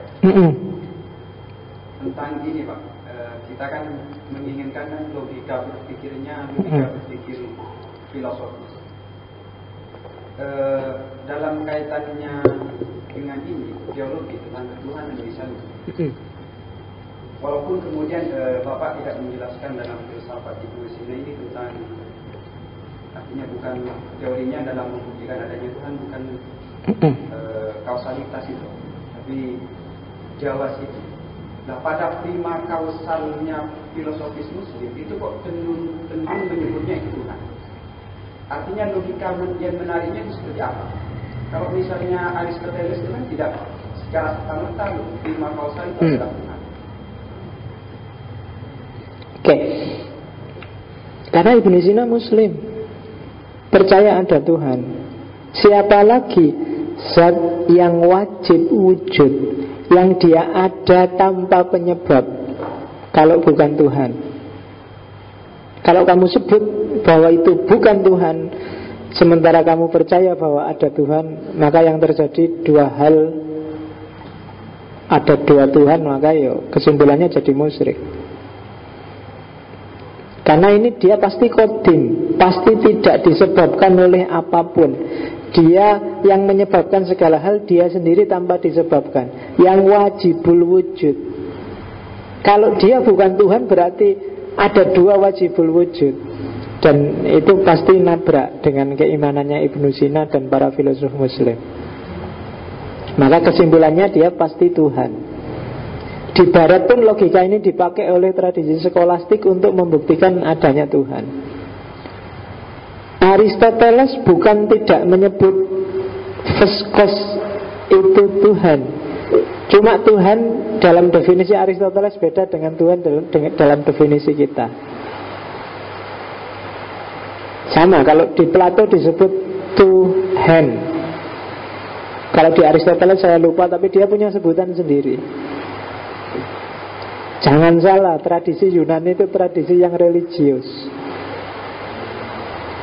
tentang ini Pak, kita kan menginginkan logika berpikirnya, logika berpikir filosofis. Dalam kaitannya dengan ini teologi tentang ketuhanan misalnya, walaupun kemudian Bapak tidak menjelaskan dalam filsafat Ibnu Sina ini tentang, artinya bukan teorinya dalam membuktikan adanya Tuhan, bukan kausalitas itu, tapi jawas itu. Nah, pada prima kausalnya filosofis Muslim itu kok cenderung menyebutnya itu Tuhan. Artinya logika yang menariknya itu seperti apa? Kalau misalnya Aristoteles itu kan tidak secara serta-merta prima kausal itu adalah Tuhan. Oke. Karena Ibnu Sina Muslim, percaya ada Tuhan. Siapa lagi zat yang wajib wujud, yang dia ada tanpa penyebab, kalau bukan Tuhan? Kalau kamu sebut bahwa itu bukan Tuhan, sementara kamu percaya bahwa ada Tuhan, maka yang terjadi dua hal. Ada dua Tuhan, maka kesimpulannya jadi musyrik. Karena ini dia pasti kodim, pasti tidak disebabkan oleh apapun. Dia yang menyebabkan segala hal, dia sendiri tanpa disebabkan, yang wajibul wujud. Kalau dia bukan Tuhan, berarti ada dua wajibul wujud. Dan itu pasti nabrak dengan keimanannya Ibnu Sina dan para filosof Muslim. Maka kesimpulannya dia pasti Tuhan. Di barat pun logika ini dipakai oleh tradisi skolastik untuk membuktikan adanya Tuhan. Aristoteles bukan tidak menyebut Pheskos itu Tuhan. Cuma Tuhan dalam definisi Aristoteles beda dengan Tuhan dalam definisi kita. Sama, kalau di Plato disebut Tuhan. Kalau di Aristoteles saya lupa, tapi dia punya sebutan sendiri. Jangan salah, tradisi Yunani itu tradisi yang religius.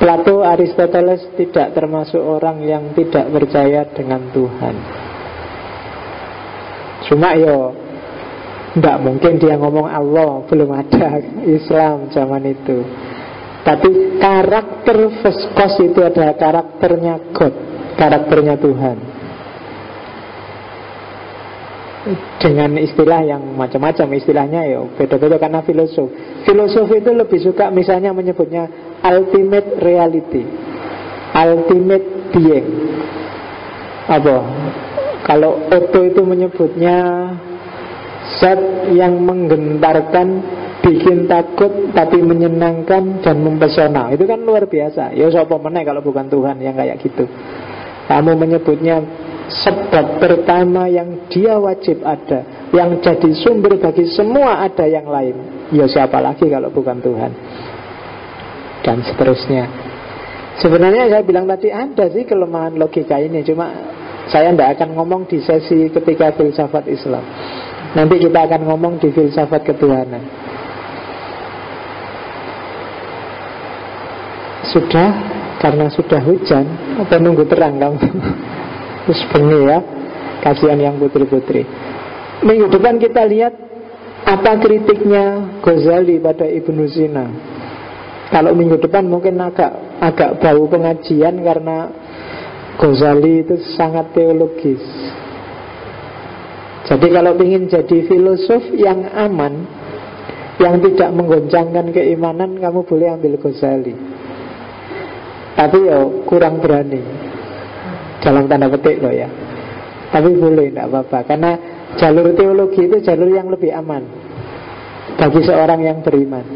Plato, Aristoteles tidak termasuk orang yang tidak percaya dengan Tuhan. Cuma tidak mungkin dia ngomong Allah, belum ada Islam zaman itu. Tapi karakter Pheskos itu adalah karakternya God, karakternya Tuhan. Dengan istilah yang macam-macam, istilahnya beda-beda karena filosof. Filosof itu lebih suka misalnya menyebutnya ultimate reality, ultimate being. Apa? Kalau Otto itu menyebutnya zat yang menggentarkan, bikin takut tapi menyenangkan dan mempesona. Itu kan luar biasa. Ya sapa meneh kalau bukan Tuhan yang kayak gitu. Kamu menyebutnya sebab pertama yang dia wajib ada, yang jadi sumber bagi semua ada yang lain. Ya siapa lagi kalau bukan Tuhan? Dan seterusnya. Sebenarnya saya bilang tadi ada sih kelemahan logika ini, cuma saya tidak akan ngomong di sesi ketika filsafat Islam. Nanti kita akan ngomong di filsafat ketuhanan. Sudah, karena sudah hujan, apa nunggu terang kamu? Terus bengi ya, kasihan yang putri-putri. Minggu depan kita lihat apa kritiknya Ghazali pada Ibnu Sina. Kalau minggu depan mungkin agak bau pengajian karena Ghazali itu sangat teologis. Jadi kalau ingin jadi filosof yang aman, yang tidak menggoncangkan keimanan, kamu boleh ambil Ghazali. Tapi kurang berani, dalam tanda petik loh ya. Tapi boleh, tidak apa-apa. Karena jalur teologi itu jalur yang lebih aman bagi seorang yang beriman.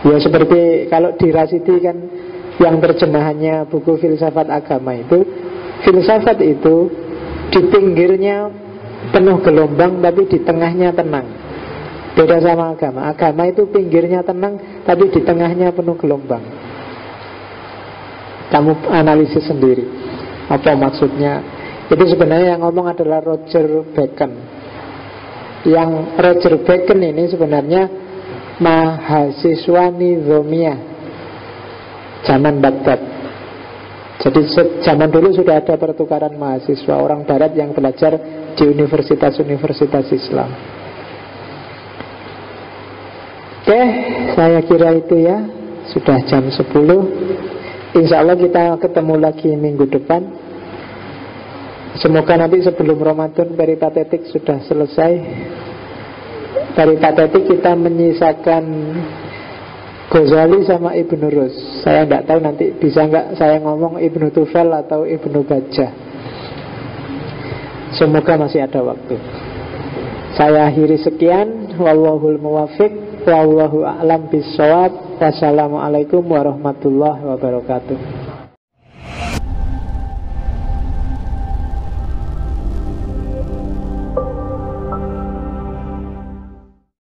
Ya seperti kalau di Rasidi kan, yang terjemahannya buku filsafat agama itu, filsafat itu di pinggirnya penuh gelombang tapi di tengahnya tenang. Beda sama agama. Agama itu pinggirnya tenang tapi di tengahnya penuh gelombang. Kamu analisis sendiri apa maksudnya. Itu sebenarnya yang ngomong adalah Roger Bacon. Yang Roger Bacon ini sebenarnya mahasiswa nizomiyah. zaman Baghdad. Jadi zaman dulu sudah ada pertukaran mahasiswa orang barat yang belajar di universitas-universitas Islam. Oke, saya kira itu ya. Sudah jam 10. Insya Allah kita ketemu lagi minggu depan. Semoga nanti sebelum Ramadan peripatetik sudah selesai. Peripatetik kita menyisakan Ghazali sama Ibnu Rus. Saya tidak tahu nanti bisa nggak saya ngomong Ibnu Tufel atau Ibnu Bajjah. Semoga masih ada waktu. Saya akhiri sekian. Wallahul muwaffiq, wallahu a'lam bissawab. Wassalamualaikum warahmatullahi wabarakatuh.